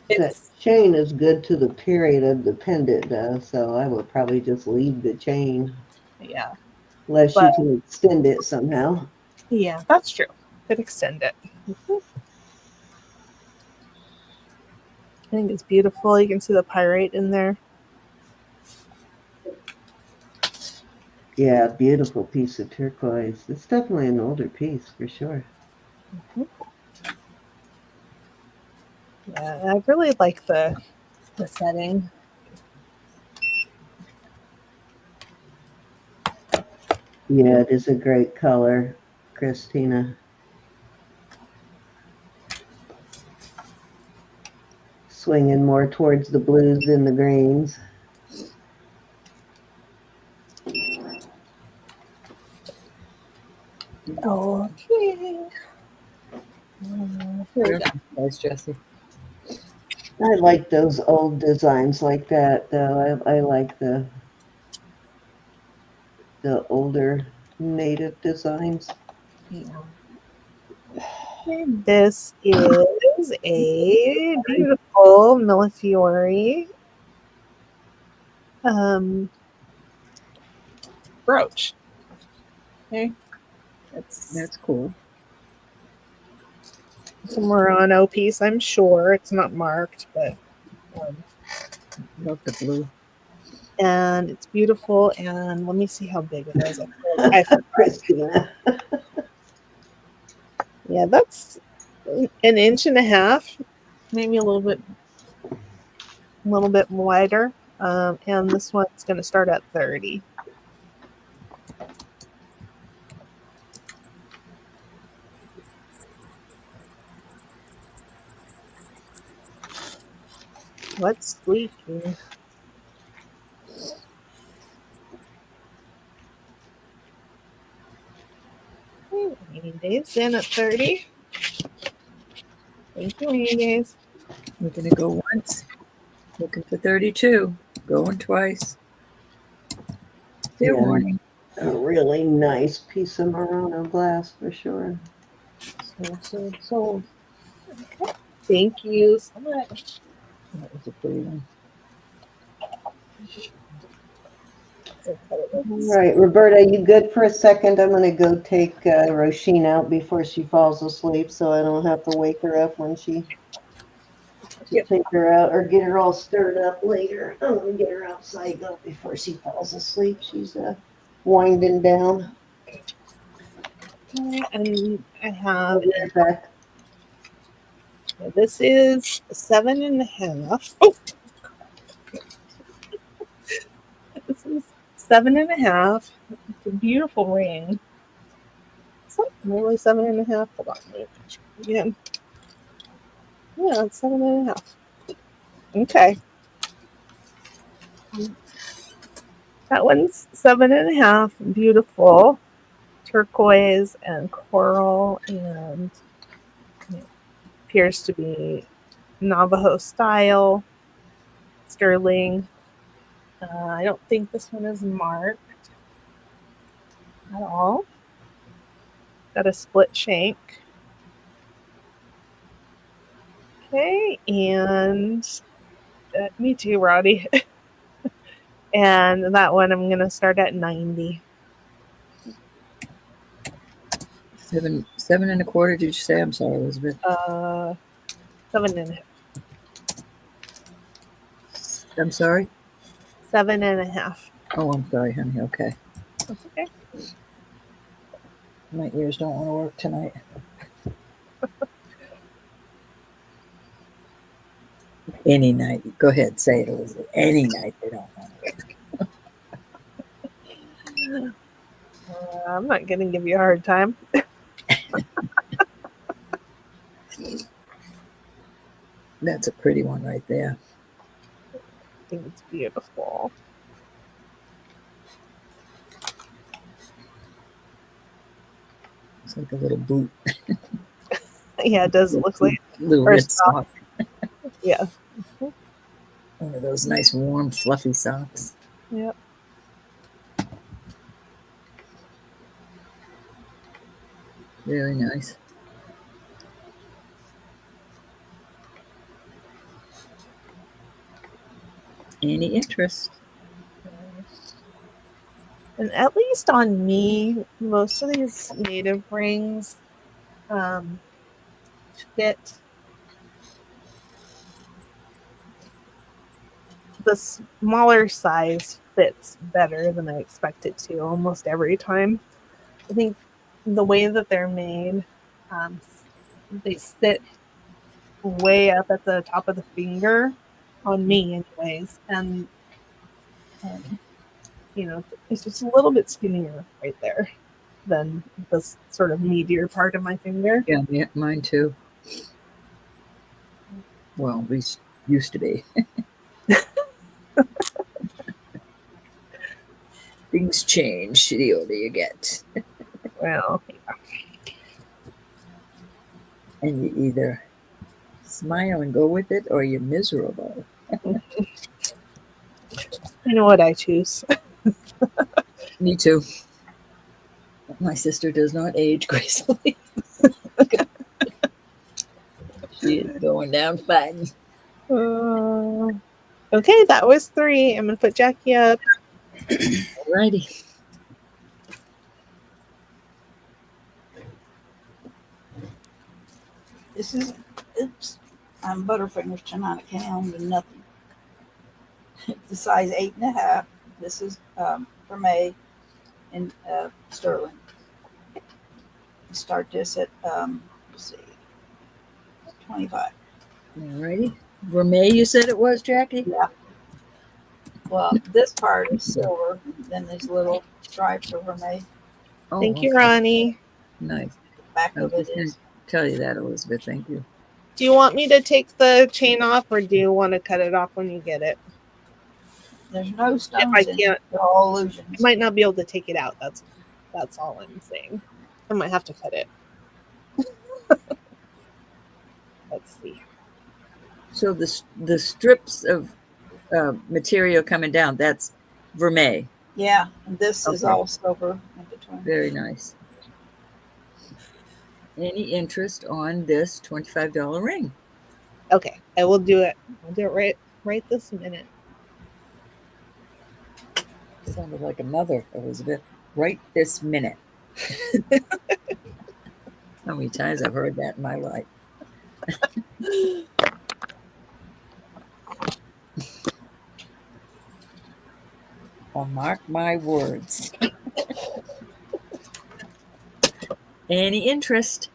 That chain is good to the period of the pendant, so I would probably just leave the chain. Yeah. Unless you can extend it somehow. Yeah, that's true. Could extend it. I think it's beautiful. You can see the pyrite in there. Yeah, beautiful piece of turquoise. It's definitely an older piece for sure. Mm-hmm. Yeah, I really like the setting. Yeah, it is a great color, Christina. Swinging more towards the blues than the greens. Okay. Here we go. Nice, Jessie. I like those old designs like that, though. I like the older native designs. Yeah. And this is a beautiful Millefiori brooch. Okay. It's That's cool. some Murano piece, I'm sure. It's not marked, but Love the blue. and it's beautiful. And let me see how big it is. I forgot. Christina. Yeah, that's an inch and a half, maybe a little bit wider. And this one's going to start at 30. What's squeaking? 80 days in at 30. Thank you, 80 days. We're going to go once. Looking for 32. Going twice. Fair warning. A really nice piece of Murano glass for sure. Sold. Okay. Thank you so much. That was a pretty one. All right, Roberta, you good for a second? I'm going to go take Roisin out before she falls asleep so I don't have to wake her up when she take her out or get her all stirred up later. I'm going to get her outside though before she falls asleep. She's winding down. Okay, and I have Back. this is 7.5. Oh, this is 7.5. It's a beautiful ring. It's not really 7.5. Hold on, let me picture it again. Yeah, it's 7.5. Okay. That one's 7.5. Beautiful turquoise and coral, and it appears to be Navajo style, sterling. I don't think this one is marked at all. Got a split shank. Okay, and me too, Roddy. And that one I'm going to start at 90. 7.25, did you say? I'm sorry, Elizabeth. 7.5. I'm sorry? 7.5. Oh, I'm sorry, honey. Okay. That's okay. My ears don't want to work tonight. Any night. Go ahead, say it, Elizabeth. Any night they don't want to work. I'm not going to give you a hard time. That's a pretty one right there. I think it's beautiful. It's like a little boot. Yeah, it does. It looks like little or red sock. sock. Yeah. One of those nice, warm, fluffy socks. Yep. Very nice. Any interest? And at least on me, most of these native rings fit the smaller size fits better than I expect it to almost every time. I think the way that they're made, they sit way up at the top of the finger on me anyways, and it's just a little bit skinnier right there than this sort of meatier part of my finger. Yeah, mine too. Well, at least used to be. Things change the older you get. Well, yeah. And you either Smile and go with it, or you're miserable. You know what I choose. Me too. My sister does not age gracefully. She is going down fine. Okay, that was 3. I'm going to put Jackie up. Alrighty. This is, oops, I'm Butterfingers tonight. I can't own to nothing. It's the size 8.5. This is for May in sterling. Start this at, let's see, 25. Alrighty. Vermeil, you said it was, Jackie? Yeah. Well, this part is silver. Then these little stripes are vermeil. Oh, Thank you, okay. Ronnie. Nice. Back I of was it just going is. to tell you that, Elizabeth. Thank you. Do you want me to take the chain off, or do you want to cut it off when you get it? There's no If stones I in it. can't, They're all I illusions. might not be able to take it out. That's all I'm saying. I might have to cut it. Let's see. So the strips of material coming down, that's vermeil. Yeah, and this is Okay. all silver in between. Very nice. Any interest on this $25 ring? Okay, I will do it. I'll do it right this minute. Sounded like a mother, Elizabeth. Right this minute. How many times I've heard that in my life? I'll mark my words. Any interest?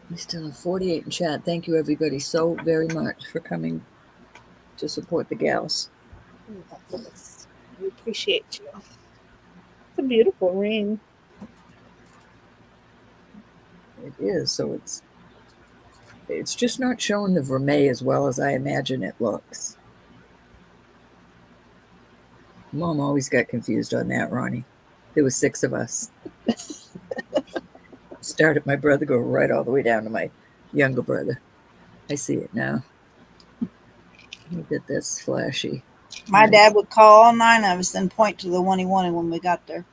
We still have 48 in chat. Thank you, everybody, so very much for coming to support the gals. We appreciate you. It's a beautiful ring. It is. So it's just not showing the vermeil as well as I imagine it looks. Mom always got confused on that, Ronnie. There was 6 of us. Started my brother, go right all the way down to my younger brother. I see it now. Look at this flashy. My dad would call all 9 of us, then point to the one he wanted when we got there.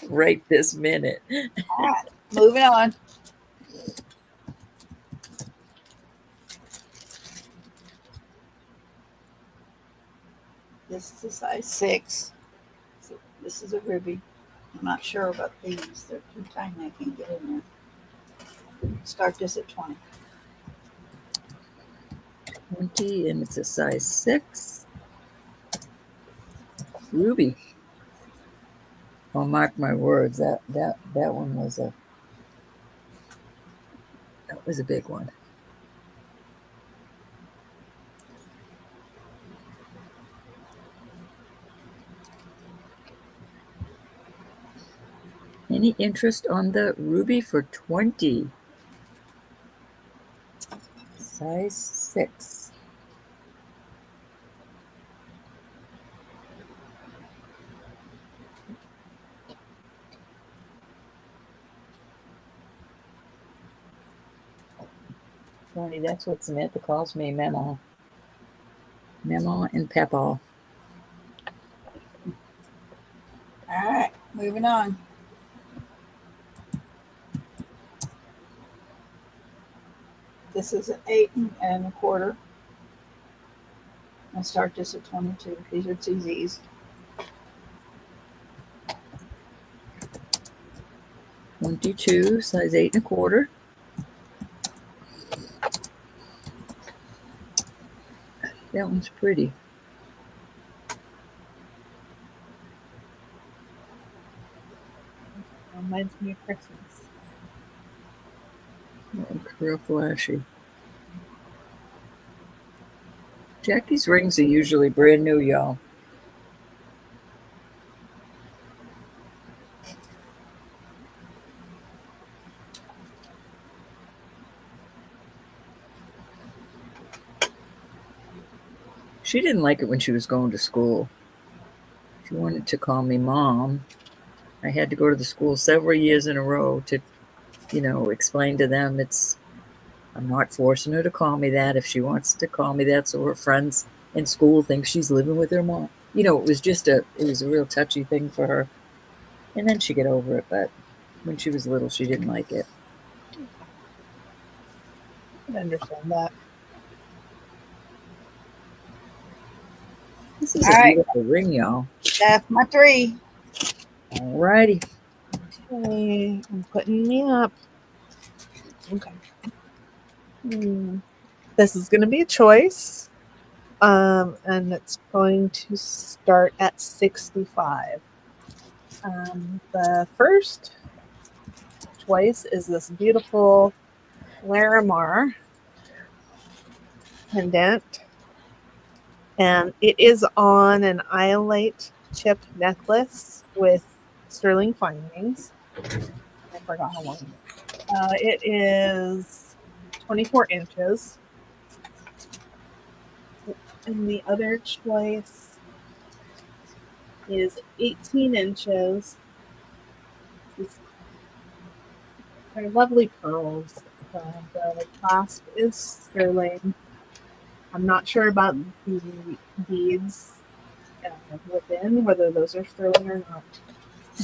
Right this minute. All right, moving on. This is a size 6. So this is a ruby. I'm not sure about these. They're too tiny. I can't get in there. Start this at 20. 20, and it's a size 6. Ruby. I'll mark my words. That one was a big one. Any interest on the ruby for 20? Size 6. Tony, that's what Samantha calls me, Mama. Mama and Papa. All right, moving on. This is an 8.25. I'll start this at 22. These are TZs. 22, size 8.25. That one's pretty. Reminds me of Christmas. Real flashy. Jackie's rings are usually brand new, y'all. She didn't like it when she was going to school. She wanted to call me Mom. I had to go to the school several years in a row to, explain to them I'm not forcing her to call me that. If she wants to call me that, so her friends in school think she's living with her mom. It was a real touchy thing for her. And then she got over it, but when she was little, she didn't like it. I understand that. This is All a right. beautiful ring, y'all. That's my 3. Alrighty. Okay, I'm putting me up. Okay. This is going to be a choice. And it's going to start at 65. The first choice is this beautiful Larimar pendant. And it is on an iolite chip necklace with sterling findings. I forgot how long it is 24 inches. And the other choice is 18 inches. They're lovely pearls. The clasp is sterling. I'm not sure about the beads within, whether those are sterling or not.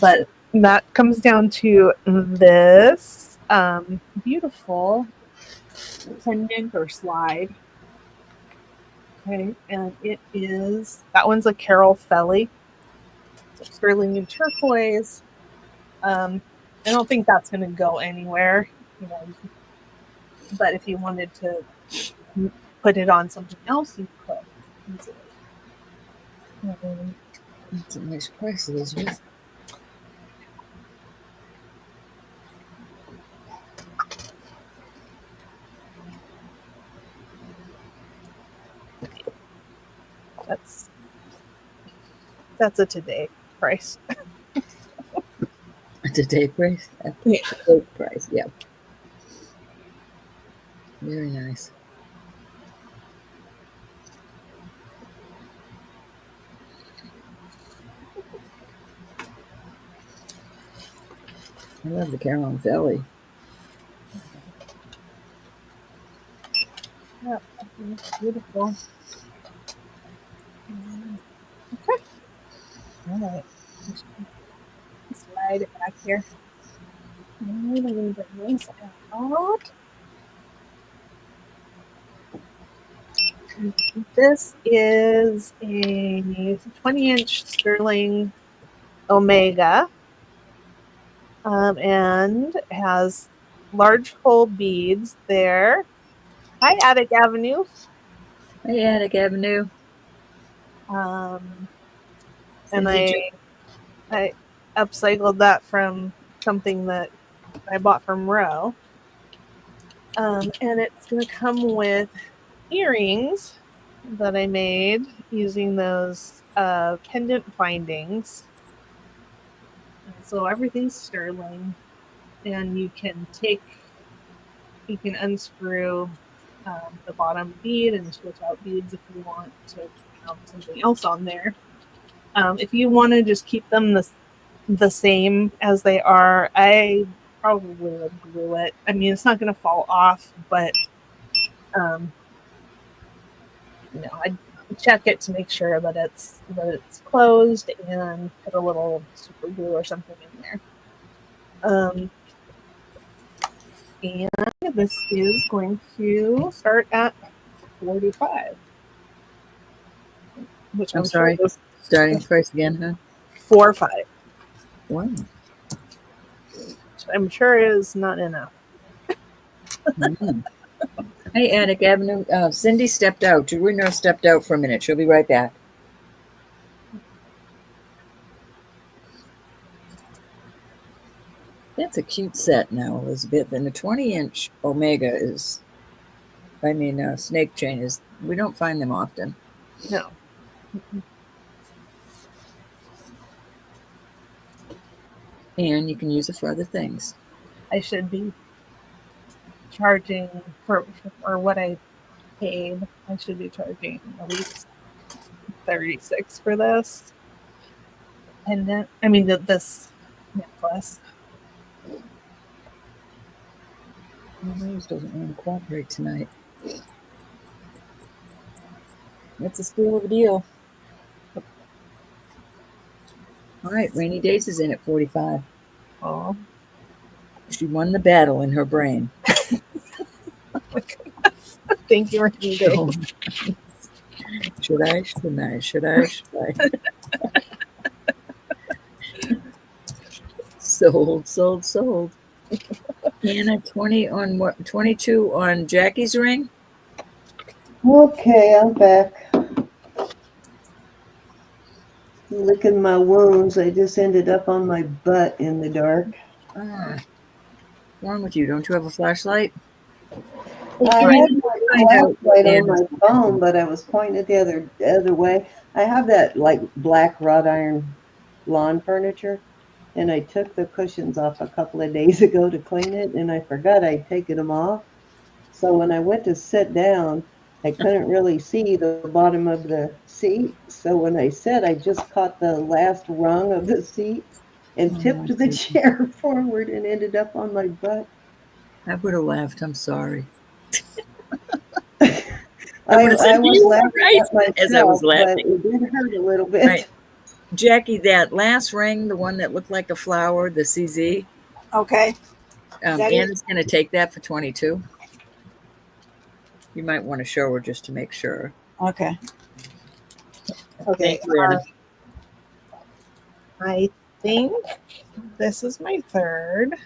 But that comes down to this beautiful pendant or slide. Okay, and that one's a Carol Felly. So sterling and turquoise. I don't think that's going to go anywhere, but if you wanted to put it on something else, you could. That's a nice price, Elizabeth. That's a today price. Today price? Yeah. Today price, yeah. Very nice. I love the Carol Felly. Yeah, beautiful. Okay. All right. Slide it back here. I'm going to bring this out. This is a 20-inch sterling Omega, and has large hole beads there. Hi, Attic Avenue. Hey, Attic Avenue. And Cindy I upcycled that from something that I bought from Roe. And it's going to come with earrings that I made using those pendant findings. So everything's sterling, and you can unscrew the bottom bead and switch out beads if you want to have something else on there. If you want to just keep them the same as they are, I probably would glue it. I mean, it's not going to fall off, but I'd check it to make sure that it's closed, and put a little super glue or something in there. And this is going to start at 45. Which I'm sorry. Sure Starting price again, huh? 4-5. Wow. Which I'm sure is not enough. Mm-hmm. Hey, Attic Avenue. Cindy stepped out. JewelryNurse stepped out for a minute. She'll be right back. That's a cute set now, Elizabeth. And the 20-inch Omega snake chain is, we don't find them often. No. And you can use it for other things. I should be charging for what I paid. I should be charging at least $36 for this pendant. I mean, this necklace. My nose doesn't want to cooperate tonight. That's a steal of a deal. All right, Rainy Days is in at 45. Oh, She won the battle in her brain. thank you, Rainy Day. So, should I? Shouldn't I? Should I? Should I? Sold, sold, sold. Hannah, 20 on what? 22 on Jackie's ring? Okay, I'm back. Licking my wounds. I just ended up on my butt in the dark. What's wrong with you? Don't you have a flashlight? I Find- had my find out flashlight on Anna's my phone, but I was pointing it the other way. I have that like black wrought iron lawn furniture, and I took the cushions off a couple of days ago to clean it, and I forgot I'd taken them off. So when I went to sit down, I couldn't really see the bottom of the seat. So when I sat, I just caught the last rung of the seat and tipped the chair forward and ended up on my butt. I would have laughed. I'm sorry. I would've said, was "You were laughing right," at myself, as I was but laughing. it did hurt a little bit. Right. Jackie, that last ring, the one that looked like a flower, the CZ, Okay. That is- Anna's going to take that for 22. You might want to show her just to make sure. Okay. Okay. Thank you, Anna. I think this is my third.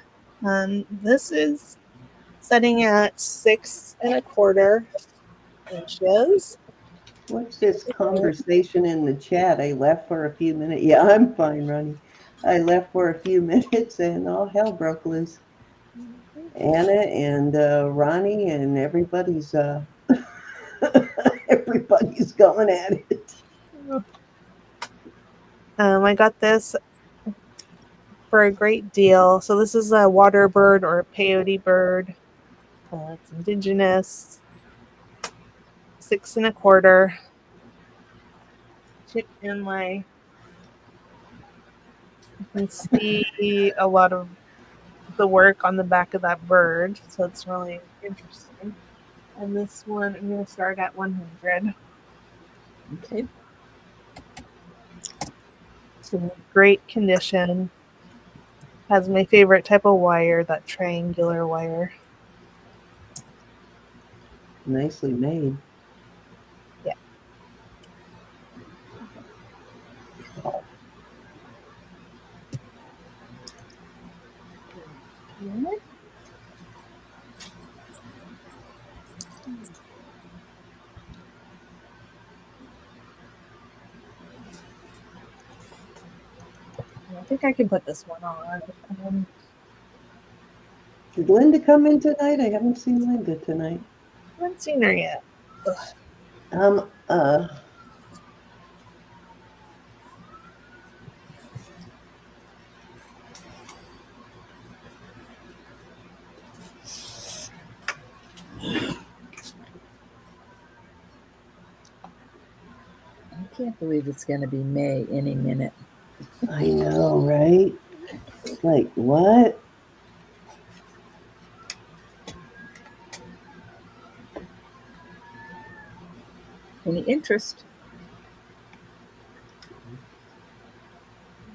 This is setting at 6 1/4 inches. What's this conversation in the chat? I left for a few minutes. Yeah, I'm fine, Ronnie. I left for a few minutes and all hell broke loose. Anna and Ronnie and everybody's everybody's going at it. I got this for a great deal. So this is a water bird or a peyote bird. It's indigenous. 6 1/4. Chip inlay. You can see a lot of the work on the back of that bird, so it's really interesting. And this one, I'm going to start at 100. Okay. It's in great condition. Has my favorite type of wire, that triangular wire. Nicely made. Yeah. I think I can put this one on. Did Linda come in tonight? I haven't seen Linda tonight. I haven't seen her yet. I can't believe it's going to be May any minute. I know, right? Like, what? Any interest?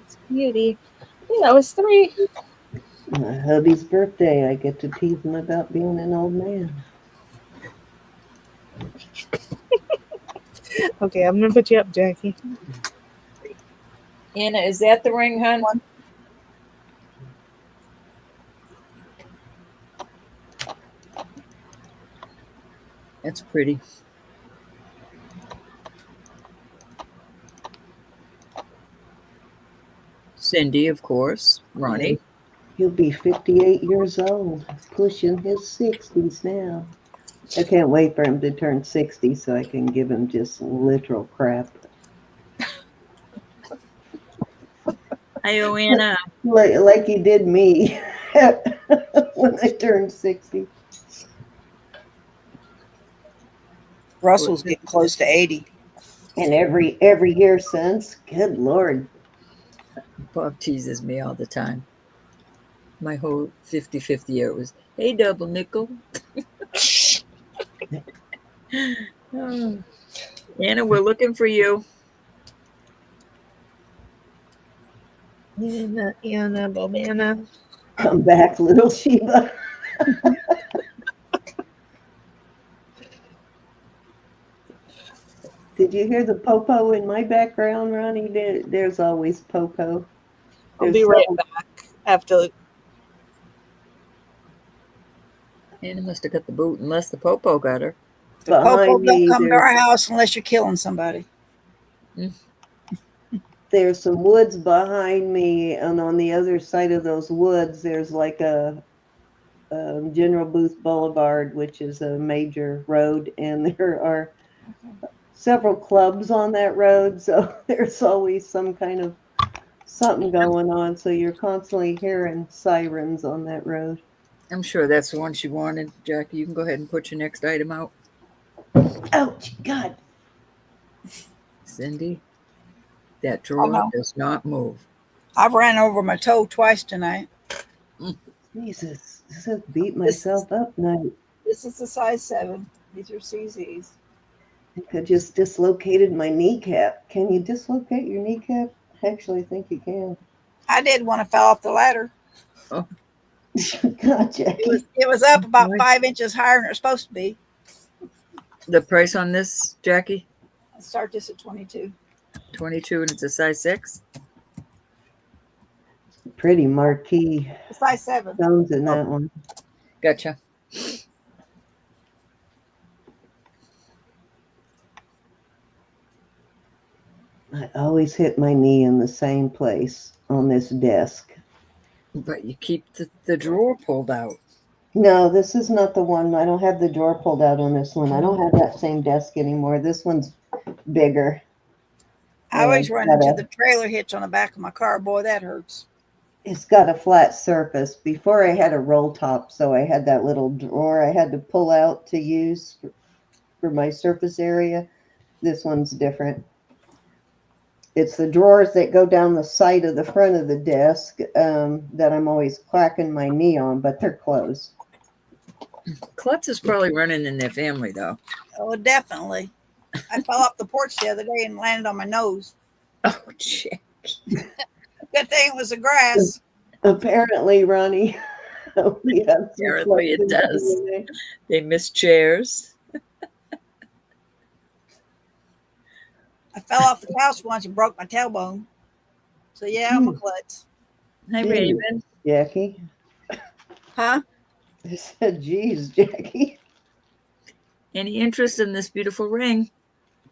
It's beauty. Yeah, that was 3. My hubby's birthday. I get to tease him about being an old man. Okay, I'm going to put you up, Jackie. Anna, is that the ring, hon? That's pretty. Cindy, of course. Ronnie. He'll be 58 years old, pushing his 60s now. I can't wait for him to turn 60 so I can give him just literal crap. Hi, Anna. Like he did me when I turned 60. Russell's getting close to 80. And every year since, good Lord. Bob teases me all the time. My whole 50-50 year was, hey, double nickel. Oh. Anna, we're looking for you. Anna, Bobana. Come back, little Sheba. Did you hear the popo in my background, Ronnie? There's always popo. I'll There's be right several- back after. Anna must have got the boot unless the popo got her. The popo Behind don't me, come to our house unless you're killing somebody. there's some woods behind me, and on the other side of those woods, there's like a General Booth Boulevard, which is a major road, and there are several clubs on that road, so there's always some kind of something going on. So you're constantly hearing sirens on that road. I'm sure that's the one she wanted. Jackie, you can go ahead and put your next item out. Ouch, God. Cindy, that drawer does not move. I've ran over my toe twice tonight. Jesus, this has beat myself up night. This is a size 7. These are CZs. I think I just dislocated my kneecap. Can you dislocate your kneecap? I actually think you can. I did when I fell off the ladder. God, Jackie. It was up about 5 inches higher than it was supposed to be. The price on this, Jackie? I start this at 22. 22, and it's a size 6? Pretty marquee A size 7. stones in that one. Gotcha. I always hit my knee in the same place on this desk. But you keep the drawer pulled out. No, this is not the one. I don't have the drawer pulled out on this one. I don't have that same desk anymore. This one's bigger. I always run got into a- the trailer hitch on the back of my car. Boy, that hurts. It's got a flat surface. Before I had a roll top, so I had that little drawer I had to pull out to use for my surface area. This one's different. It's the drawers that go down the side of the front of the desk that I'm always clacking my knee on, but they're closed. Klutz is probably running in their family, though. Oh, definitely. I fell off the porch the other day and landed on my nose. Oh, shit. Good thing it was the grass. Apparently, Ronnie. We have some Apparently it does. flexibility. They miss chairs. I fell off the couch once and broke my tailbone. So, yeah, I'm a klutz. Hi, Jeez. Raven. Jackie. Huh? I said, geez, Jackie. Any interest in this beautiful ring?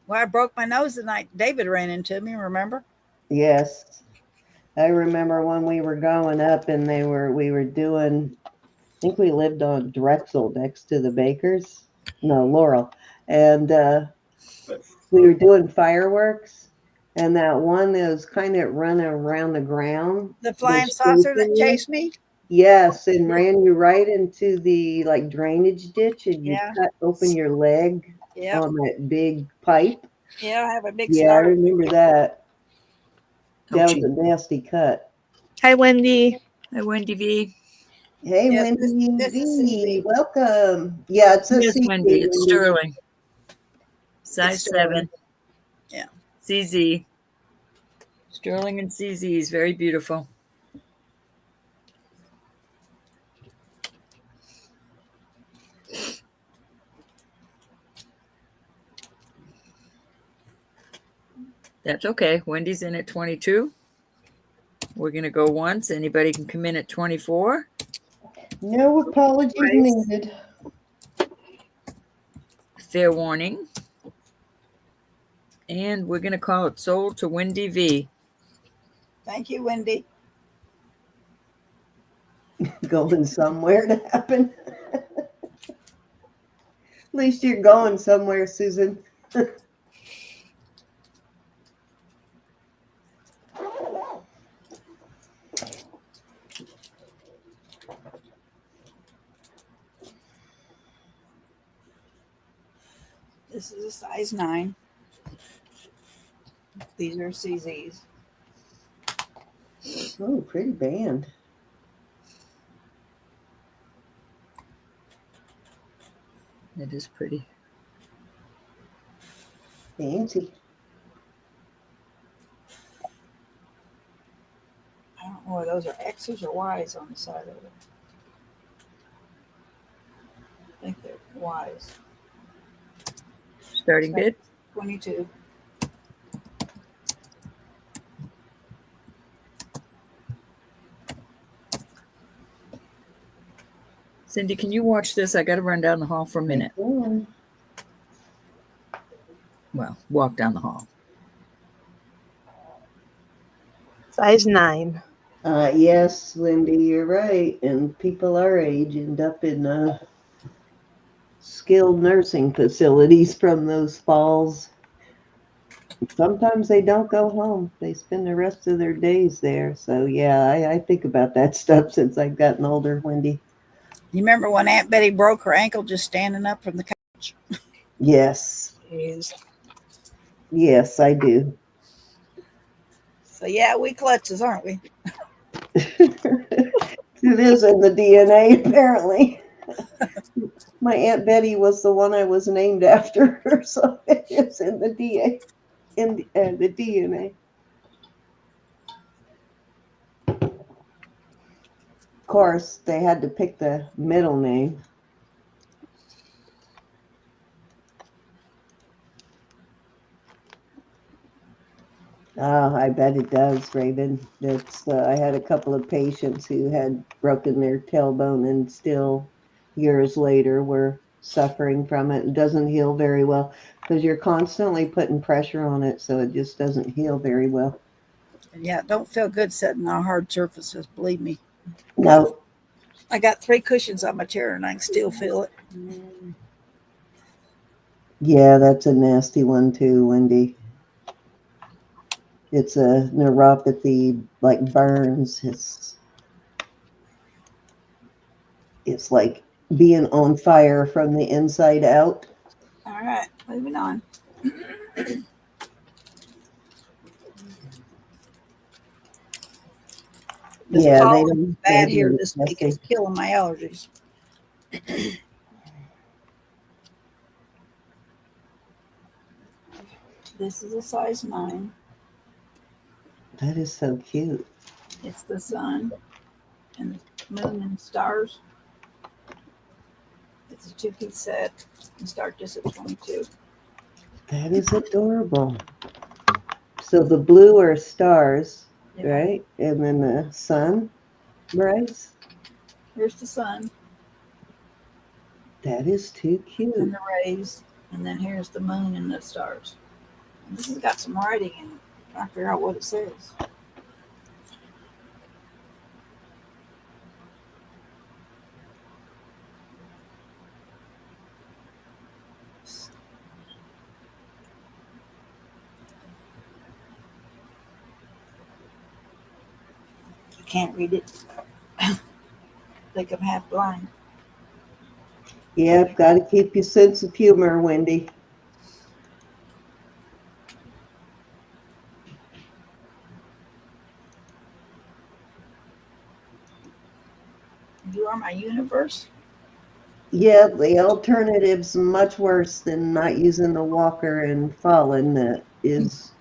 Well, I broke my nose the night David ran into me, remember? Yes. I remember when we were going up and we were doing, I think we lived on Drexel next to the Bakers. No, Laurel. And we were doing fireworks. And that one that was kind of running around the ground. The flying was saucer that chasing you. chased me? Yes, and ran you right into the like drainage ditch, and you Yeah. cut open your leg Yeah. on that big pipe. Yeah, I have a big Yeah, I scar. remember that. Oh, That gee. was a nasty cut. Hi, Wendy. Hi, Wendy V. Hey, Yes, Wendy this is V, CZ. welcome. Yeah, it's a Yes, CZ, Wendy. It's Sterling. Size It's Sterling. 7. Yeah. CZ. Sterling and CZ is very beautiful. That's okay. Wendy's in at 22. We're going to go once. Anybody can come in at 24. No apologies Price. needed. Fair warning. And we're going to call it sold to Wendy V. Thank you, Wendy. Going somewhere to happen. At least you're going somewhere, Susan. This is a size 9. These are CZs. Oh, pretty band. It is pretty. Fancy. I don't know whether those are X's or Y's on the side of it. I think they're Y's. Starting bid? 22. Cindy, can you watch this? I got to run down the hall for a minute. Yeah. Well, walk down the hall. Size 9. Yes, Lindy, you're right. And people our age end up in skilled nursing facilities from those falls. Sometimes they don't go home. They spend the rest of their days there. So, yeah, I think about that stuff since I've gotten older, Wendy. You remember when Aunt Betty broke her ankle just standing up from the couch? Yes. Jeez. Yes, I do. So, yeah, we klutzes, aren't we? It is in the DNA, apparently. My Aunt Betty was the one I was named after her, so it is in the the DNA. Of course, they had to pick the middle name. Oh, I bet it does, Raven. That's I had a couple of patients who had broken their tailbone and still years later were suffering from it. It doesn't heal very well because you're constantly putting pressure on it, so it just doesn't heal very well. And yeah, it don't feel good sitting on hard surfaces, believe me. No. I got 3 cushions on my chair and I can still feel it. Yeah, that's a nasty one too, Wendy. It's a neuropathy, like burns. It's like being on fire from the inside out. All right, moving on. This Yeah, they pollen's don't bad they here do this week. It's killing my allergies. This is a size 9. That is so cute. It's the sun and the moon and stars. It's a 2-piece set. And start this at 22. That is adorable. So the blue are stars, Yeah. right? And then the sun, Bryce? Here's the sun That is too and cute. the rays, and then here's the moon and the stars. And this has got some writing in it. I'm trying to figure out what it says. I can't read it. I think I'm half blind. Yep, got to keep your sense of humor, Wendy. You are my universe. Yeah, the alternative's much worse than not using the walker and falling. That is,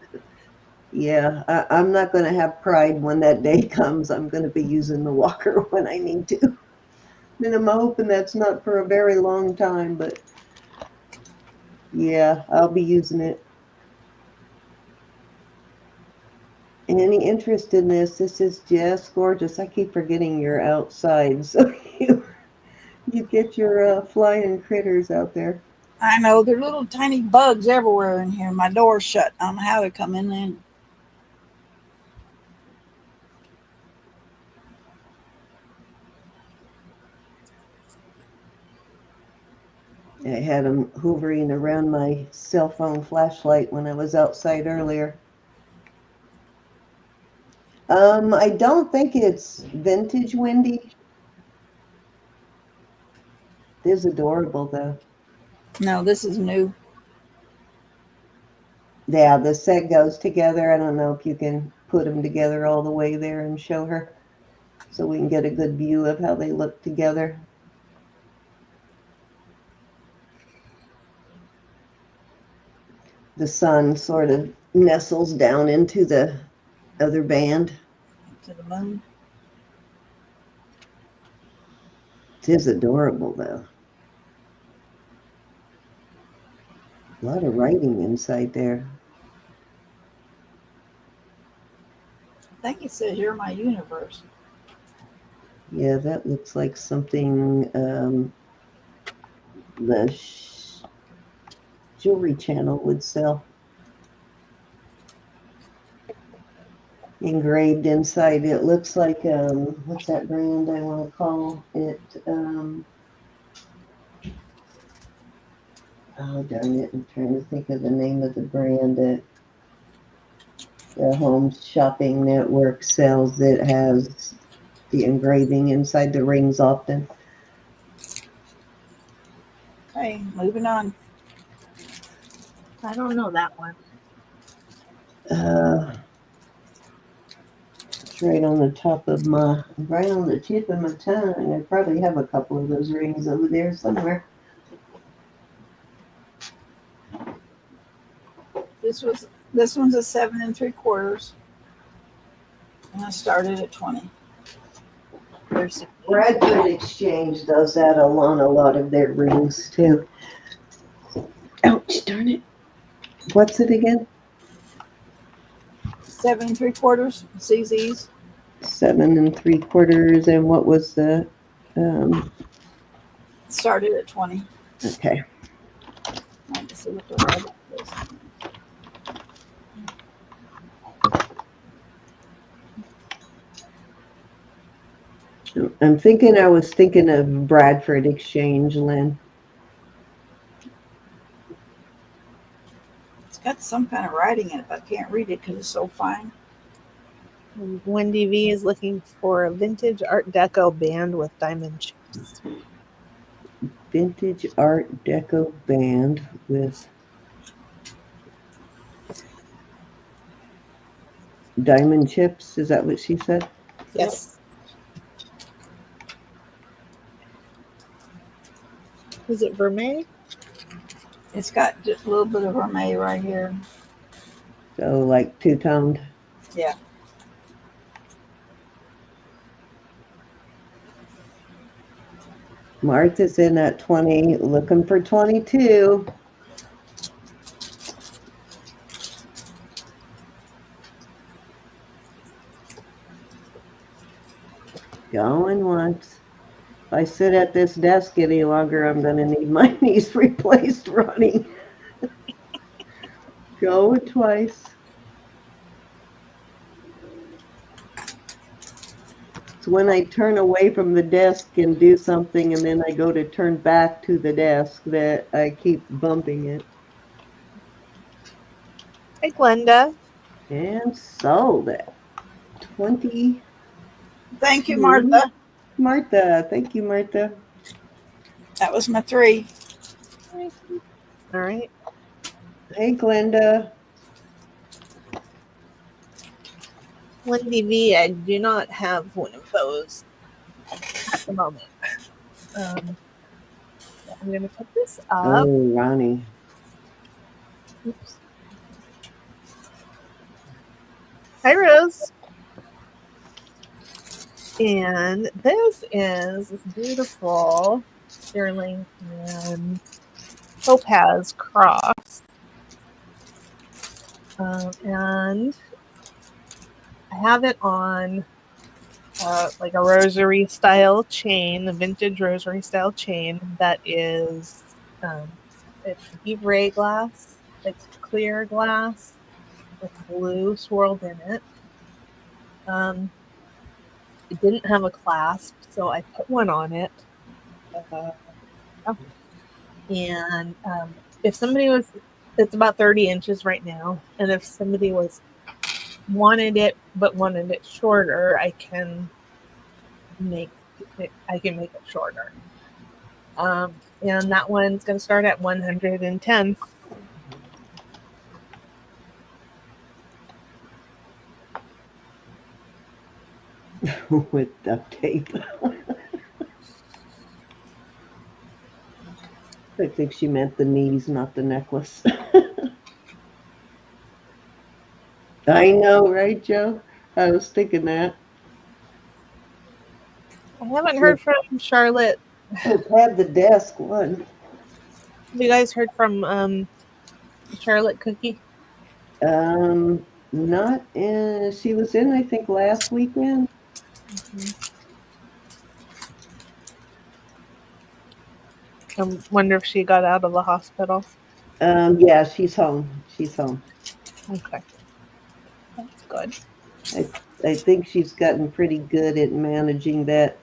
yeah, I'm not going to have pride when that day comes. I'm going to be using the walker when I need to. And I'm hoping that's not for a very long time, but yeah, I'll be using it. Any interest in this? This is just gorgeous. I keep forgetting you're outside, so you get your flying critters out there. I know there are little tiny bugs everywhere in here. My door's shut. I don't know how they're coming in. I had them hovering around my cell phone flashlight when I was outside earlier. I don't think it's vintage, Wendy. It is adorable, though. No, this is new. Yeah, the set goes together. I don't know if you can put them together all the way there and show her so we can get a good view of how they look together. The sun sort of nestles down into the other band. To the moon. It is adorable, though. A lot of writing inside there. I think it says "You're my universe." Yeah, that looks like something the Jewelry Channel would sell. Engraved inside, it looks like what's that brand I want to call it? Oh darn it! I'm trying to think of the name of the brand that the home shopping network sells that has the engraving inside the rings often. Okay, moving on. I don't know that one. It's right on the tip of my tongue. I probably have a couple of those rings over there somewhere. This one's a 7 3/4, and I started at 20. There's Bradford Exchange does that on a lot of their rings too. Ouch, darn it. What's it again? 7 3/4 CZs. 7 3/4. And what was the, Started at 20. okay. I have to see what the rabbit is. I was thinking of Bradford Exchange, Lynn. It's got some kind of writing in it, but I can't read it because it's so fine. Wendy V is looking for a vintage Art Deco band with diamond chips. Vintage Art Deco band with diamond chips. Is that what she said? Yes. Is it vermeil? It's got just a little bit of vermeil right here. So like two-toned. Yeah. Martha's in at 20, looking for 22. Going once. If I sit at this desk any longer, I'm going to need my knees replaced running. Going twice. It's when I turn away from the desk and do something and then I go to turn back to the desk that I keep bumping it. Hi, Glenda. And sold it. 20. Thank you, Martha. Martha. Thank you, Martha. That was my 3. All right. Hey, Glenda. Wendy V, I do not have one of those at the moment. I'm going to put this up. Oh, Ronnie. Oops. Hi, Rose. And this is this beautiful sterling and topaz cross. And I have it on like a rosary style chain, a vintage rosary style chain that is it's Ivray glass. It's clear glass with blue swirled in it. It didn't have a clasp, so I put one on it. And if somebody was, it's about 30 inches right now, and if somebody wanted it but wanted it shorter, I can make it shorter. And that one's going to start at 110. with duct tape. I think she meant the knees, not the necklace. I know, right, Joe? I was thinking that. I haven't heard from Charlotte. Oh, had the desk one. Have you guys heard from Charlotte Cookie? Not in. She was in, I think, last weekend. I wonder if she got out of the hospital. Yeah, she's home. She's home. Okay. That's good. I think she's gotten pretty good at managing that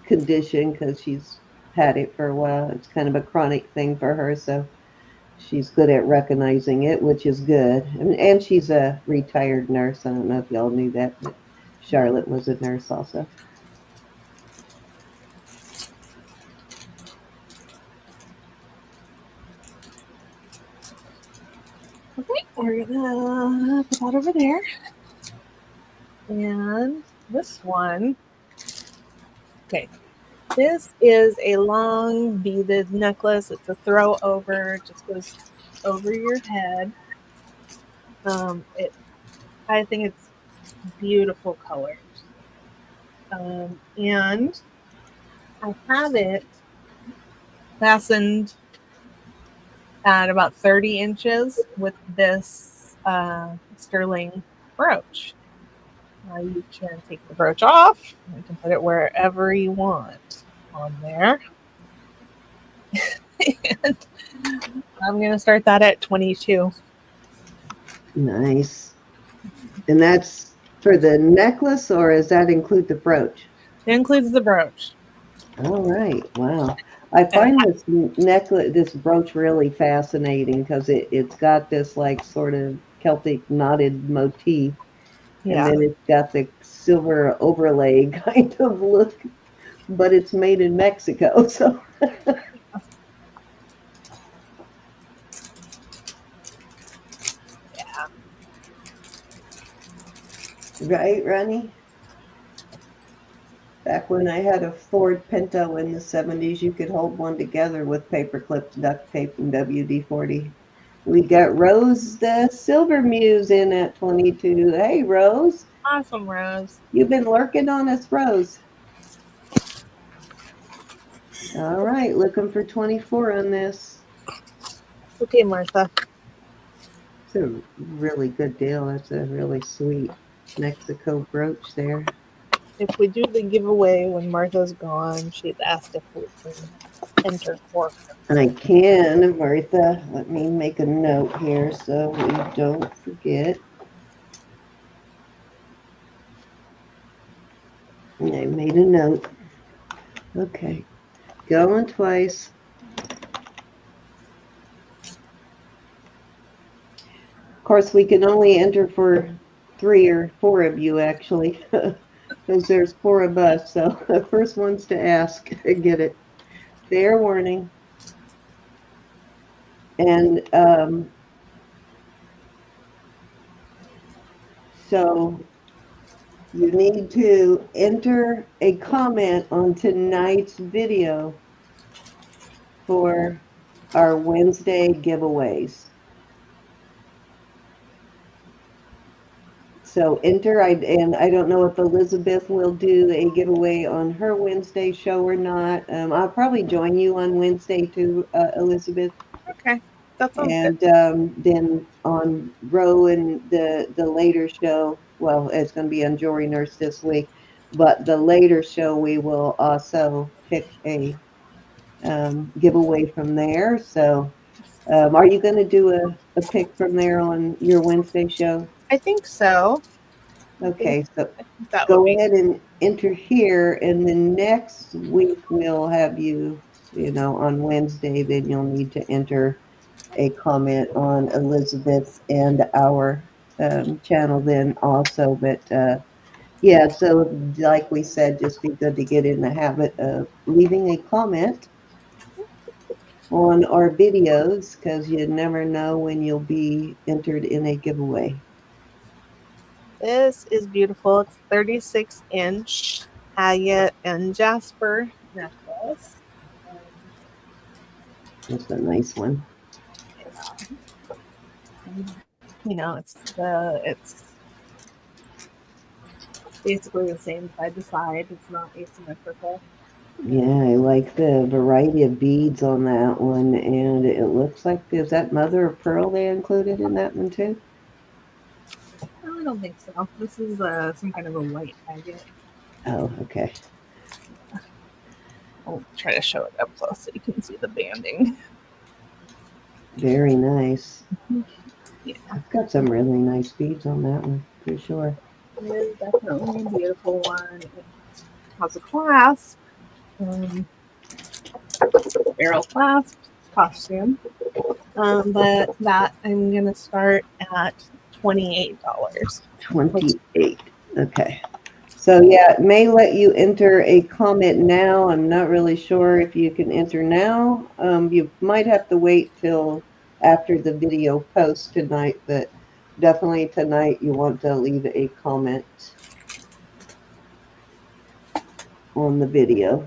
condition because she's had it for a while. It's kind of a chronic thing for her, so she's good at recognizing it, which is good. And she's a retired nurse. I don't know if y'all knew that, but Charlotte was a nurse also. Okay, we're gonna put that over there. And this one. Okay. This is a long beaded necklace. It's a throw over. It just goes over your head. I think it's beautiful colors. And I have it fastened at about 30 inches with this sterling brooch. Now you can take the brooch off. You can put it wherever you want on there. And I'm going to start that at 22. Nice. And that's for the necklace, or does that include the brooch? It includes the brooch. All right. Wow. I find this necklace, this brooch really fascinating because it's got this like sort of Celtic knotted motif. Yeah. And then it's got the silver overlay kind of look, but it's made in Mexico. So, Yeah. Right, Ronnie? Back when I had a Ford Pinto in the 70s, you could hold one together with paper clips, duct tape, and WD-40. We got Rose the Silver Muse in at 22. Hey, Rose. Awesome, Rose. You've been lurking on us, Rose. All right, looking for 24 on this. Okay, Martha. It's a really good deal. That's a really sweet Mexico brooch there. If we do the giveaway when Martha's gone, she's asked if we can enter for her. I can, Martha. Let me make a note here so we don't forget. I made a note. Okay. Going twice. Of course, we can only enter for 3 or 4 of you, actually, because there's 4 of us. So the first one's to ask, get it. Fair warning. And so you need to enter a comment on tonight's video for our Wednesday giveaways. So enter, and I don't know if Elizabeth will do a giveaway on her Wednesday show or not. I'll probably join you on Wednesday too, Elizabeth. Okay, that sounds And good. then on Roe and the later show, well, it's going to be on Jewelry Nurse this week, but the later show we will also pick a giveaway from there. So are you going to do a pick from there on your Wednesday show? I think so. Okay, so That go would be ahead and enter here, and then next week we'll have you, on Wednesday, then you'll need to enter a comment on Elizabeth and our channel then also. But yeah, so like we said, just be good to get in the habit of leaving a comment on our videos, because you never know when you'll be entered in a giveaway. This is beautiful. It's 36-inch agate and jasper necklace. That's a nice one. You know, it's basically the same side to side. It's not asymmetrical. Yeah, I like the variety of beads on that one, and it looks like, is that mother of pearl they included in that one too? No, I don't think so. This is some kind of a white agate. Oh, okay. I'll try to show it up close so you can see the banding. Very nice. Yeah, It's got some really nice beads on that one, for sure. it is definitely a beautiful one. It has a clasp, barrel clasp costume. But that I'm gonna start at $28. 28. Okay. So yeah, it may let you enter a comment now. I'm not really sure if you can enter now. You might have to wait till after the video posts tonight, but definitely tonight you want to leave a comment on the video.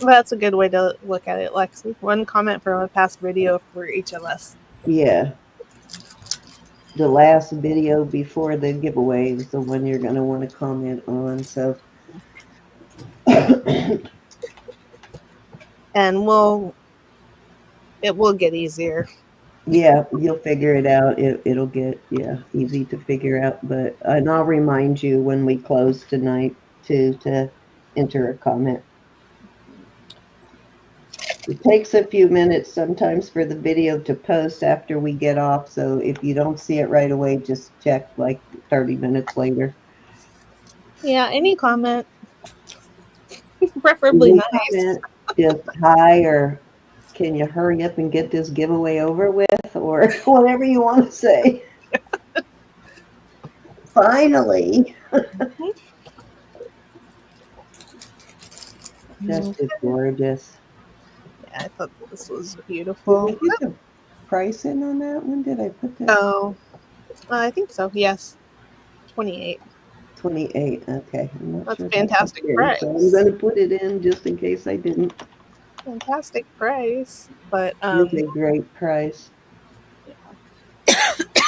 That's a good way to look at it, Lexi. One comment from a past video for each of us. Yeah. The last video before the giveaway is the one you're going to want to comment on. So And it will get easier. yeah, you'll figure it out. It'll get, easy to figure out. And I'll remind you when we close tonight to enter a comment. It takes a few minutes sometimes for the video to post after we get off. So if you don't see it right away, just check like 30 minutes later. Yeah, any comment, preferably Any nice. comment, just hi, or can you hurry up and get this giveaway over with, or whatever you want to say. Finally. That's just gorgeous. Yeah, I thought this was Did beautiful. we get the price in on that one? Did I put that? Oh, I think so. Yes, 28. 28. Okay. I'm not That's sure a fantastic if I did, price. so I'm going to put it in just in case I didn't. Fantastic price, but It's a great price. got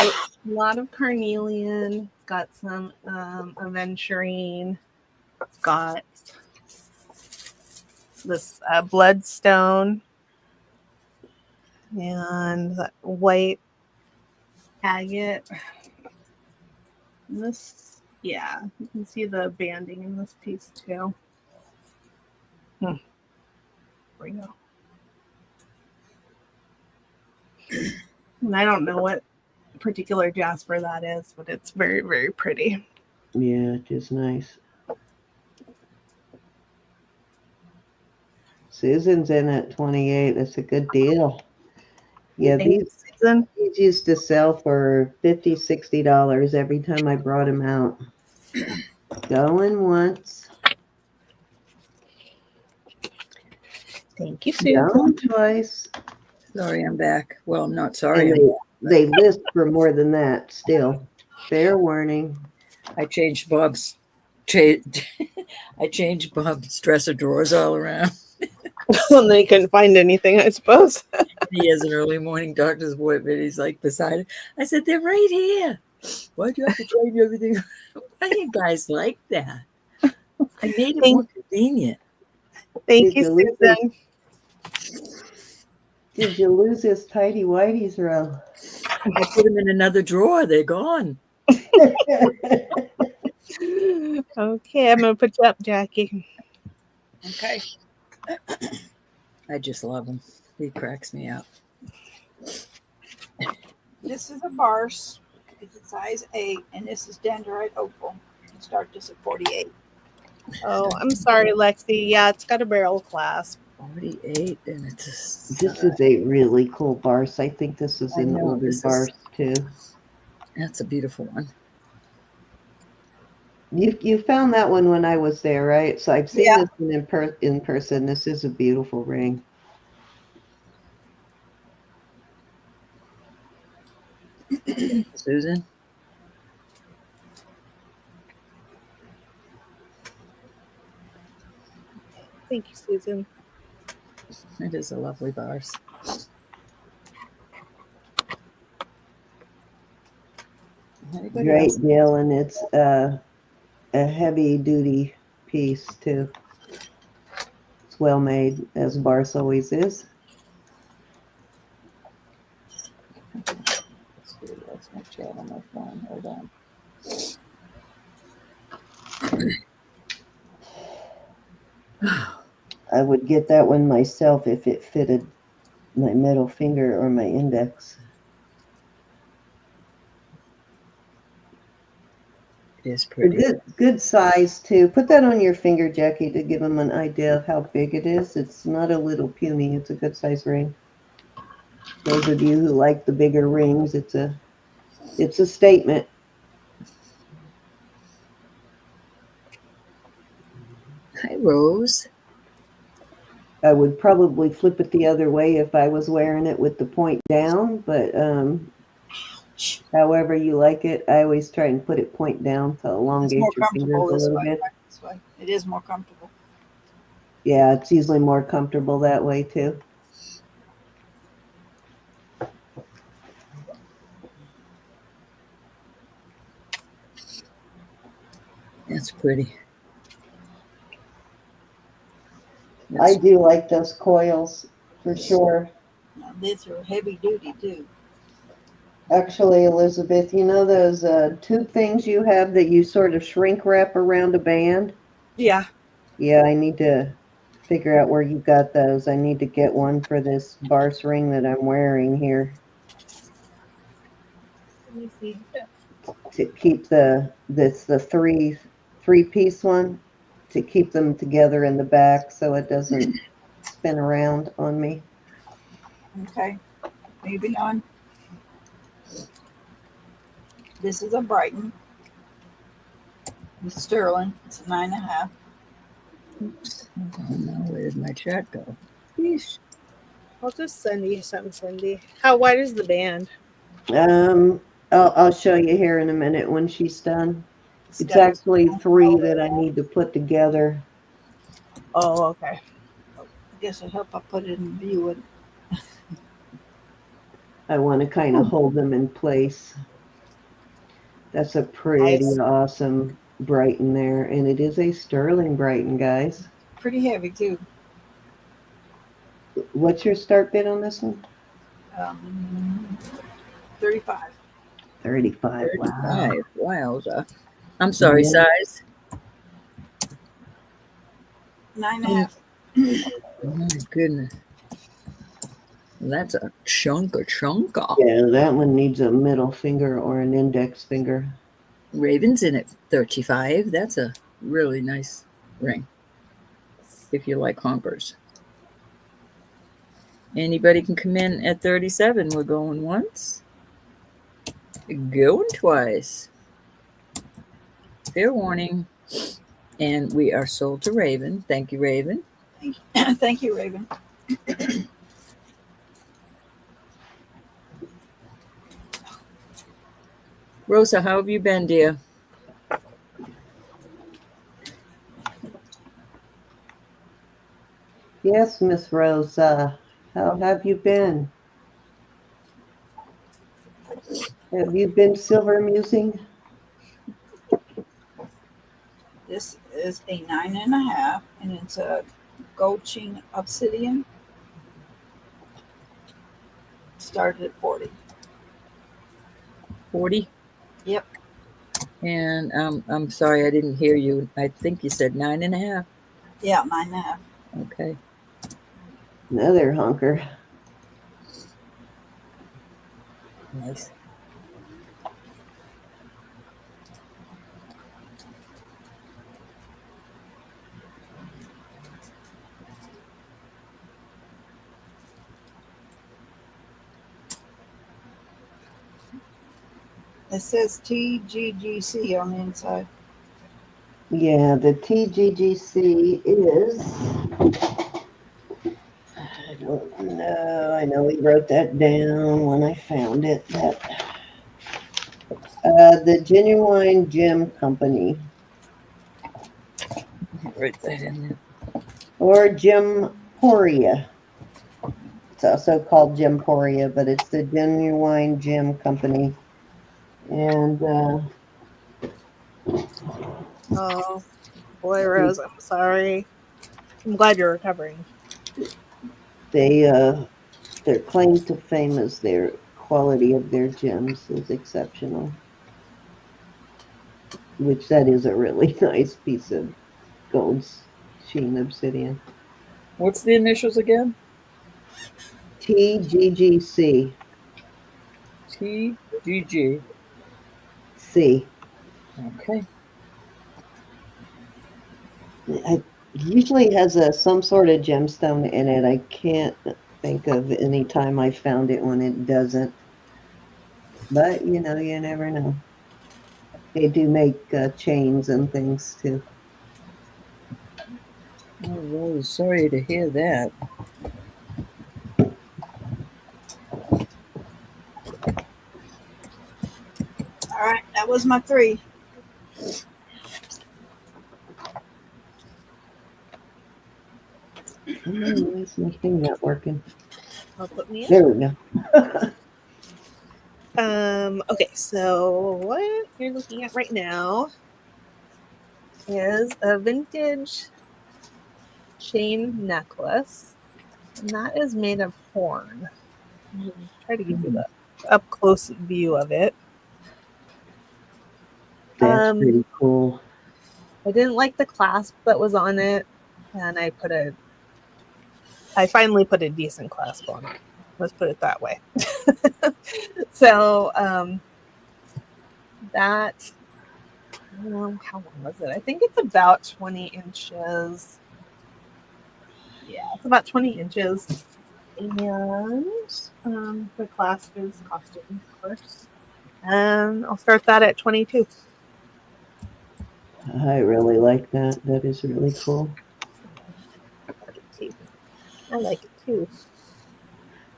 a lot of carnelian. Got some aventurine. It's got this bloodstone and that white agate. And this, yeah, you can see the banding in this piece too. There we go. And I don't know what particular jasper that is, but it's very, very pretty. Yeah, it is nice. Susan's in at 28. That's a good deal. Yeah, Thank you, Susan. these used to sell for $50, $60 every time I brought them out. Going once, Thank you, Susan. going twice. Sorry, I'm back. Well, I'm not sorry. And they list for more than that still. Fair warning. I changed Bob's dresser drawers all around. And they couldn't find anything, I suppose. He has an early morning doctor's appointment. He's like beside it. I said, they're right here. Why'd you have to change everything? Why do you guys like that? I made it more convenient. Thank you, Susan. Did you lose his tidy whities, Ro? I put them in another drawer. They're gone. Okay, I'm going to put you up, Jackie. Okay. I just love him. He cracks me up. This is a Barse. It's a size 8, and this is Dendrite Opal. You start this at 48. Oh, I'm sorry, Lexi. Yeah, it's got a barrel clasp. 48, and it's This is a really cool Barse. I think this is an older Barse too. That's a beautiful one. You found that one when I was there, right? So I've seen this one in person. This is a beautiful ring. Susan? Thank you, Susan. It is a lovely vase. Anybody Great else? deal, and it's a heavy duty piece too. It's well made, as Bars always is. Let's see, that's my chat on my phone. Hold on. I would get that one myself if it fitted my middle finger or my index. It is pretty. Good size too. Put that on your finger, Jackie, to give them an idea of how big it is. It's not a little puny. It's a good size ring. Those of you who like the bigger rings, it's a statement. Hi, Rose. I would probably flip it the other way if I was wearing it with the point down, but however you like it, I always try and put it point down to It's elongate more your fingers comfortable a this little way. bit. This way. It is more comfortable. Yeah, it's usually more comfortable that way too. That's pretty. I do like those coils for sure. Now, these are heavy duty too. Actually, Elizabeth, you know those tube things you have that you sort of shrink wrap around a band? Yeah. Yeah, I need to figure out where you got those. I need to get one for this Bars ring that I'm wearing here Let me see. to keep the three-piece one to keep them together in the back so it doesn't spin around on me. Okay. Moving on. This is a Brighton. It's sterling. It's a 9.5. Oops. Hold on now. Where did my chat go? Yeesh. I'll just send you something, Cindy. How wide is the band? I'll show you here in a minute when she's done. It's got- actually 3 that I need to put together. Oh, okay. I guess it'll help I put it in view. And I want to kind of hold them in place. That's a pretty Nice. awesome Brighton there, and it is a sterling Brighton, guys. pretty heavy too. What's your start bid on this one? 35. 35. Wow. 35. Wowza. I'm sorry, Yeah. size. 9.5. Oh my goodness. That's a chunker. Yeah, that one needs a middle finger or an index finger. Raven's in at 35. That's a really nice ring. If you like honkers. Anybody can come in at 37. We're going once. Going twice. Fair warning. And we are sold to Raven. Thank you, Raven. Thank you, Raven. Rosa, how have you been, dear? Yes, Miss Rose. How have you been? Have you been silver musing? This is a 9.5, and it's a gold chain obsidian. Started at 40. 40? Yep. And I'm sorry, I didn't hear you. I think you said 9.5. Yeah, 9.5. Okay. Another honker. Nice. It says TGGC on the inside. Yeah, the TGGC is. I don't know. I know we wrote that down when I found it. That The Genuine Gem Company, Write that in there. or Gemporia. It's also called Gemporia, but it's the Genuine Gem Company. And Oh, boy, Rose, I'm sorry. I'm glad you're recovering. their claim to fame is their quality of their gems is exceptional. Which that is a really nice piece of gold sheen obsidian. What's the initials again? TGGC. TGG. C. Okay. It usually has some sort of gemstone in it. I can't think of any time I found it when it doesn't. But you know, you never know. They do make chains and things too. Oh, Rose, sorry to hear that. All right, that was my 3. Why is my thing not working? I'll put me in. There we go. Okay, so what you're looking at right now is a vintage chain necklace, and that is made of horn. I'll try to give you the up close view of it. That's pretty cool. I didn't like the clasp that was on it, and I finally put a decent clasp on it. Let's put it that way. So that, how long was it? I think it's about 20 inches. Yeah, it's about 20 inches. And the clasp is costume, of course. And I'll start that at 22. I really like that. That is really cool. I like it too.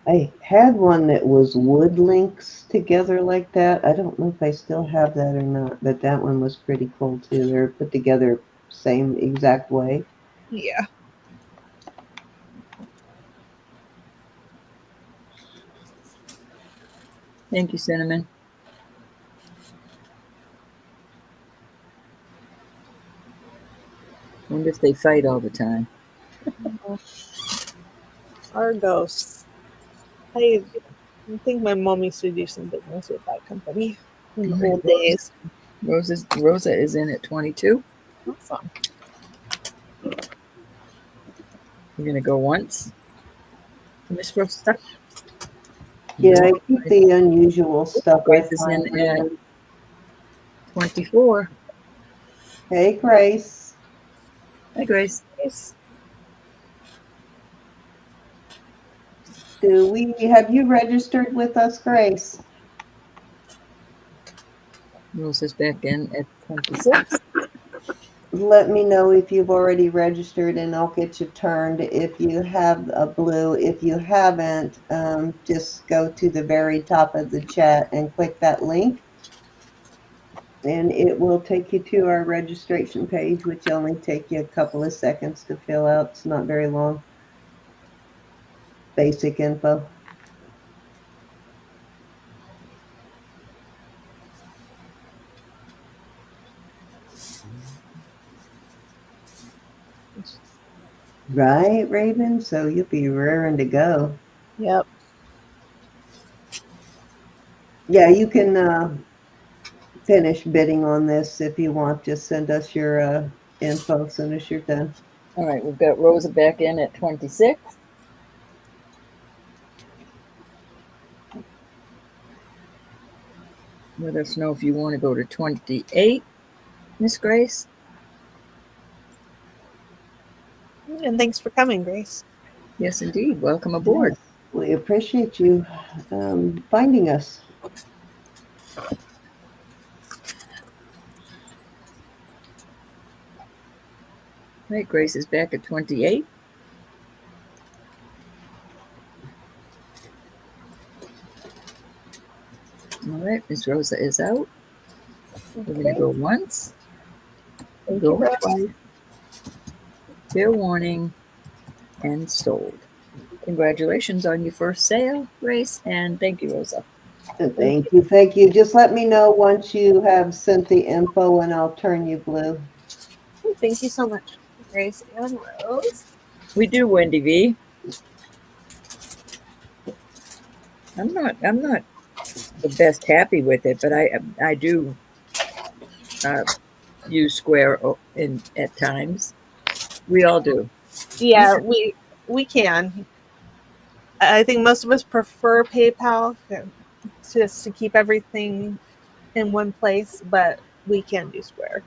I had one that was wood links together like that. I don't know if I still have that or not, but that one was pretty cool too. They're put together same exact way. Yeah. Thank you, Cinnamon. Wonder if they fight all the time. Our ghosts. I think my mom used to do some business with that company in the old days. Rosa is in at 22. Awesome. We're going to go once. Miss Rosa. Yeah, I keep the unusual stuff. Grace is in at 24. Hey, Grace. Hi, Grace. Have you registered with us, Grace? Rosa's back in at 26. Let me know if you've already registered and I'll get you turned if you have a blue. If you haven't, just go to the very top of the chat and click that link. And it will take you to our registration page, which only take you a couple of seconds to fill out. It's not very long. Basic info. Right, Raven? So you'll be raring to go. Yep. Yeah, you can finish bidding on this if you want. Just send us your info as soon as you're done. All right, we've got Rosa back in at 26. Let us know if you want to go to 28, Miss Grace. And thanks for coming, Grace. Yes, indeed. Welcome aboard. Yes, we appreciate you finding us. Right, Grace is back at 28. All right, Miss Rosa is out. We're going to go once, Thank you, go Rose. twice, fair warning, and sold. Congratulations on your first sale, Grace, and thank you, Rosa. Thank you. Thank you. Just let me know once you have sent the info and I'll turn you blue. Thank you so much, Grace and Rose. We do, Wendy V. I'm not the best happy with it, but I do use Square at times. We all do. Yeah, we can. I think most of us prefer PayPal just to keep everything in one place, but we can do Square.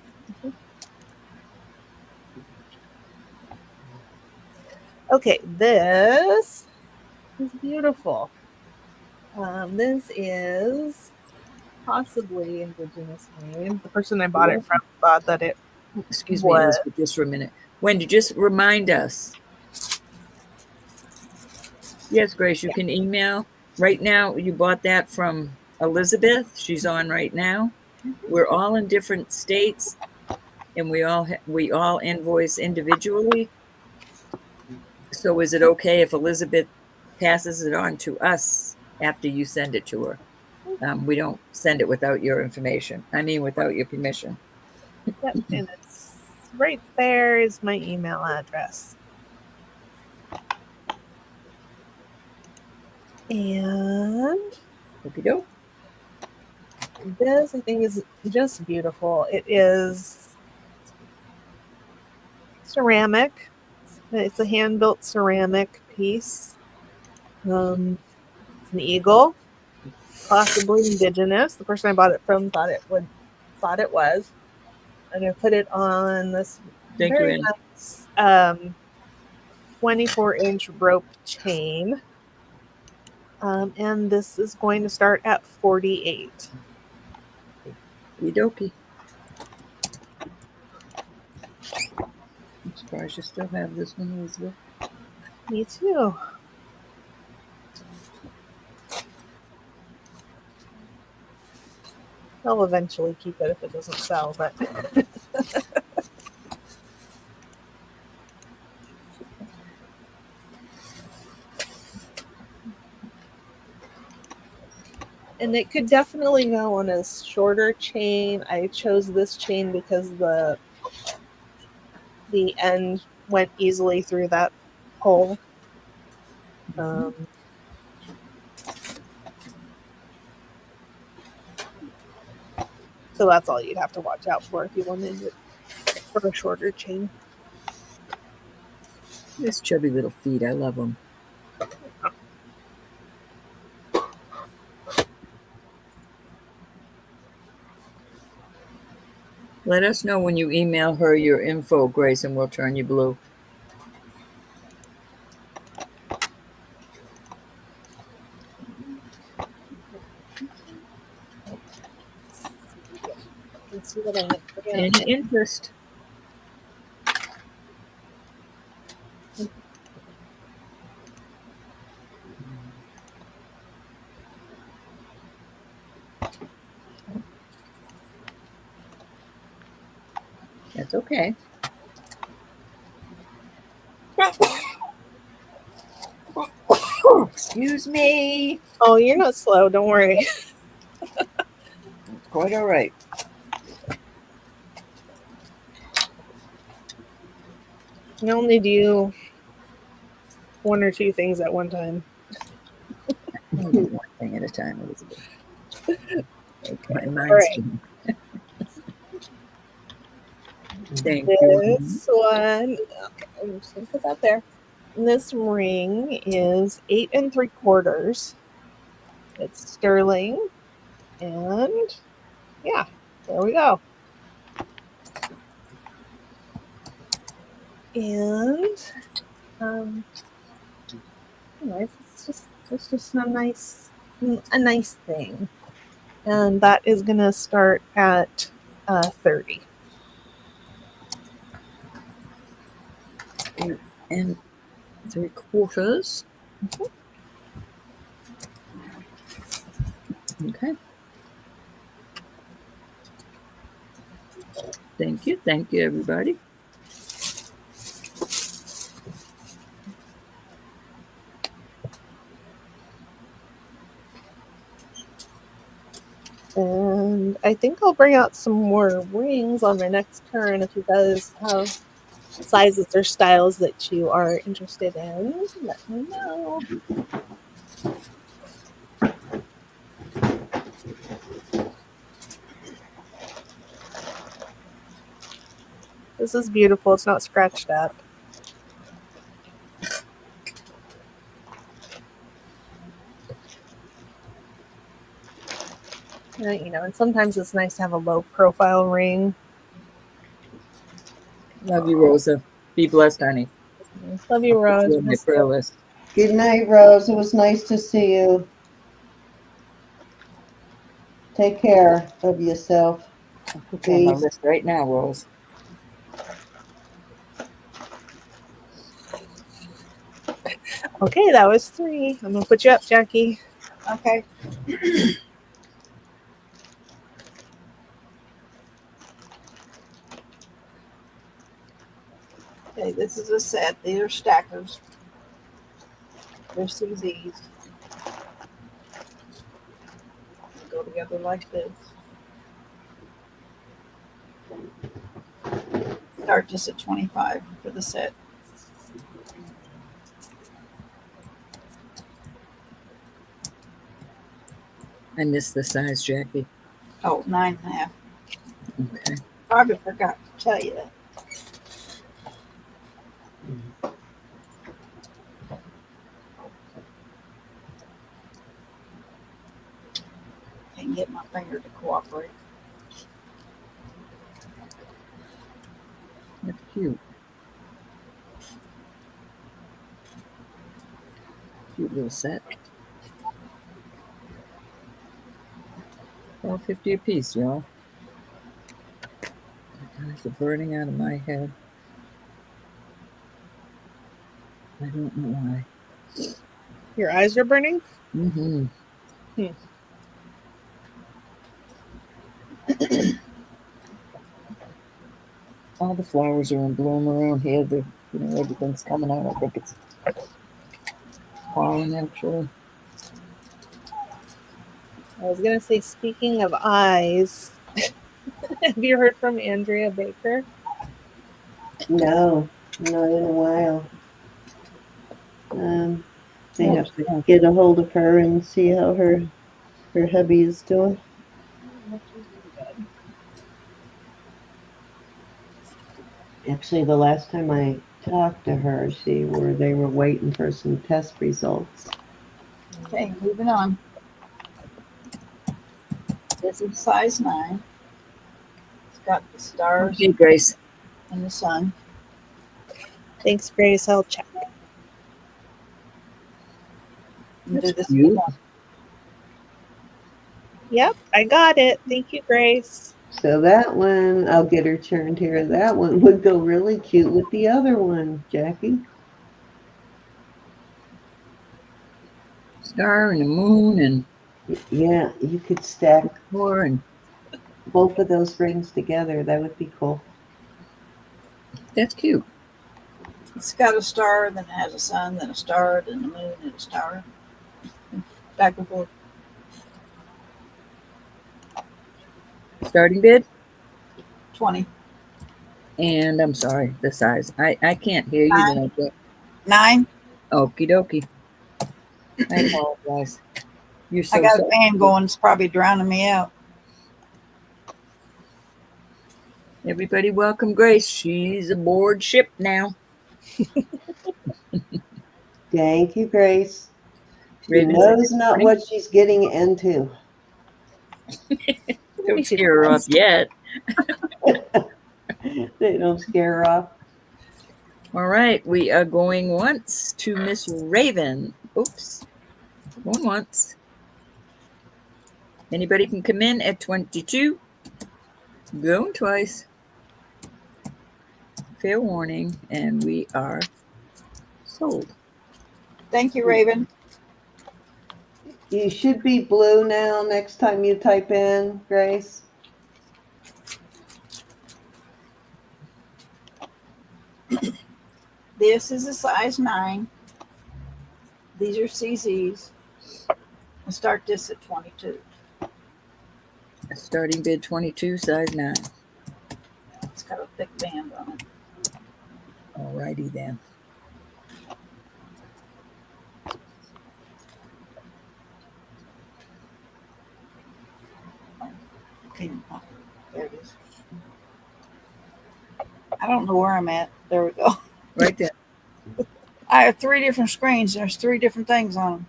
Okay, this is beautiful. This is possibly indigenous made. The person I bought it from thought that it Excuse me, Elizabeth, just for a minute. Wendy, just remind us. Yes, Grace, you can email. Right now, you bought that from Elizabeth. She's on right now. We're all in different states, and we all invoice individually. So is it okay if Elizabeth passes it on to us after you send it to her? We don't send it without your information. I mean, without your permission. Yep, and it's right there is my email address. And Okie doke. this I think is just beautiful. It is ceramic. It's a hand-built ceramic piece. It's an eagle, possibly indigenous. The person I bought it from thought it was. I'm gonna put it on this Thank very you, nice 24-inch rope chain. And this is going to start at 48. Okie dokie. I'm surprised you still have this one, Elizabeth. Me too. I'll eventually keep it if it doesn't sell, but and it could definitely go on a shorter chain. I chose this chain because the end went easily through that hole. So that's all you'd have to watch out for if you wanted it for a shorter chain. This chubby little feet, I love them. Let us know when you email her your info, Grace, and we'll turn you blue. Let's see what I might forget. Any interest? That's okay. Excuse me. Oh, you're not slow. Don't worry. Quite all right. I only do one or two things at one time. I'll do one thing at a time, Elizabeth. My mind's right. Thank you. This one, okay, I'm just gonna put that there. This ring is 8 3/4. It's sterling, and yeah, there we go. And anyways, it's just a nice thing, and that is gonna start at 30. 8 3/4. Okay. Thank you, everybody. And I think I'll bring out some more rings on my next turn if you guys have sizes or styles that you are interested in. Let me know. This is beautiful. It's not scratched up. And sometimes it's nice to have a low profile ring. Love you, Rosa. Be blessed, honey. Love you, Rose. You're on my prayer list. Good night, Rose. It was nice to see you. Take care of yourself. I'll put you on my Peace. list right now, Rose. Okay, that was 3. I'm going to put you up, Jackie. Okay. Okay, this is a set. These are stackers. They're CZs. Go together like this. Start just at 25 for the set. I missed the size, Jackie. Oh, 9.5. Okay. Probably forgot to tell you that. Can't get my finger to cooperate. That's cute. Cute little set. $12.50 a piece, y'all. My eyes are burning out of my head. I don't know why. Your eyes are burning? Mm-hmm. All the flowers are in bloom around here. Everything's coming out. I think it's pollen, actually. I was going to say, speaking of eyes, have you heard from Andrea Baker? No, not in a while. They have to get a hold of her and see how her hubby is doing. Actually, the last time I talked to her, they were waiting for some test results. Okay, moving on. This is size 9. It's got the stars Okay, Grace. and the sun. Thanks, Grace. I'll check. And do this cute. one. Yep, I got it. Thank you, Grace. So that one, I'll get her turned here. That one would go really cute with the other one, Jackie. Star and a moon and Yeah, you could stack four and both of those rings together. That would be cool. that's cute. It's got a star, then it has a sun, then a star, then a moon, and a star. Back and forth. Starting bid? 20. And I'm sorry, the size. I can't hear you when I get 9. okie dokie. I apologize. You're so I got a soft. fan going. It's probably drowning me out. Everybody welcome Grace. She's aboard ship now. Thank you, Grace. She Raven knows said, not what she's getting into. don't scare her off yet. They don't scare her off. All right, we are going once to Miss Raven. Oops, going once. Anybody can come in at 22. Going twice. Fair warning, and we are sold. Thank you, Raven. You should be blue now next time you type in, Grace. This is a size 9. These are CZs. I'll start this at 22. Starting bid 22, size 9. It's got a thick band on it. Alrighty then. Okay. Oh, there it is. I don't know where I'm at. There we go. Right there. I have 3 different screens. There's 3 different things on them.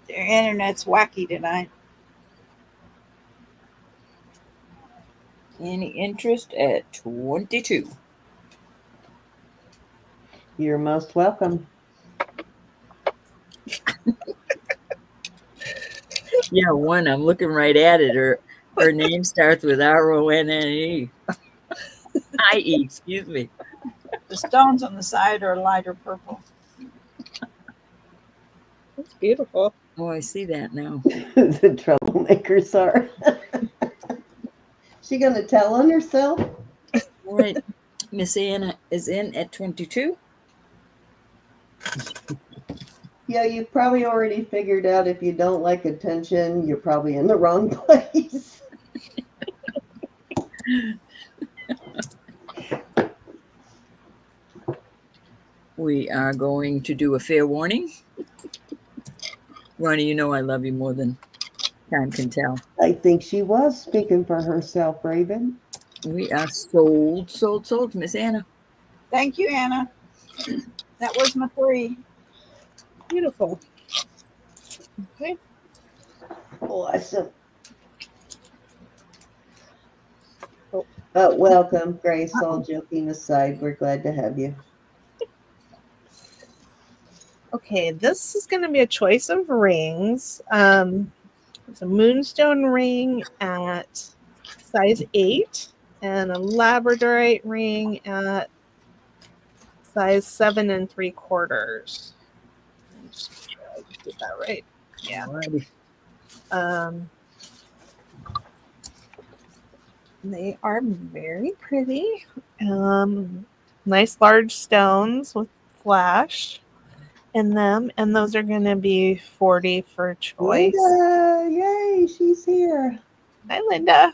Their internet's wacky tonight. Any interest at 22? You're most welcome. Yeah, one. I'm looking right at it. Her name starts with RONNE. IE, excuse me. The stones on the side are lighter purple. It's beautiful. Oh, I see that now. The troublemakers are. She gonna tell on herself? All right. Miss Anna is in at 22. Yeah, you've probably already figured out if you don't like attention, you're probably in the wrong place. We are going to do a fair warning. Ronnie, you know I love you more than time can tell. I think she was speaking for herself, Raven. We are sold, Miss Anna. Thank you, Anna. That was my 3. Beautiful. Okay. Awesome. Welcome, Grace. All joking aside, we're glad to have you. Okay, this is going to be a choice of rings. It's a moonstone ring at size 8 and a labradorite ring at size 7 3/4. Just make sure I get that right. Yeah. Alrighty. They are very pretty. Nice large stones with flash in them, and those are going to be 40 for choice. Linda, yay, she's here. Hi, Linda.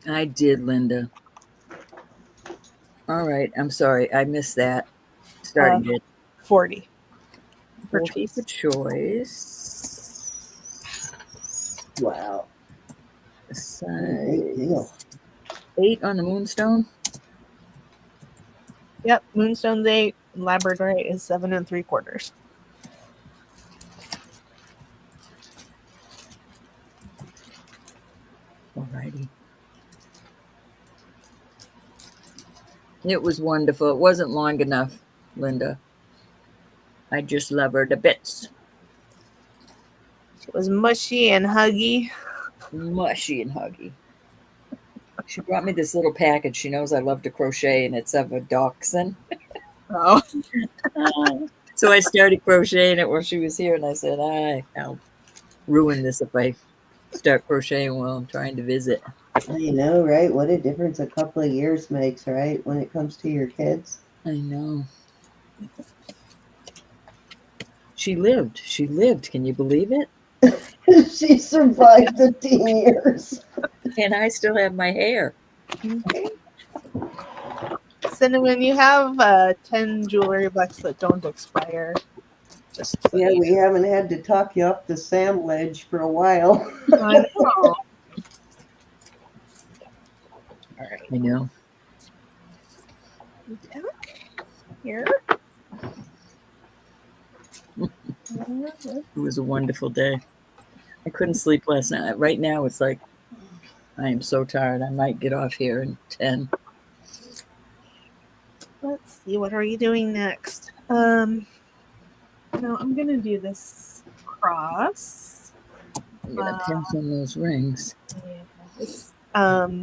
I did, Linda. All right. I'm sorry. I missed that. Starting bid. 40 for 40 choice. for choice. Wow. Big Size deal. 8 on the moonstone. Yep, moonstone's 8. Labradorite is 7 3/4. Alrighty. It was wonderful. It wasn't long enough, Linda. I just love her to bits. It was mushy and huggy. Mushy and huggy. She brought me this little package. She knows I love to crochet, and it's of a dachshund. Oh, So I started crocheting it while she was here, and I said, I'll ruin this if I start crocheting while I'm trying to visit. I know, right? What a difference a couple of years makes, right? When it comes to your kids. I know. She lived. Can you believe it? She survived the teen years. And I still have my hair. Cinnamon, you have 10 jewelry bucks that don't expire. Just so Yeah, you we haven't had to talk you up the Sam ledge for a while. know. I know. All right. I know. Here. It was a wonderful day. I couldn't sleep last night. Right now, it's like I am so tired. I might get off here in 10. Let's see, what are you doing next? No, I'm gonna do this cross. I'm going to pinch on those rings. It's not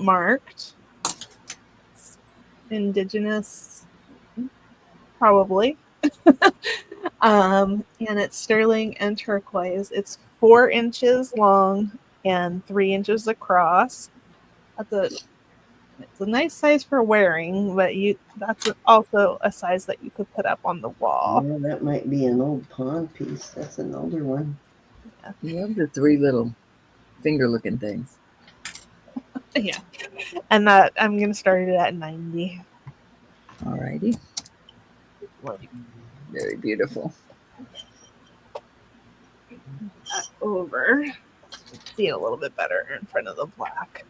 marked. It's indigenous, probably. And it's sterling and turquoise. It's 4 inches long and 3 inches across. That's a It's a nice size for wearing, but that's also a size that you could put up on the wall. Yeah, that might be an old pawn piece. That's an older one. You have the 3 little finger-looking things. Yeah. And that I'm gonna start it at 90. Alrighty. Very beautiful. Over. See it a little bit better in front of the black.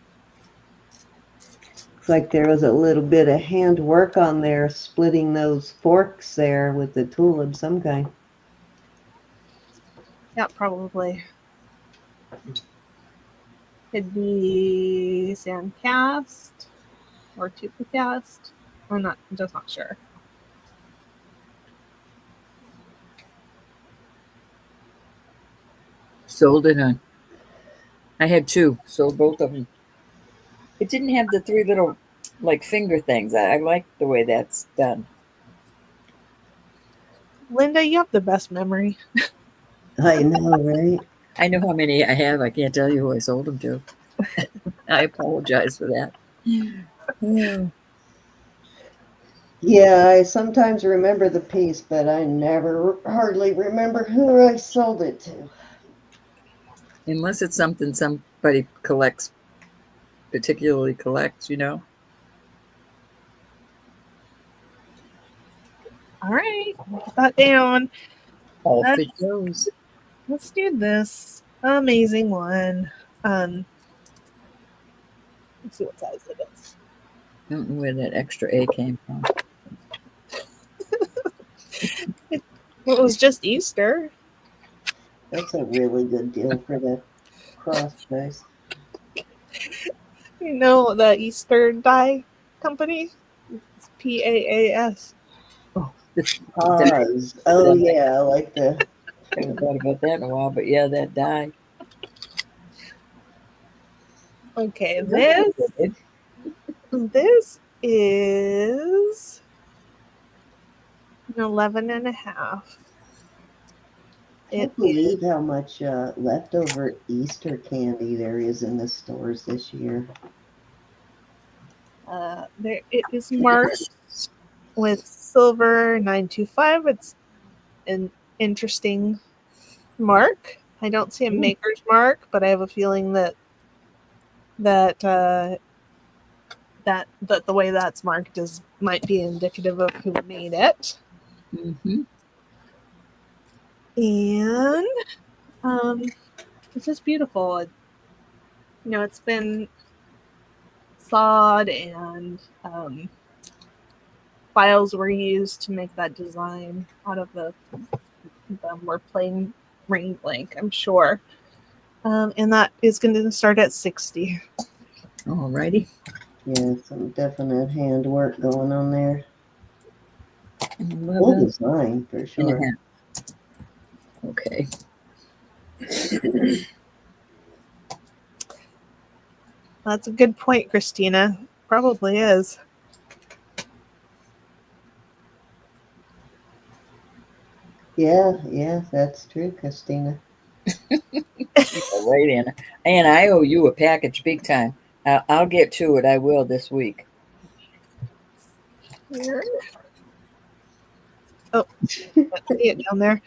Looks like there was a little bit of hand work on there, splitting those forks there with the tool of some kind. Yeah, probably. Could be sand cast or tufa cast. I'm just not sure. Sold it on. I had 2. Sold both of them. It didn't have the 3 little like finger things. I like the way that's done. Linda, you have the best memory. I know, right? I know how many I have. I can't tell you who I sold them to. I apologize for that. Oh. Yeah, I sometimes remember the piece, but I never hardly remember who I sold it to. Unless it's something somebody particularly collects, you know. All right, put that down. Off it goes. Let's do this amazing one. Let's see what size it is. I don't know where that extra A came from. It was just Easter. That's a really good deal for the cross dice. You know the Easter dye company? It's PAAS. Pause. Oh yeah, I like the. I haven't thought about that in a while, but yeah, that die. Okay, this is an 11 and a half. I can't believe how much leftover Easter candy there is in the stores this year. It is marked with silver 925. It's an interesting mark. I don't see a maker's mark, but I have a feeling that the way that's marked might be indicative of who made it. Mm-hmm. And it's just beautiful. It's been sawed and files were used to make that design out of the more plain ring blank, I'm sure. And that is going to start at 60. Alrighty. Yeah, some definite hand work going on there. 11 Cool design for and a sure. half. Okay. That's a good point, Christina. Probably is. Yeah, that's true, Christina. Right, Anna. And I owe you a package big time. I'll get to it. I will this week. Here. Oh, see it down there.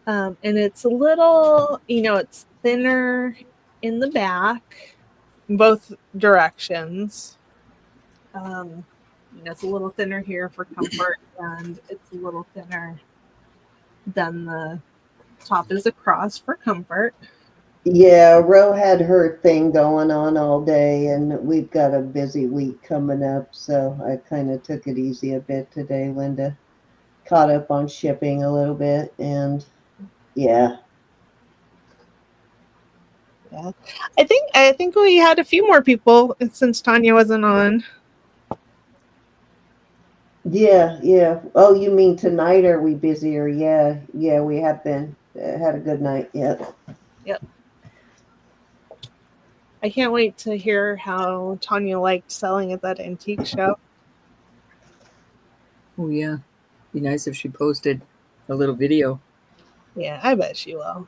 And it's a little, it's thinner in the back, in both directions. It's a little thinner here for comfort, and it's a little thinner than the top is across for comfort. Yeah, Ro had her thing going on all day, and we've got a busy week coming up, so I kind of took it easy a bit today, Linda. Caught up on shipping a little bit, and yeah. Yeah, I think we had a few more people since Tanya wasn't on. Yeah. Oh, you mean tonight? Are we busier? Yeah, we have been. Had a good night. Yep. I can't wait to hear how Tanya liked selling at that antique show. Oh, yeah. Be nice if she posted a little video. Yeah, I bet she will.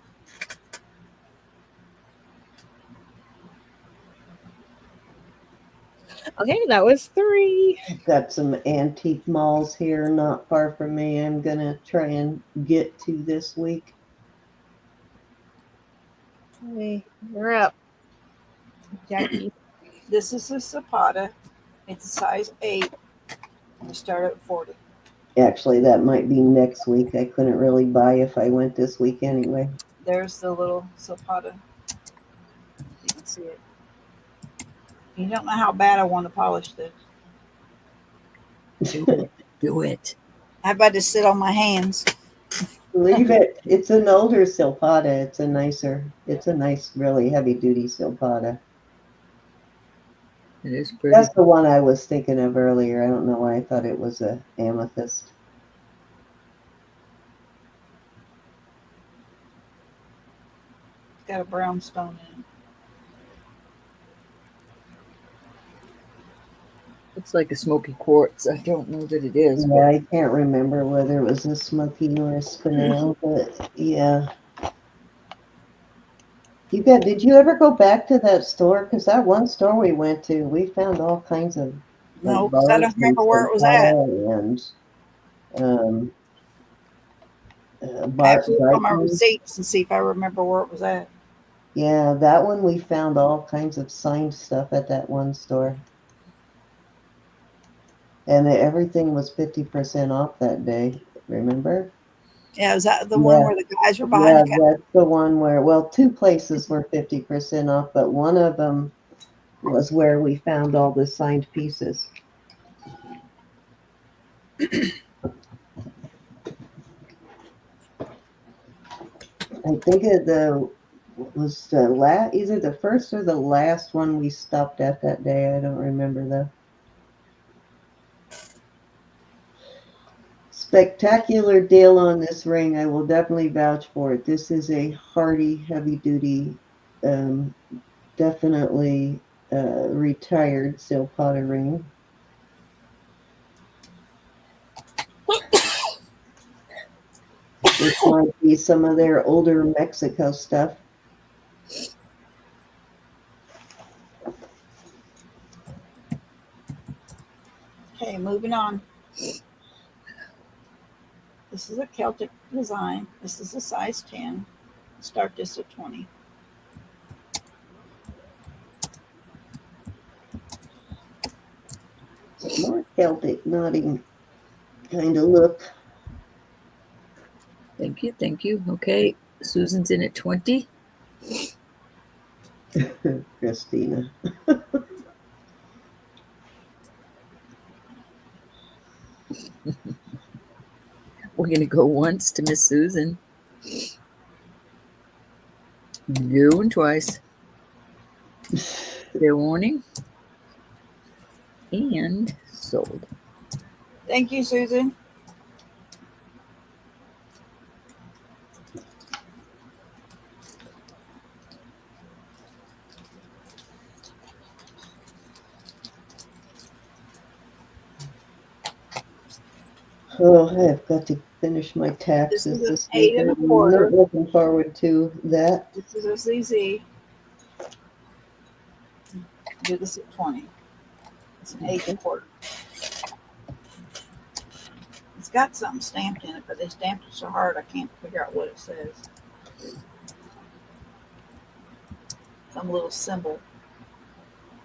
Okay, that was 3. I've got some antique malls here not far from me. I'm going to try and get to this week. Okay, you're up, Jackie. This is a silpada. It's a size 8. We start at 40. Actually, that might be next week. I couldn't really buy if I went this week anyway. There's the little silpada. You can see it. You don't know how bad I want to polish this. Do it. Do it. How about to sit on my hands? Leave it. It's an older silpada. It's a nice, really heavy duty silpada. It is pretty. That's the one I was thinking of earlier. I don't know why I thought it was a amethyst. It's got a brown stone in it. Looks like a smoky quartz. I don't know that it is. Yeah, I can't remember whether it was a smoky or a spinel, but yeah. Did you ever go back to that store? Because that one store we went to, we found all kinds of No, because I don't remember where it was at. And I have to look on my receipts and see if I remember where it was at. yeah, that one we found all kinds of signed stuff at that one store. And everything was 50% off that day, remember? Yeah, is that the one where the guys were behind the counter? That's the one where, well, 2 places were 50% off, but one of them was where we found all the signed pieces. I think was either the first or the last one we stopped at that day. I don't remember though. Spectacular deal on this ring. I will definitely vouch for it. This is a hardy, heavy duty, definitely retired silpada ring. This might be some of their older Mexico stuff. Okay, moving on. This is a Celtic design. This is a size 10. Start this at 20. More Celtic nodding kind of look. Thank you. Thank you. Okay. Susan's in at 20. Christina. We're going to go once to Miss Susan. Going twice. Fair warning. And sold. Thank you, Susan. Oh, I have got to finish my taxes this week. I'm not looking forward to that. This is a ZZ. Do this at 20. It's an 8 1/4. It's got something stamped in it, but they stamped it so hard I can't figure out what it says. Some little symbol.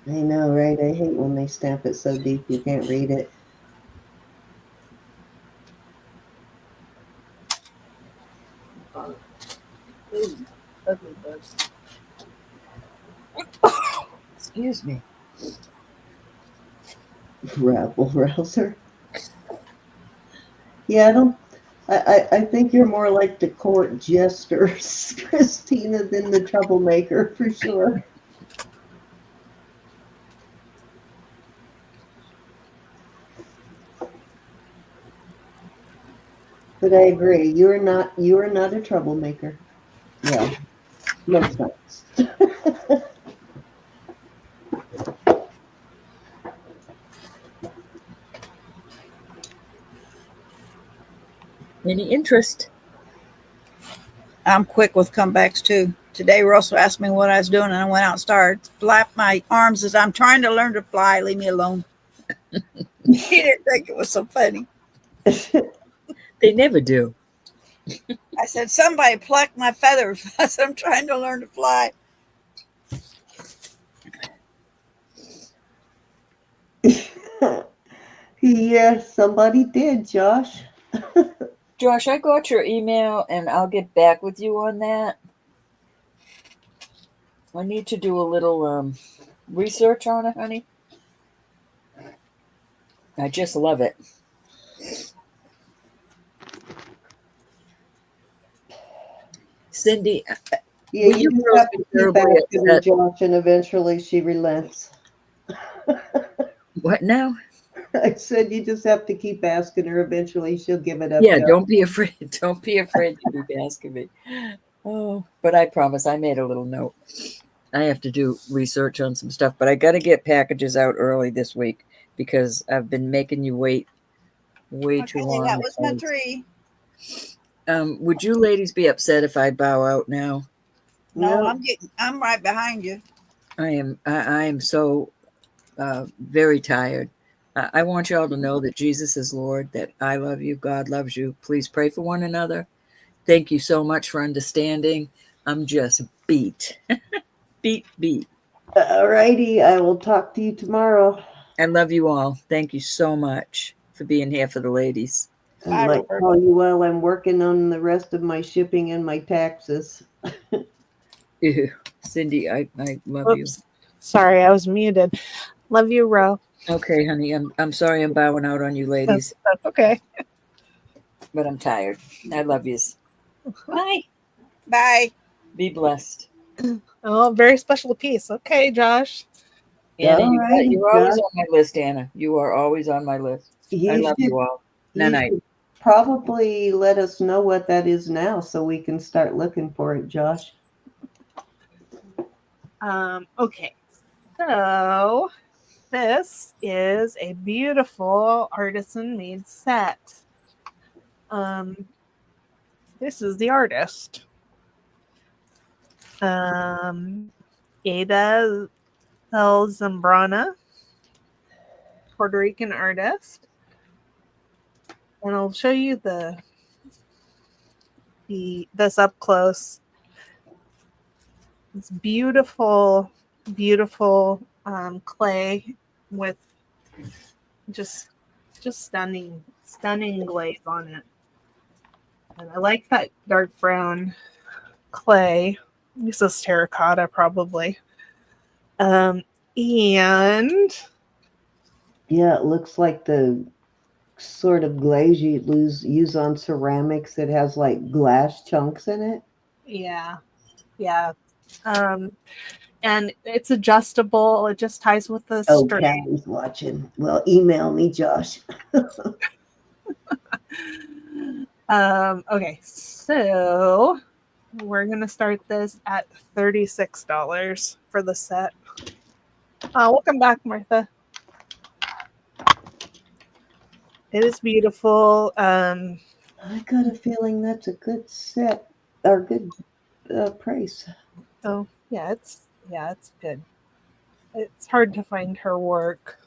I know, right? I hate when they stamp it so deep you can't read it. Ooh, ugly bugs. Excuse me. Rabble rouser. Yeah, I think you're more like the court jester, Christina, than the troublemaker for sure. But I agree, you are not a troublemaker. Yeah, most times. Any interest? I'm quick with comebacks too. Today, Russell asked me what I was doing, and I went out and started to flap my arms as I'm trying to learn to fly. Leave me alone. He didn't think it was so funny. They never do. I said, somebody plucked my feathers as I'm trying to learn to fly. Yes, somebody did, Josh. Josh, I got your email and I'll get back with you on that. I need to do a little research on it, honey. I just love it. Cindy, Yeah, Well, you you just girls have to be keep terribly asking her, upset. Josh, and eventually she relents. what now? I said you just have to keep asking her. Eventually she'll give it up. Yeah, Josh. don't be afraid. Don't be afraid to keep asking me. Oh, but I promise I made a little note. I have to do research on some stuff, but I got to get packages out early this week because I've been making you wait way too Okay, long. that was my 3. Would you ladies be upset if I bow out now? No, No. I'm right behind you. I am so very tired. I want y'all to know that Jesus is Lord, that I love you, God loves you. Please pray for one another. Thank you so much for understanding. I'm just beat. beat. All righty. I will talk to you tomorrow. I love you all. Thank you so much for being here for the ladies. I Bye, might Roberta. call you while I'm working on the rest of my shipping and my taxes. Ew. Cindy, I love you. Oops. Sorry, I was muted. Love you, Ro. Okay, honey. I'm sorry I'm bowing out on you ladies, That's okay. but I'm tired. I love yous. Bye. Bye. Be blessed. Oh, very special piece. Okay, Josh. Anna, All righty, you're always Josh. on my list, Anna. You are always on my list. I love you all. You Night. should probably let us know what that is now so we can start looking for it, Josh. Okay. So this is a beautiful artisan made set. This is the artist. Ada El Zambrana, Puerto Rican artist. And I'll show you this up close. It's beautiful clay with just stunning glaze on it. And I like that dark brown clay. This is terracotta probably. And Yeah, it looks like the sort of glaze you use on ceramics that has like glass chunks in it. yeah. And it's adjustable. It just ties with the Oh, string. Callie's watching. Well, email me, Josh. Okay, so we're gonna start this at $36 for the set. Welcome back, Martha. It is beautiful. I got a feeling that's a good set or good price. Oh yeah, it's good. It's hard to find her work,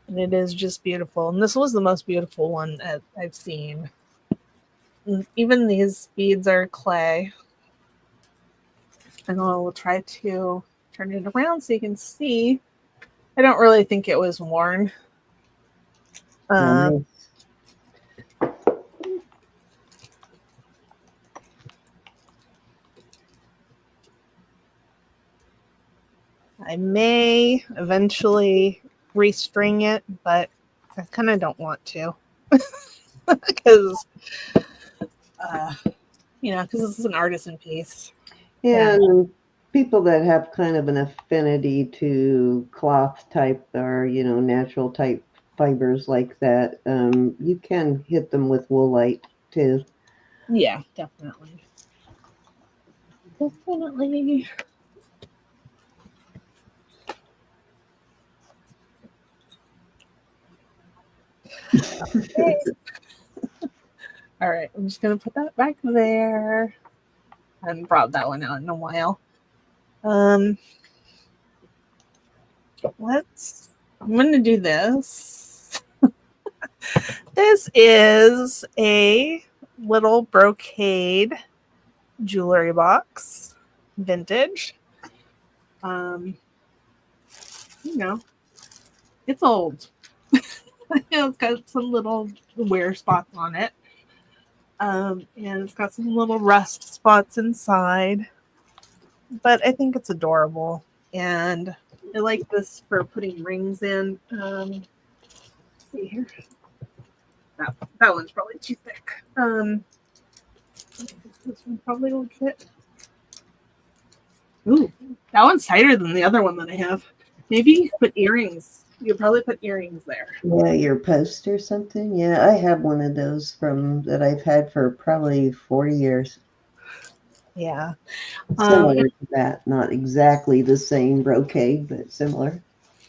and it is just beautiful. And this was the most beautiful one that I've seen. And even these beads are clay, and I'll try to turn it around so you can see. I don't really think it was worn. Nice. I may eventually restring it, but I kind of don't want to because, because this is an artisan piece. And people that have kind of an affinity to cloth type or, natural type fibers like that, you can hit them with woolite too. Yeah, definitely. Definitely. Okay. All right, I'm just going to put that back there. I haven't brought that one out in a while. I'm going to do this. This is a little brocade jewelry box, vintage. It's old. It's got some little wear spots on it. And it's got some little rust spots inside. But I think it's adorable. And I like this for putting rings in. Let's see here. That one's probably too thick. This one probably will fit. Ooh, that one's tighter than the other one that I have. Maybe you put earrings. You could probably put earrings there. Yeah, your post or something. Yeah, I have one of those that I've had for probably 40 years. Yeah. Similar to that. Not exactly the same brocade, but similar.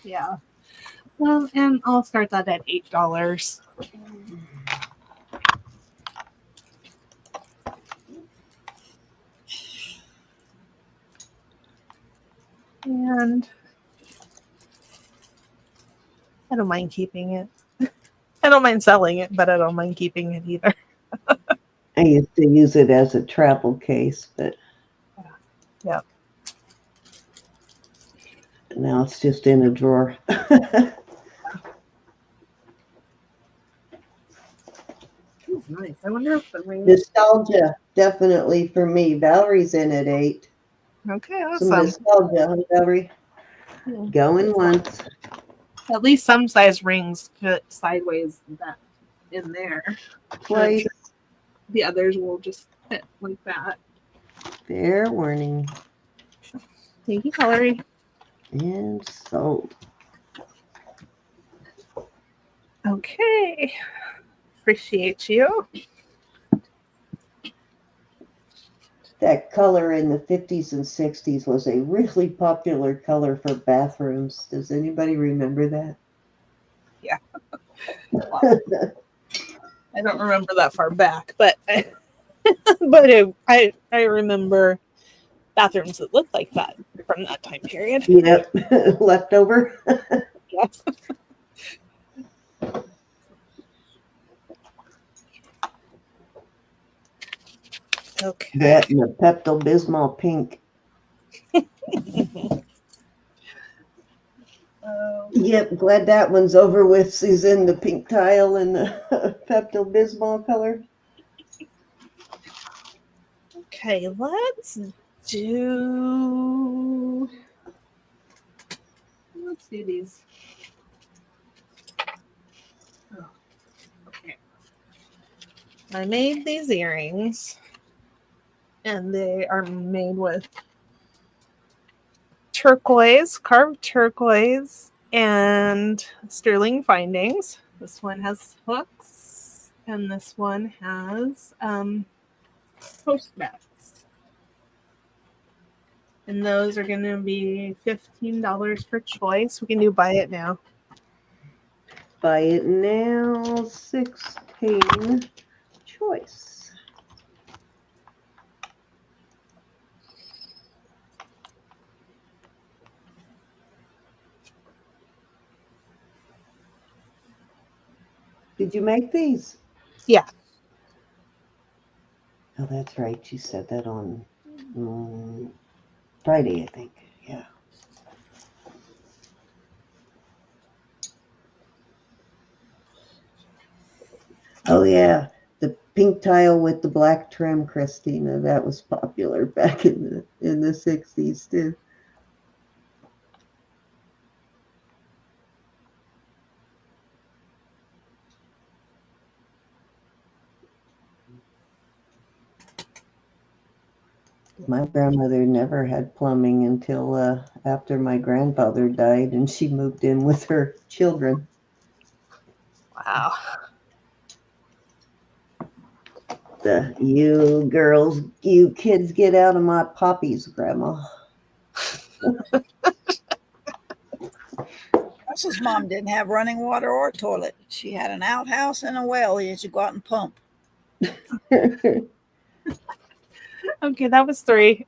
Yeah. Well, and I'll start that at $8. And I don't mind keeping it. I don't mind selling it, but I don't mind keeping it either. I used to use it as a travel case, but yeah. Now it's just in a drawer. Nice. I wonder if the ring. Nostalgia, definitely for me. Valerie's in at 8. Okay, awesome. Some nostalgia, huh, Valerie? Yeah. Going once. At least some size rings fit sideways in there. Right. The others will just fit like that. Fair warning. Thank you, Valerie. And sold. Okay. Appreciate you. That color in the 50s and 60s was a really popular color for bathrooms. Does anybody remember that? Yeah. I don't remember that far back, but I remember bathrooms that looked like that from that time period. Yep. Leftover. Yeah. Okay. That and the Pepto-Bismol pink. Yep, glad that one's over with, Susan. The pink tile and the Pepto-Bismol color. Okay, let's do these. Oh, okay. I made these earrings, and they are made with carved turquoise, and sterling findings. This one has hooks, and this one has post backs. And those are going to be $15 per choice. We can do buy it now. Buy it now, 16 choice. Did you make these? Yeah. Oh, that's right. You said that on Friday, I think. Yeah. Oh, yeah. The pink tile with the black trim, Christina. That was popular back in the 60s, too. My grandmother never had plumbing until after my grandfather died, and she moved in with her children. Wow. You kids get out of my poppies, Grandma. Russell's mom didn't have running water or toilet. She had an outhouse and a well. You had to go out and pump. Okay, that was 3.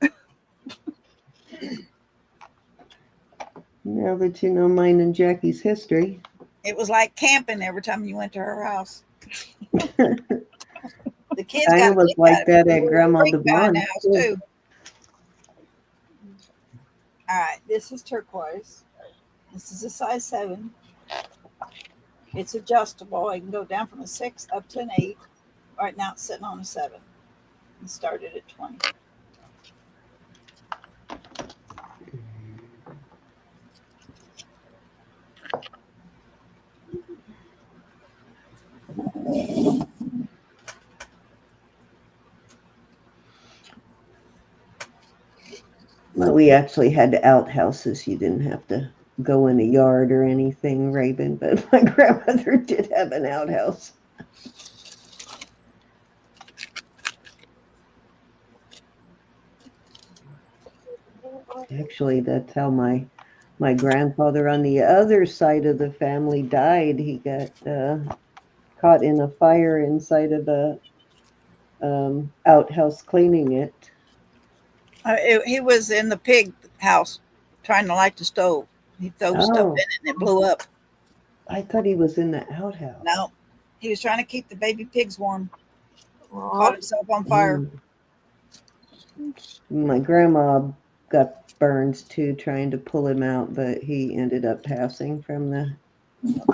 Now that you know mine and Jackie's history. It was like camping every time you went to her house. The kids Kind got of was like that at Grandma behind the DeBon's house too. too. All right, this is turquoise. This is a size 7. It's adjustable. I can go down from a 6 up to an 8. Right now it's sitting on a 7. And started at 20. Well, we actually had outhouses. You didn't have to go in a yard or anything, Raven, but my grandmother did have an outhouse. Actually, that's how my grandfather on the other side of the family died. He got caught in a fire inside of the outhouse cleaning it. He was in the pig house trying to light the stove. He threw stuff in Oh, it and it blew up. I thought he was in the outhouse. No, he was trying to keep the baby pigs warm. Aw. Caught himself on fire. My grandma got burned too, trying to pull him out, but he ended up passing from the.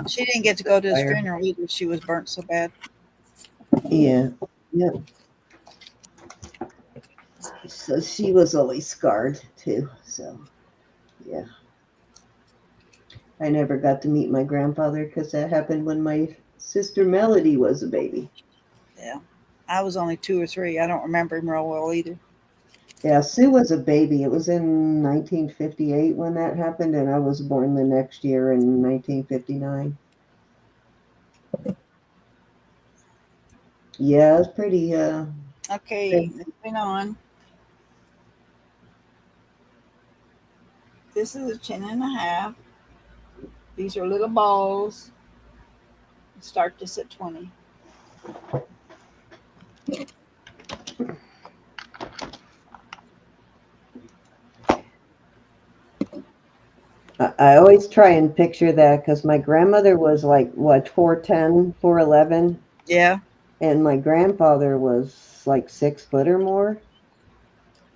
She didn't get to go to his Fire. funeral either. She was burnt so bad. Yeah, yep. So she was always scarred too. So, yeah. I never got to meet my grandfather because that happened when my sister Melody was a baby. Yeah. I was only 2 or 3. I don't remember him real well either. Yeah, Sue was a baby. It was in 1958 when that happened, and I was born the next year in 1959. Yeah, it was pretty. Okay, moving on. This is a 10.5. These are little balls. Start this at 20. I always try and picture that because my grandmother was like, what, 4'10", 4'11", Yeah. and my grandfather was like 6 foot or more.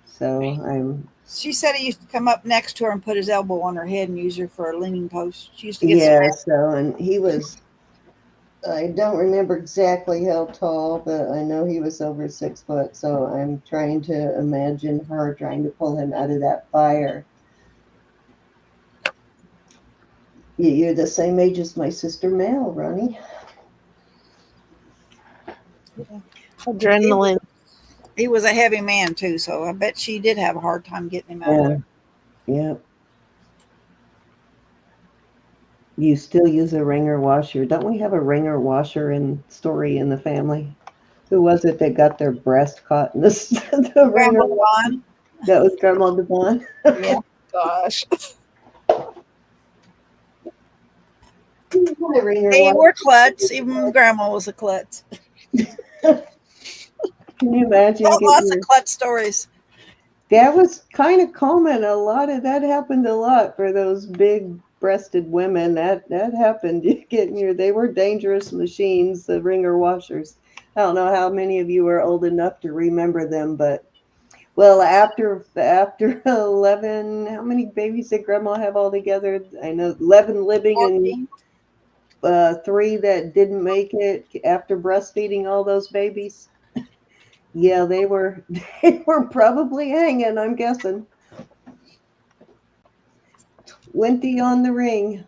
So I'm. She said he used to come up next to her and put his elbow on her head and use her for a leaning post. She used to get Yeah, so, and he was, I don't remember exactly how tall, but I know he was over 6 foot. So I'm trying to imagine her trying to pull him out of that fire. You're the same age as my sister Mel, Ronnie. Adrenaline. He was a heavy man too, so I bet she did have a hard time getting him out of there. Yeah. You still use a wringer washer. Don't we have a wringer washer story in the family? Who was it that got their breast caught in the wringer? Grandma Vaughn. That was Grandma DeBon. Yeah. Gosh. They were klutz. Even Grandma was a klutz. Can you imagine? Lots of klutz stories. That was kind of common. A lot of that happened a lot for those big-breasted women. That happened. They were dangerous machines, the wringer washers. I don't know how many of you are old enough to remember them, but well, after 11, how many babies did Grandma have altogether? I know 11 living 14. and 3 that didn't make it after breastfeeding all those babies. Yeah, they were probably hanging, I'm guessing. 20 on the ring.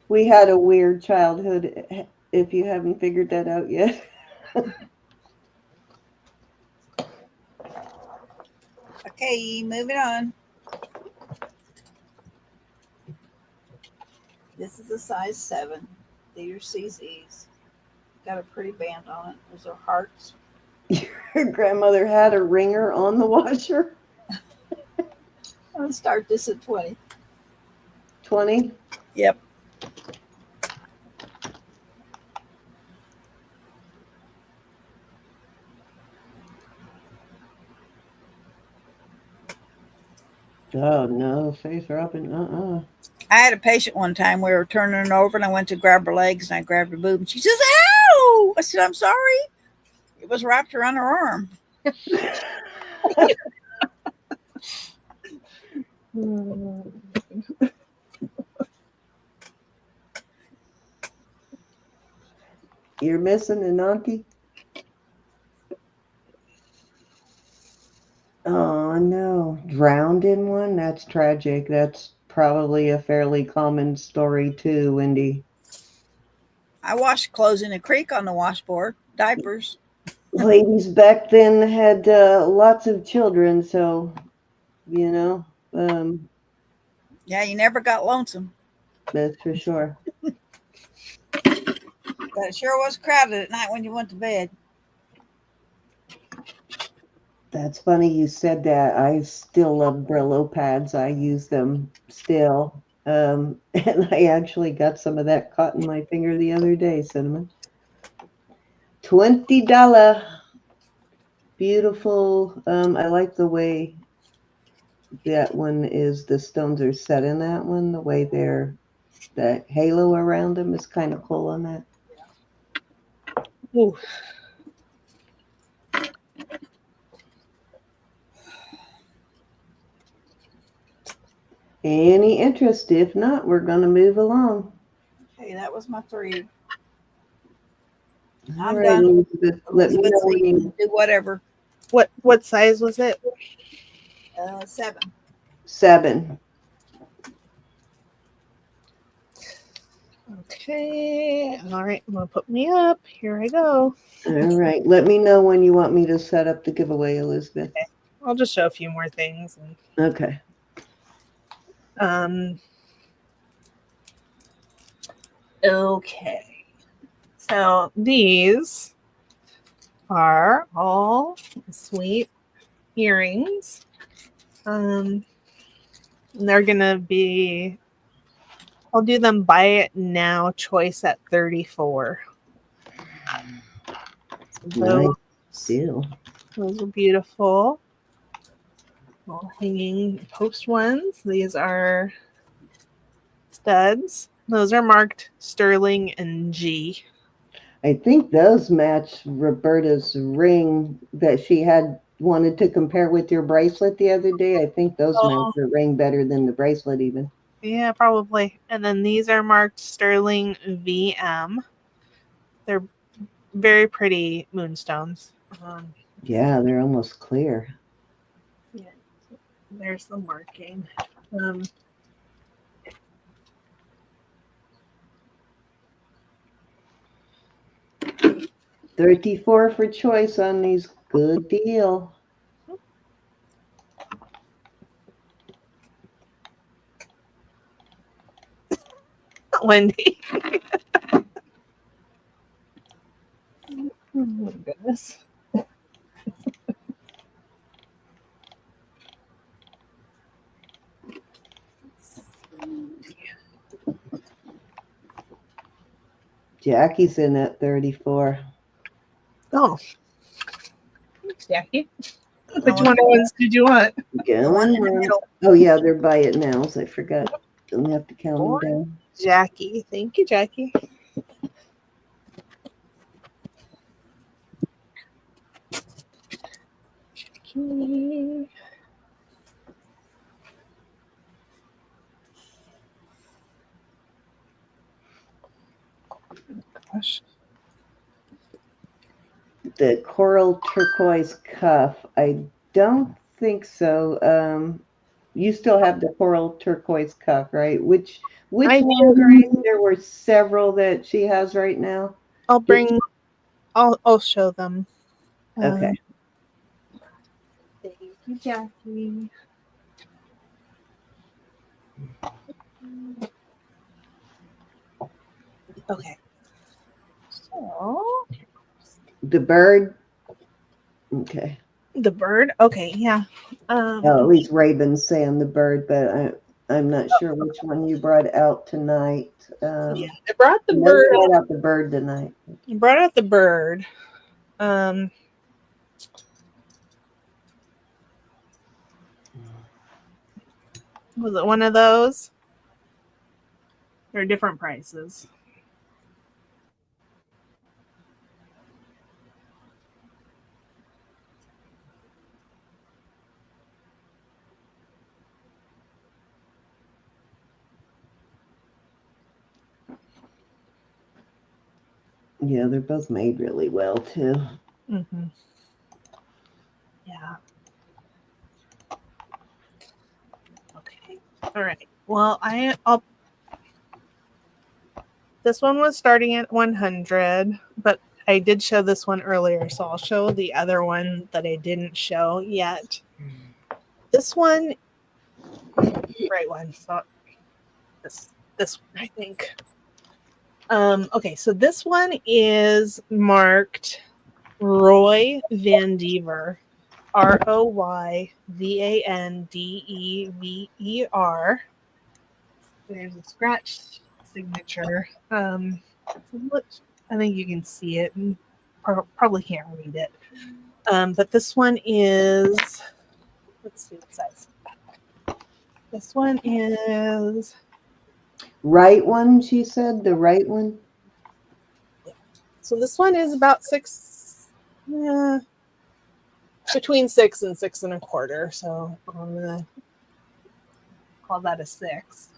We had a weird childhood, if you haven't figured that out yet. Okay, moving on. This is a size 7. These are CZs. Got a pretty band on it. Those are hearts. Your grandmother had a wringer on the washer? I'll start this at 20. 20? Yep. Oh no, face rubbing. I had a patient one time. We were turning her over, and I went to grab her legs, and I grabbed her boob, and she says, "Ow!" I said, "I'm sorry." It was wrapped around her arm. You're missing an auntie? Oh no, drowned in one? That's tragic. That's probably a fairly common story too, Wendy. I washed clothes in a creek on the washboard, diapers. Ladies back then had lots of children, so you know, Yeah, you never got lonesome. that's for sure. But it sure was crowded at night when you went to bed. That's funny you said that. I still love Brillo pads. I use them still. And I actually got some of that caught in my finger the other day, Cinnamon. $20. Beautiful. I like the way that one is, the stones are set in that one. The way that halo around them is kind of cool on that. Ooh. Any interest? If not, we're going to move along. Hey, that was my 3. All I'm right, done. Elizabeth, let me know when you... Do whatever. What size was it? 7. 7. Okay. All right. I'm gonna put me up. Here I go. All right. Let me know when you want me to set up the giveaway, Elizabeth. Okay. I'll just show a few more things. And, Okay. Okay. So these are all sweet earrings. And they're gonna be. I'll do them buy it now choice at 34. Nice deal. Those are beautiful. All hanging post ones. These are studs. Those are marked sterling and G. I think those match Roberta's ring that she had wanted to compare with your bracelet the other day. I think those match the ring better than the bracelet even. Yeah, probably. And then these are marked sterling VM. They're very pretty moonstones. Yeah, they're almost clear. Yeah, there's the marking. 34 for choice on these. Good deal. Wendy. Oh my goodness. Jackie's in at 34. Oh. Thanks, Jackie. Which one of those did you want? Going on. Oh, yeah, they're buy it nows. I forgot. Don't have to count them down. Jackie. Thank you, Jackie. Jackie. Gosh. The coral turquoise cuff. I don't think so. You still have the coral turquoise cuff, right? Which I one, Grace? There were several that she has right now. I'll show them. Okay. Thank you, Jackie. Okay. So The bird. Okay. the bird. Okay, yeah. Oh, at least Raven's saying the bird, but I'm not sure which one you brought out tonight. Yeah, I brought the no, bird. You brought out the bird tonight. You brought out the bird. Was it one of those? They're different prices. Yeah, they're both made really well too. Mm-hmm. Yeah. Okay. All right. Well, I'll. This one was starting at 100, but I did show this one earlier, so I'll show the other one that I didn't show yet. This one, right one. So this one, I think. Okay, so this one is marked Roy Van Dever, ROYVANDEVER. There's a scratch signature. I think you can see it and probably can't read it. But this one is, let's see what size. This one is Right one, she said, the right one. so this one is about between 6 and 6 1/4. So I'm gonna call that a 6.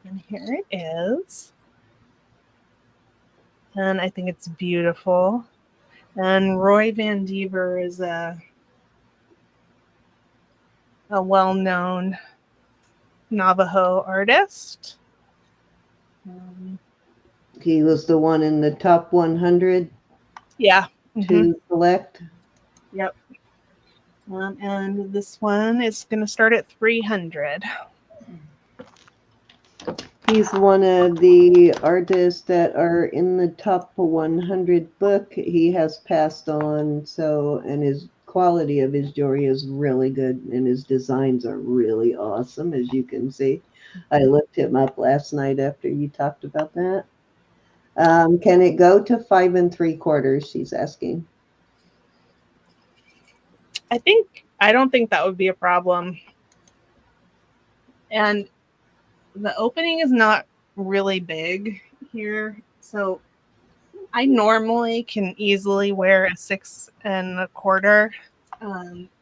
And here it is. And I think it's beautiful. And Roy Van Dever is a well-known Navajo artist. He was the one in the top 100 Yeah. to select. Yep. And this one is going to start at 300. He's one of the artists that are in the top 100 book. He has passed on, and his quality of his jewelry is really good, and his designs are really awesome, as you can see. I looked him up last night after you talked about that. Can it go to 5 3/4? She's asking. I don't think that would be a problem. And the opening is not really big here. So I normally can easily wear a 6 1/4.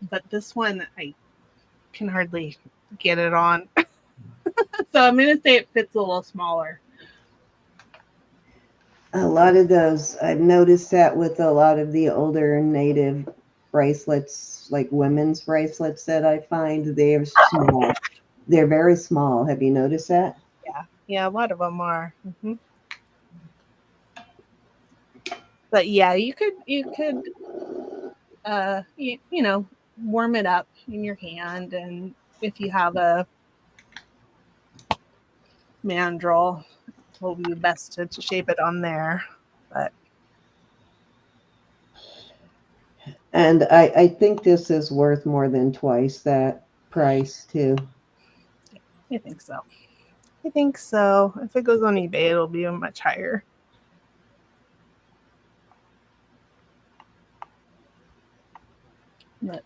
But this one, I can hardly get it on. So I'm going to say it fits a little smaller. A lot of those, I've noticed that with a lot of the older native bracelets, like women's bracelets that I find, they're small. They're very small. Have you noticed that? Yeah, a lot of them are. Mm-hmm. But yeah, you could warm it up in your hand, and if you have a mandrel, it will be best to shape it on there. But And I think this is worth more than twice that price too. I think so. If it goes on eBay, it'll be much higher.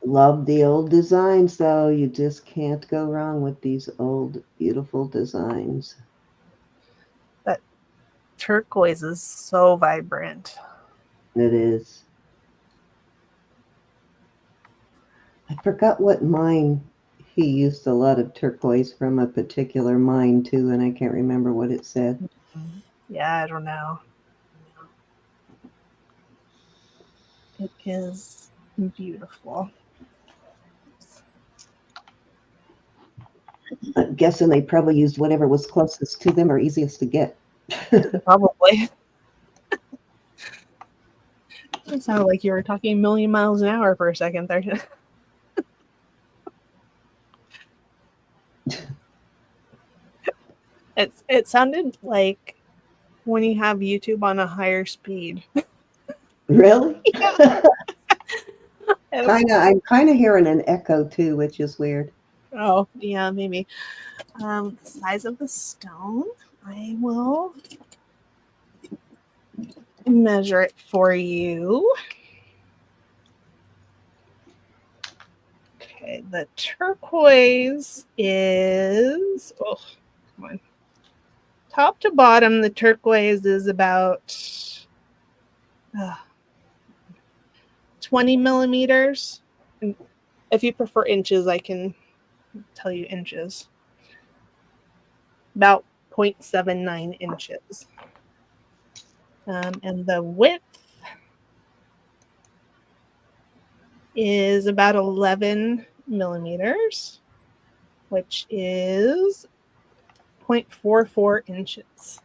Love the old designs, though. You just can't go wrong with these old, beautiful designs. That turquoise is so vibrant. It is. I forgot what mine. He used a lot of turquoise from a particular mine, too, and I can't remember what it said. Yeah, I don't know. It is beautiful. I'm guessing they probably used whatever was closest to them or easiest to get. Probably. It sounded like you were talking a million miles an hour for a second there. It sounded like when you have YouTube on a higher speed. Really? Yeah. I'm kind of hearing an echo, too, which is weird. Oh, yeah, maybe. The size of the stone, I will measure it for you. Okay, the turquoise is, oh, come on. Top to bottom, the turquoise is about 20 millimeters. And if you prefer inches, I can tell you inches. About 0.79 inches. And the width is about 11 millimeters, which is 0.44 inches.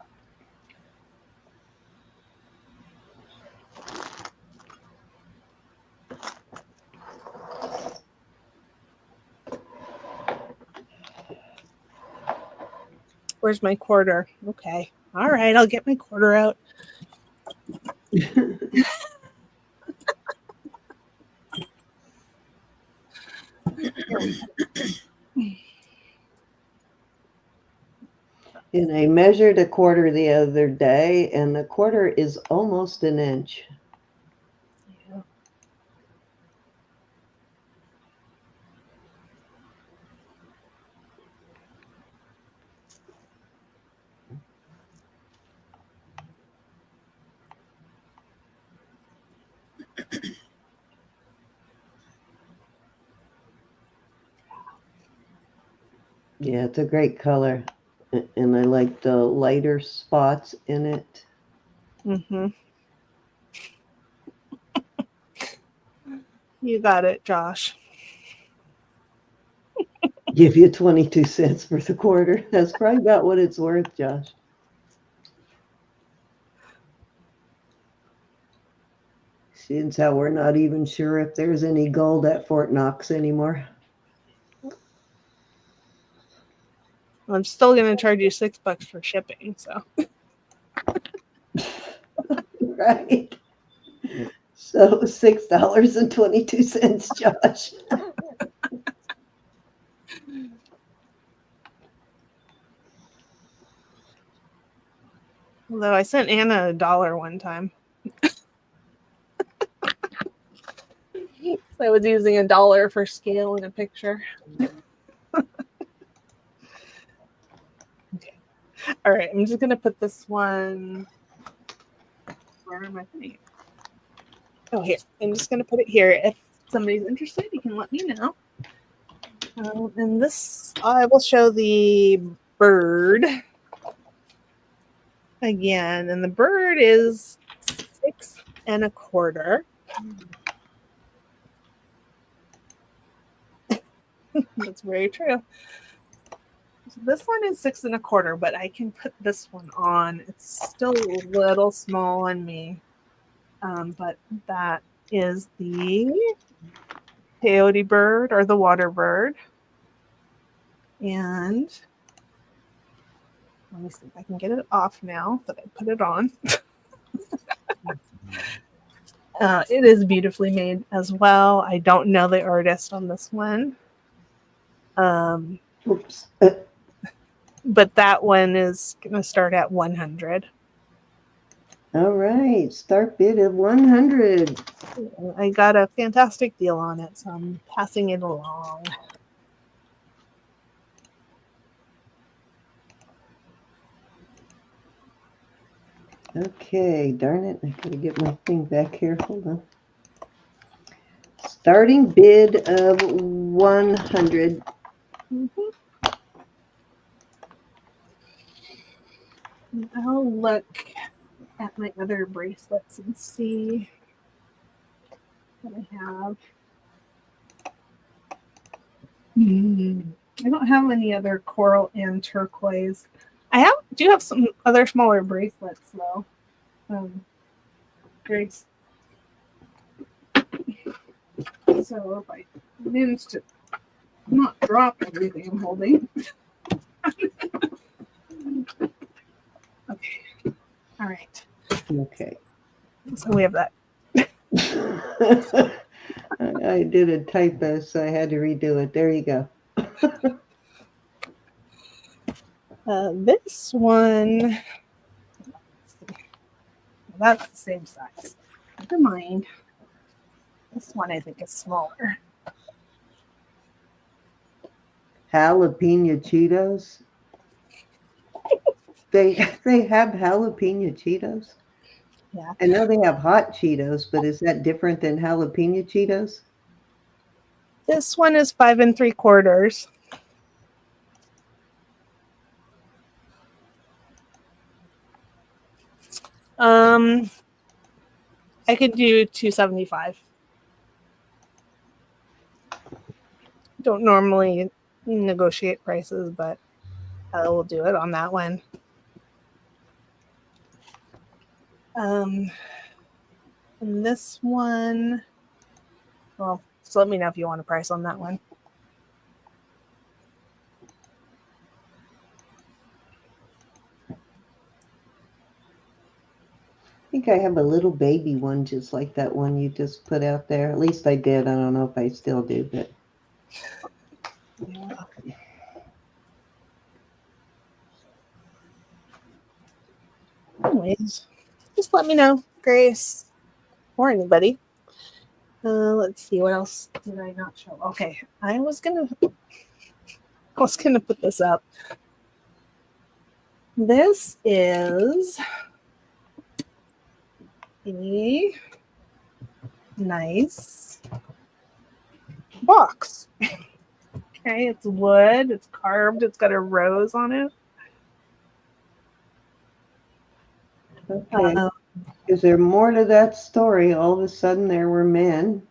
Where's my quarter? Okay. All right, I'll get my quarter out. And I measured a quarter the other day, and the quarter is almost an inch. Yeah. Yeah, it's a great color. And I like the lighter spots in it. Mm-hmm. You got it, Josh. Give you 22 cents for the quarter. That's probably about what it's worth, Josh. Since how we're not even sure if there's any gold at Fort Knox anymore. I'm still going to charge you $6 for shipping, so. Right. So $6.22, Josh. Although I sent Anna $1 one time. So I was using $1 for scale in a picture. Okay. All right, I'm just going to put this one. Where am I putting it? Oh, here. I'm just going to put it here. If somebody's interested, you can let me know. And this, I will show the bird again. And the bird is 6 1/4. That's very true. So this one is 6 1/4, but I can put this one on. It's still a little small on me. But that is the peyote bird or the water bird. And let me see if I can get it off now that I put it on. It is beautifully made as well. I don't know the artist on this one. Oops. But that one is going to start at 100. All right. Start bid of 100. I got a fantastic deal on it, so I'm passing it along. Okay, darn it. I gotta get my thing back here. Hold on. Starting bid of 100. Mm-hmm. I'll look at my other bracelets and see what I have. I don't have any other coral and turquoise. I do have some other smaller bracelets though. Grace. So if I manage to not drop everything I'm holding. Okay. All right. Okay. So we have that. I did a typo, so I had to redo it. There you go. This one, that's the same size. Never mind. This one I think is smaller. Jalapeno Cheetos. They have jalapeno Cheetos. Yeah. I know they have hot Cheetos, but is that different than jalapeno Cheetos? This one is 5 3/4. I could do 275. Don't normally negotiate prices, but I will do it on that one. And this one, well, so let me know if you want a price on that one. I think I have a little baby one just like that one you just put out there. At least I did. I don't know if I still do, but Yeah. Anyways, just let me know, Grace, or anybody. Let's see, what else did I not show? Okay, I was gonna put this up. This is a nice box. Okay, it's wood, it's carved, it's got a rose on it. okay. Is there more to that story? All of a sudden there were men.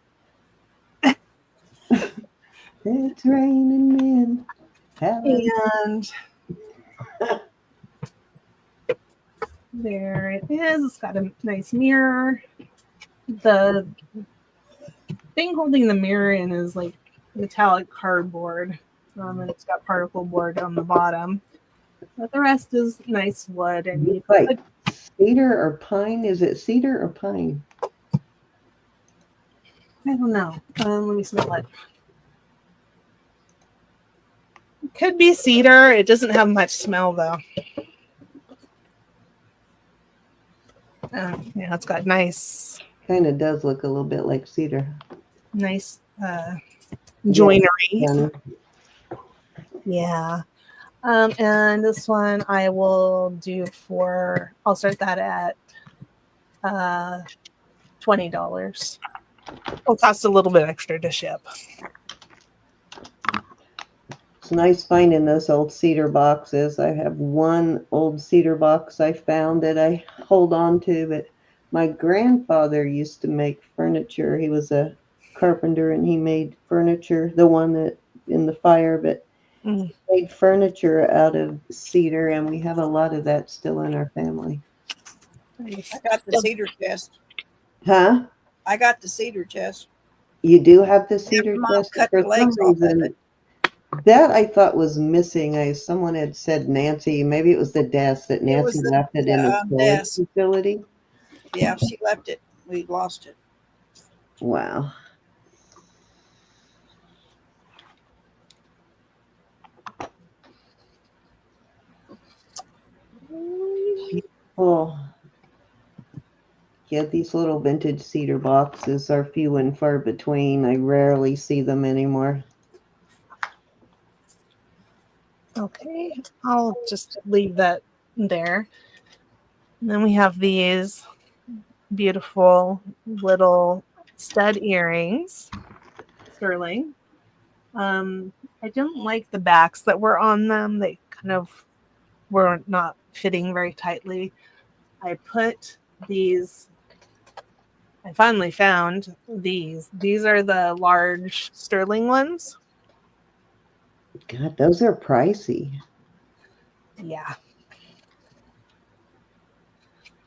It's raining men. And there it is. It's got a nice mirror. The thing holding the mirror in is like metallic cardboard. And it's got particle board on the bottom. But the rest is nice wood. And you put Like cedar or pine? Is it cedar or pine? I don't know. Let me smell it. It could be cedar. It doesn't have much smell though. Yeah, it's got nice Kind of does look a little bit like cedar. Joinery. Yeah. Yeah. And this one I will do for, I'll start that at $20. It'll cost a little bit extra to ship. It's nice finding those old cedar boxes. I have one old cedar box I found that I hold on to, but my grandfather used to make furniture. He was a carpenter and he made furniture, the one that in the fire, but he made furniture out of cedar, and we have a lot of that still in our family. Nice. I got the cedar chest. Huh? I got the cedar chest. You do have the cedar Mom chest? cut For the some legs off of reason, it. that I thought was missing. Someone had said Nancy, maybe it was the desk that It was Nancy the left it in a storage desk. facility. Yeah, she left it. We lost it. Wow. Oh, yeah, these little vintage cedar boxes are few and far between. I rarely see them anymore. Okay, I'll just leave that there. And then we have these beautiful little stud earrings, sterling. I didn't like the backs that were on them. They kind of were not fitting very tightly. I put these, I finally found these. These are the large sterling ones. God, those are pricey. Yeah.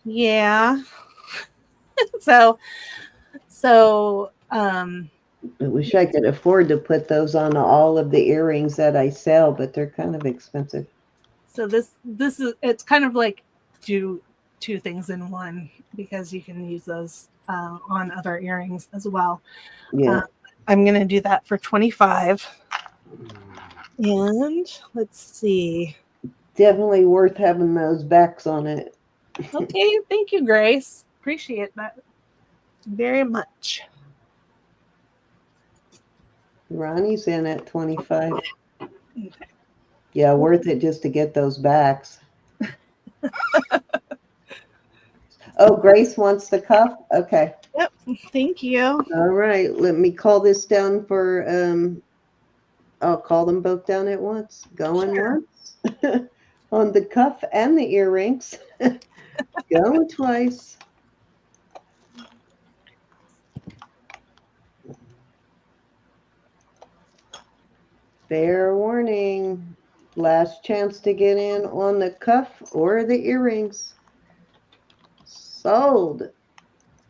Yeah. so I wish I could afford to put those on all of the earrings that I sell, but they're kind of expensive. so this is, it's kind of like do two things in one, because you can use those on other earrings as well. Yeah. I'm gonna do that for 25. And let's see. Definitely worth having those backs on it. Okay, thank you, Grace. Appreciate that very much. Ronnie's in at 25. Yeah, worth it just to get those backs. Oh, Grace wants the cuff? Okay. Yep. Thank you. All right. Let me call this down for, I'll call them both down at once. Going once on the cuff and the earrings. Going twice. Fair warning. Last chance to get in on the cuff or the earrings. Sold.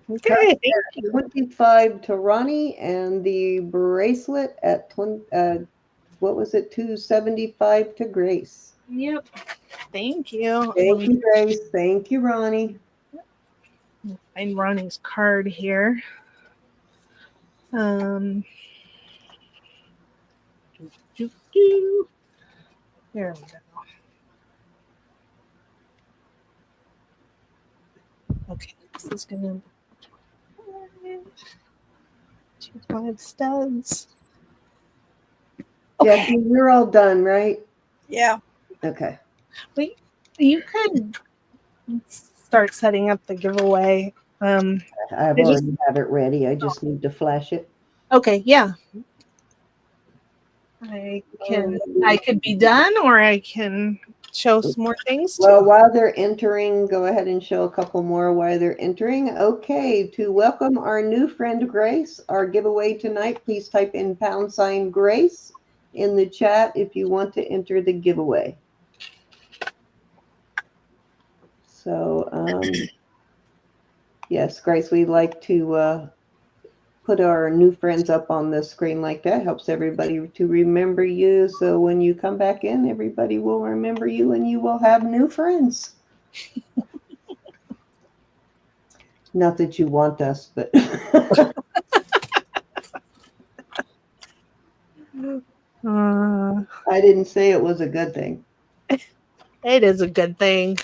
Okay. Thank you. 25 to Ronnie, and the bracelet at 20, what was it, 275 to Grace. Yep. Thank you. Thank you, Grace. Thank you, Ronnie. Find Ronnie's card here. There we go. Okay, this is gonna 2 5 studs. Okay. Jackie, you're all done, right? Yeah. Okay. Wait, you could start setting up the giveaway. I've already have it ready. I just need to flash it. Okay, yeah. I could be done, or I can show some more things. Well, while they're entering, go ahead and show a couple more while they're entering. Okay, to welcome our new friend Grace, our giveaway tonight, please type in # Grace in the chat if you want to enter the giveaway. So, yes, Grace, we'd like to put our new friends up on the screen like that. Helps everybody to remember you. So when you come back in, everybody will remember you and you will have new friends. Not that you want us, but I didn't say it was a good thing. It is a good thing.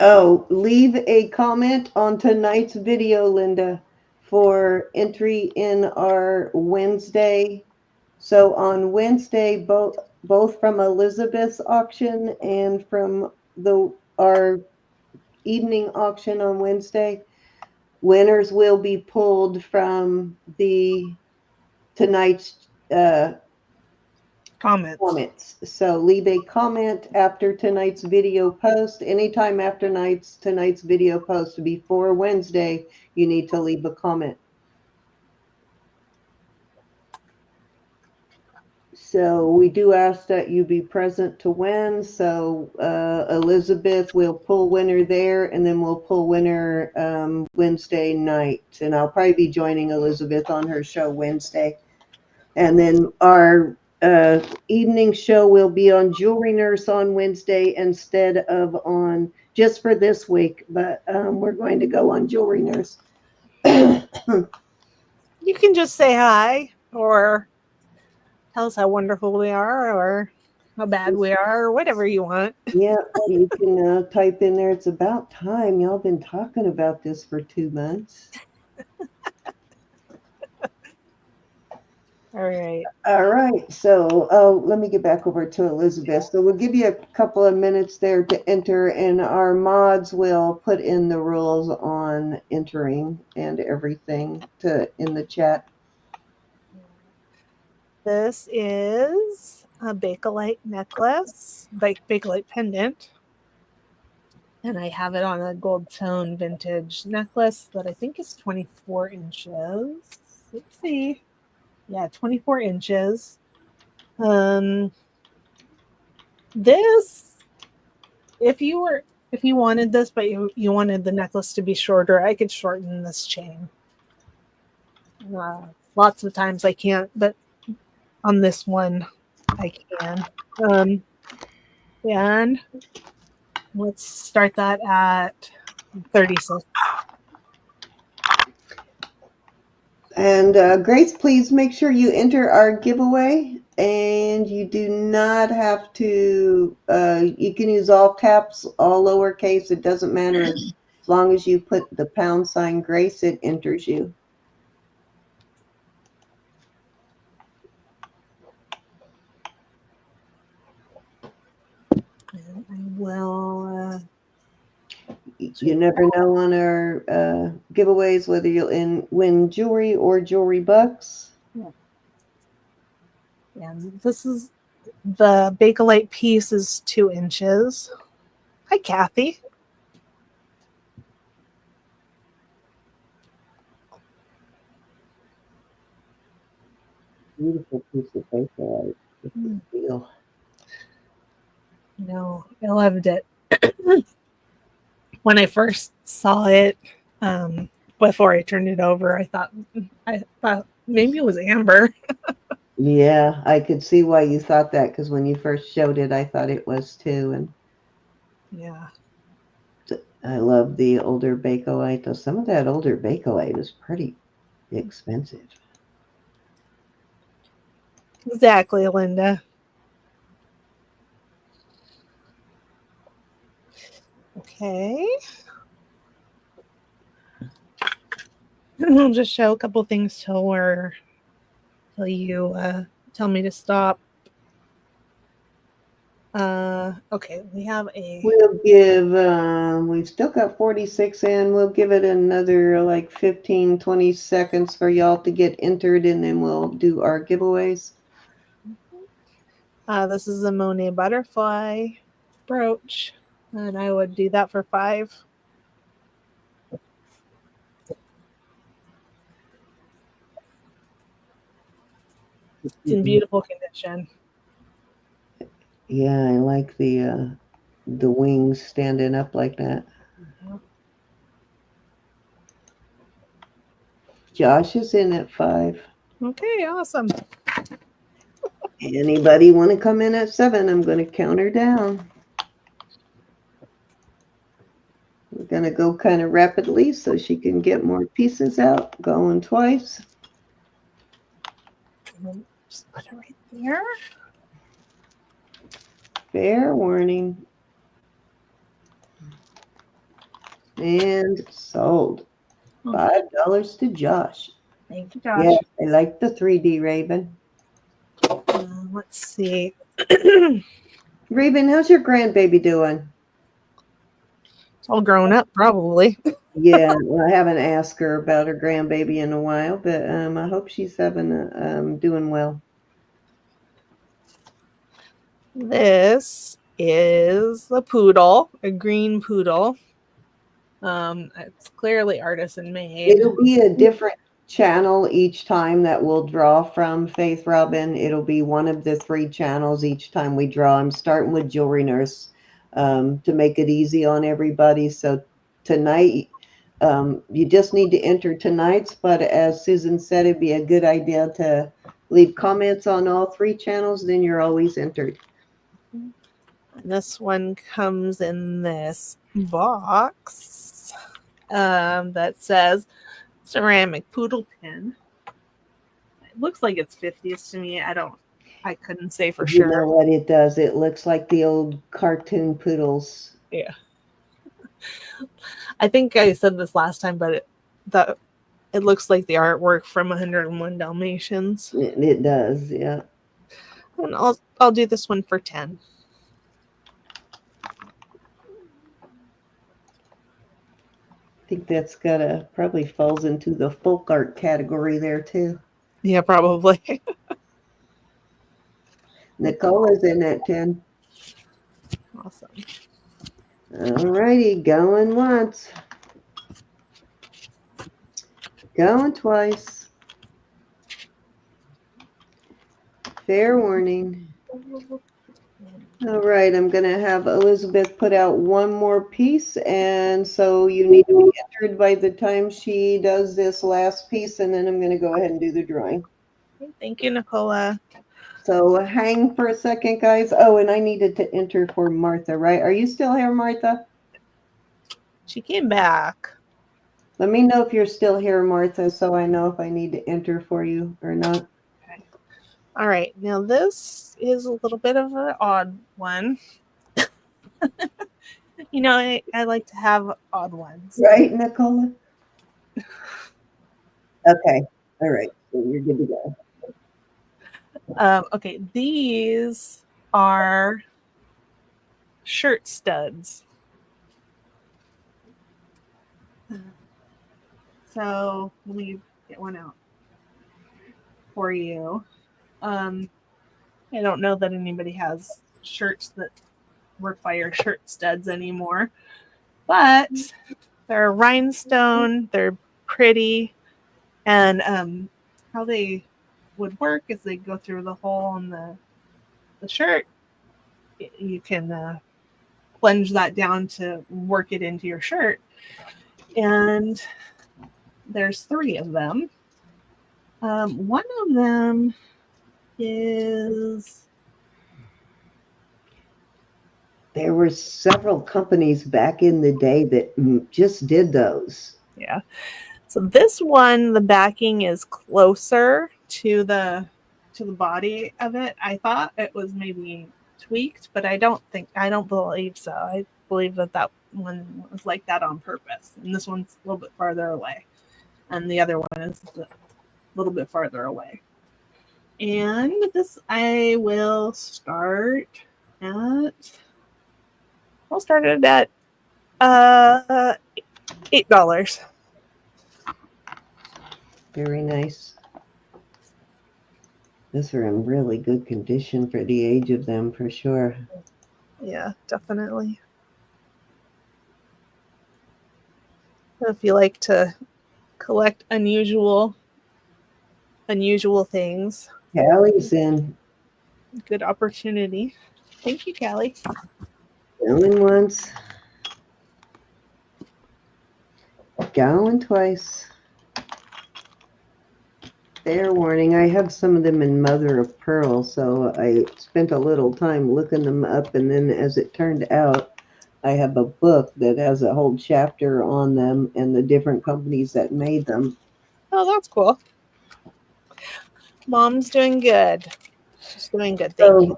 Oh, leave a comment on tonight's video, Linda, for entry in our Wednesday. So on Wednesday, both from Elizabeth's auction and from our evening auction on Wednesday, winners will be pulled from tonight's comments. So leave a comment after tonight's video post. Anytime after tonight's video post before Wednesday, you need to leave a comment. So we do ask that you be present to win. So Elizabeth will pull winner there, and then we'll pull winner Wednesday night. And I'll probably be joining Elizabeth on her show Wednesday. And then our evening show will be on Jewelry Nurse on Wednesday instead of on, just for this week, but we're going to go on Jewelry Nurse. You can just say hi, or tell us how wonderful we are, or how bad we are, or whatever you want. Yeah, you can type in there, it's about time. Y'all been talking about this for 2 months. All right. All right. So let me get back over to Elizabeth. So we'll give you a couple of minutes there to enter, and our mods will put in the rules on entering and everything in the chat. This is a Bakelite necklace, Bakelite pendant. And I have it on a gold tone vintage necklace that I think is 24 inches. Let's see. Yeah, 24 inches. This, if you wanted this, but you wanted the necklace to be shorter, I could shorten this chain. Lots of times I can't, but on this one I can. And let's start that at 36. And Grace, please make sure you enter our giveaway, and you do not have to, you can use all caps, all lowercase, it doesn't matter. As long as you put the # Grace, it enters you. And I will. You never know on our giveaways whether you'll win jewelry or jewelry bucks. And this is the Bakelite piece is 2 inches. Hi, Kathy. Beautiful piece of paper. It's a deal. No, I loved it. When I first saw it, before I turned it over, I thought maybe it was amber. Yeah, I could see why you thought that, because when you first showed it, I thought it was too. And Yeah. I love the older Bakelite, though some of that older Bakelite is pretty expensive. Exactly, Linda. Okay. And I'll just show a couple things till you tell me to stop. Okay, we have a. We'll give, we've still got 46 in. We'll give it another like 15, 20 seconds for y'all to get entered, and then we'll do our giveaways. This is a Monet butterfly brooch, and I would do that for 5. It's in beautiful condition. Yeah, I like the wings standing up like that. Yeah. Josh is in at 5. Okay, awesome. Anybody want to come in at 7? I'm going to count her down. We're going to go kind of rapidly so she can get more pieces out. Going twice. Just put it right there. Fair warning. And sold. $5 to Josh. Thank you, Josh. Yeah, I like the 3D Raven. Let's see. Raven, how's your grandbaby doing? It's all grown up, probably. Yeah, well, I haven't asked her about her grandbaby in a while, but I hope she's doing well. This is a poodle, a green poodle. It's clearly artisan made. It'll be a different channel each time that we'll draw from, Faith Robin. It'll be one of the 3 channels each time we draw. I'm starting with Jewelry Nurse to make it easy on everybody. So tonight, you just need to enter tonight's, but as Susan said, it'd be a good idea to leave comments on all 3 channels, then you're always entered. This one comes in this box that says ceramic poodle pin. It looks like it's 50s to me. I couldn't say for You sure. know what it does? It looks like the old cartoon poodles. Yeah. I think I said this last time, but it looks like the artwork from 101 Dalmatians. It does, yeah. And I'll do this one for 10. I think that's probably falls into the folk art category there too. Yeah, probably. Nicole is in at 10. Awesome. All righty, going once. Going twice. Fair warning. All right, I'm going to have Elizabeth put out one more piece, and so you need to be entered by the time she does this last piece, and then I'm going to go ahead and do the drawing. Thank you, Nicola. So hang for a second, guys. Oh, and I needed to enter for Martha, right? Are you still here, Martha? She came back. Let me know if you're still here, Martha, so I know if I need to enter for you or not. Okay. All right. Now this is a little bit of an odd one. You know, I like to have odd ones. Right, Nicola? Okay. All right. So you're good to go. Okay, these are shirt studs. So let me get one out for you. I don't know that anybody has shirts that require shirt studs anymore, but they're rhinestone. They're pretty, and how they would work is they go through the hole in the shirt. You can plunge that down to work it into your shirt, and there's 3 of them. One of them is There were several companies back in the day that just did those. yeah. So this one, the backing is closer to the body of it. I thought it was maybe tweaked, but I don't believe so. I believe that one was like that on purpose, and this one's a little bit farther away, and the other one is a little bit farther away. And this I will start at. I'll start it at $8. Very nice. Those are in really good condition for the age of them, for sure. Yeah, definitely. If you like to collect unusual things, Callie's in. good opportunity. Thank you, Callie. Going once. Going twice. Fair warning, I have some of them in mother of pearl, so I spent a little time looking them up, and then as it turned out, I have a book that has a whole chapter on them and the different companies that made them. Oh, that's cool. Mom's doing good. She's doing good. Thank you.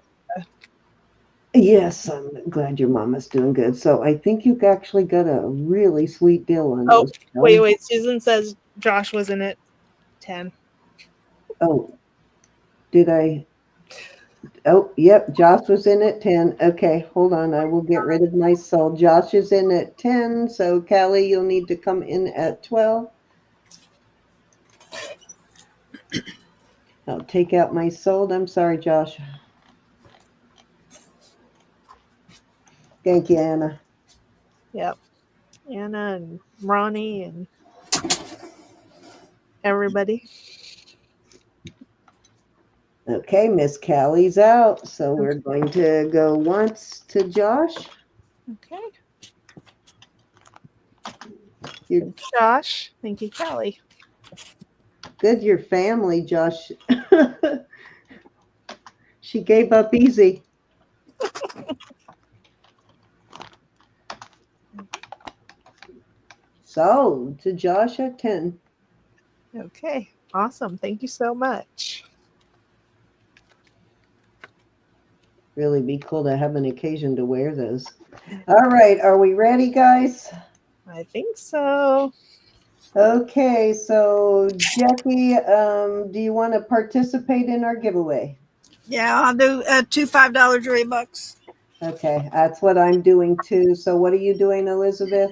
Yes, I'm glad your mama's doing good. So I think you actually got a really sweet deal on Oh, those. wait. Susan says Josh was in at 10. Oh, did I? Oh, yep, Josh was in at 10. Okay, hold on. I will get rid of my soul. Josh is in at 10. So, Callie, you'll need to come in at 12. I'll take out my sold. I'm sorry, Josh. Thank you, Anna. Yep. Anna and Ronnie and everybody. Okay, Miss Callie's out. So we're going to go once to Josh. Okay. You're Josh. Thank you, Callie. good, your family, Josh. She gave up easy. So, to Josh at 10. Okay. Awesome. Thank you so much. Really be cool to have an occasion to wear those. All right, are we ready, guys? I think so. Okay, so Jackie, do you want to participate in our giveaway? Yeah, I'll do 2 $5 jewelry bucks. Okay, that's what I'm doing too. So what are you doing, Elizabeth?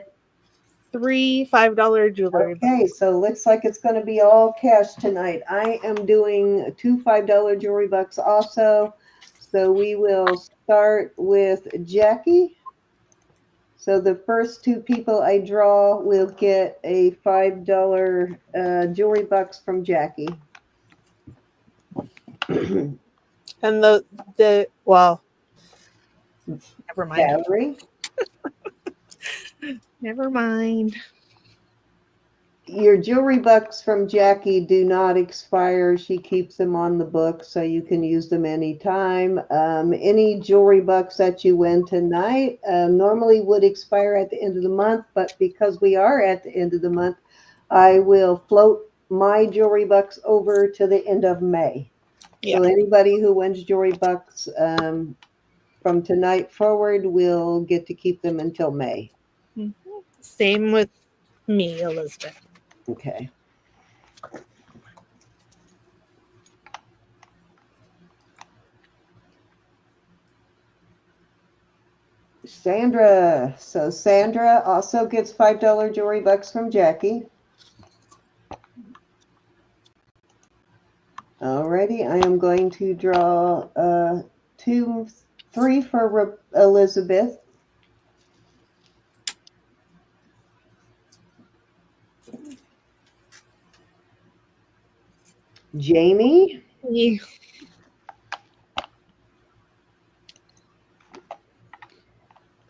3 $5 jewelry. Okay, so looks like it's going to be all cash tonight. I am doing 2 $5 jewelry bucks also. So we will start with Jackie. So the first 2 people I draw will get a $5 jewelry bucks from Jackie. And the well, never mind. Gallery. Never mind. Your jewelry bucks from Jackie do not expire. She keeps them on the book so you can use them anytime. Any jewelry bucks that you win tonight normally would expire at the end of the month, but because we are at the end of the month, I will float my jewelry bucks over to the end of May. Yeah. So anybody who wins jewelry bucks from tonight forward, we'll get to keep them until May. Same with me, Elizabeth. Okay. Sandra. So Sandra also gets $5 jewelry bucks from Jackie. Alrighty, I am going to draw 3 for Elizabeth. Jamie. Yeah.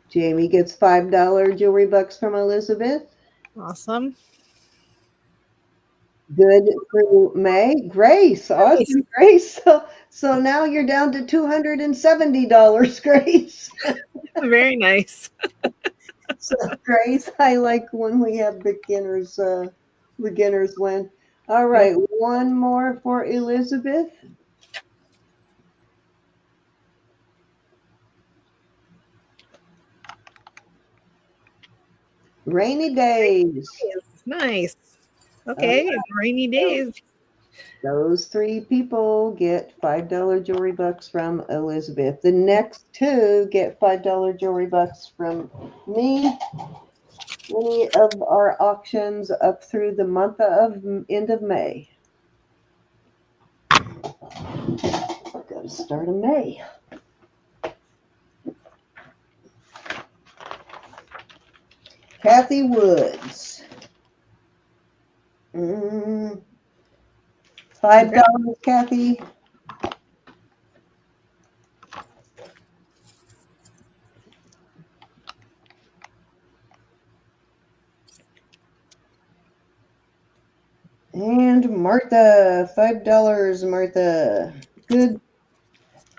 Jamie gets $5 jewelry bucks from Elizabeth. Awesome. Good through May. Grace. Awesome, Grace. So now you're down to $270, Grace. Very nice. So Grace, I like when we have beginners win. All right, one more for Elizabeth. Rainy days. Nice. Okay, rainy days. Those 3 people get $5 jewelry bucks from Elizabeth. The next 2 get $5 jewelry bucks from me. Any of our auctions up through the month of end of May. Got to start of May. Kathy Woods. $5, Kathy. And Martha, $5, Martha. Good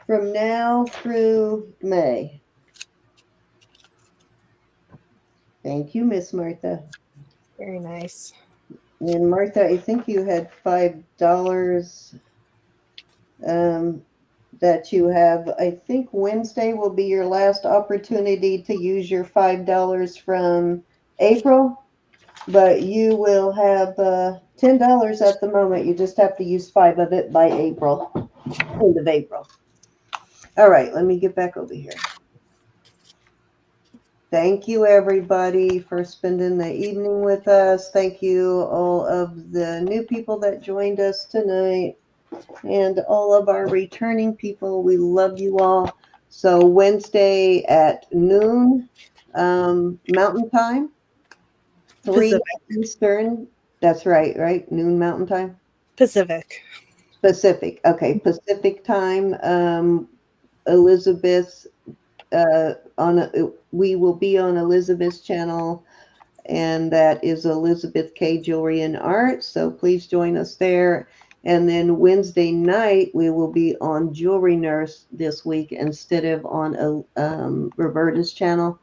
from now through May. Thank you, Miss Martha. Very nice. And Martha, I think you had $5 that you have. I think Wednesday will be your last opportunity to use your $5 from April, but you will have $10 at the moment. You just have to use 5 of it by April, end of April. All right, let me get back over here. Thank you, everybody, for spending the evening with us. Thank you, all of the new people that joined us tonight and all of our returning people. We love you all. So Wednesday at noon, Mountain Time, 3 Pacific. Eastern. That's right, right? Noon Mountain Time? Pacific. Pacific. Okay, Pacific time. Elizabeth, we will be on Elizabeth's channel, and that is Elizabeth K. Jewelry and Art. So please join us there. And then Wednesday night, we will be on Jewelry Nurse this week instead of on Roberta's channel.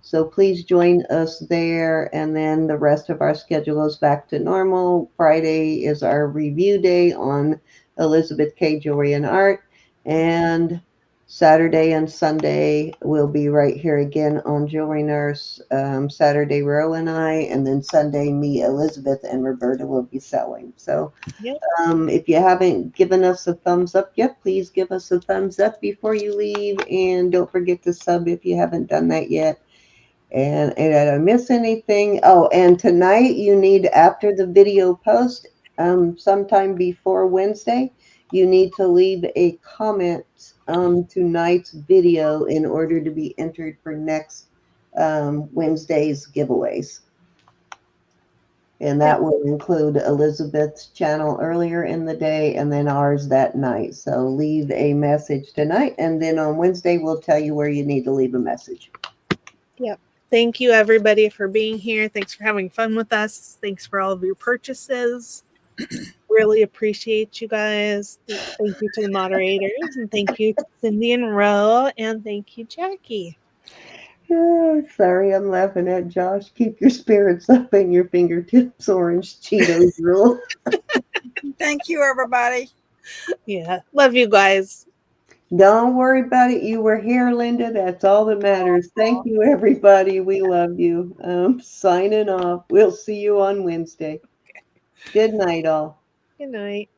So please join us there. And then the rest of our schedule goes back to normal. Friday is our review day on Elizabeth K. Jewelry and Art. And Saturday and Sunday will be right here again on Jewelry Nurse. Saturday, Ro and I, and then Sunday, me, Elizabeth, and Roberta will be selling. So if you haven't given us a thumbs up yet, please give us a thumbs up before you leave. And don't forget to sub if you haven't done that yet. And did I miss anything? Oh, and tonight you need, after the video post, sometime before Wednesday, you need to leave a comment on tonight's video in order to be entered for next Wednesday's giveaways. And that will include Elizabeth's channel earlier in the day and then ours that night. So leave a message tonight, and then on Wednesday we'll tell you where you need to leave a message. Yep. Thank you, everybody, for being here. Thanks for having fun with us. Thanks for all of your purchases. Really appreciate you guys. Thank you to the moderators, and thank you to Cindy and Ro, and thank you, Jackie. Oh, sorry, I'm laughing at Josh. Keep your spirits up and your fingertips orange Cheetos rule. Thank you, everybody. Yeah. Love you guys. Don't worry about it. You were here, Linda. That's all that matters. Thank you, everybody. We love you. Signing off. We'll see you on Wednesday. Good night, all. Good night.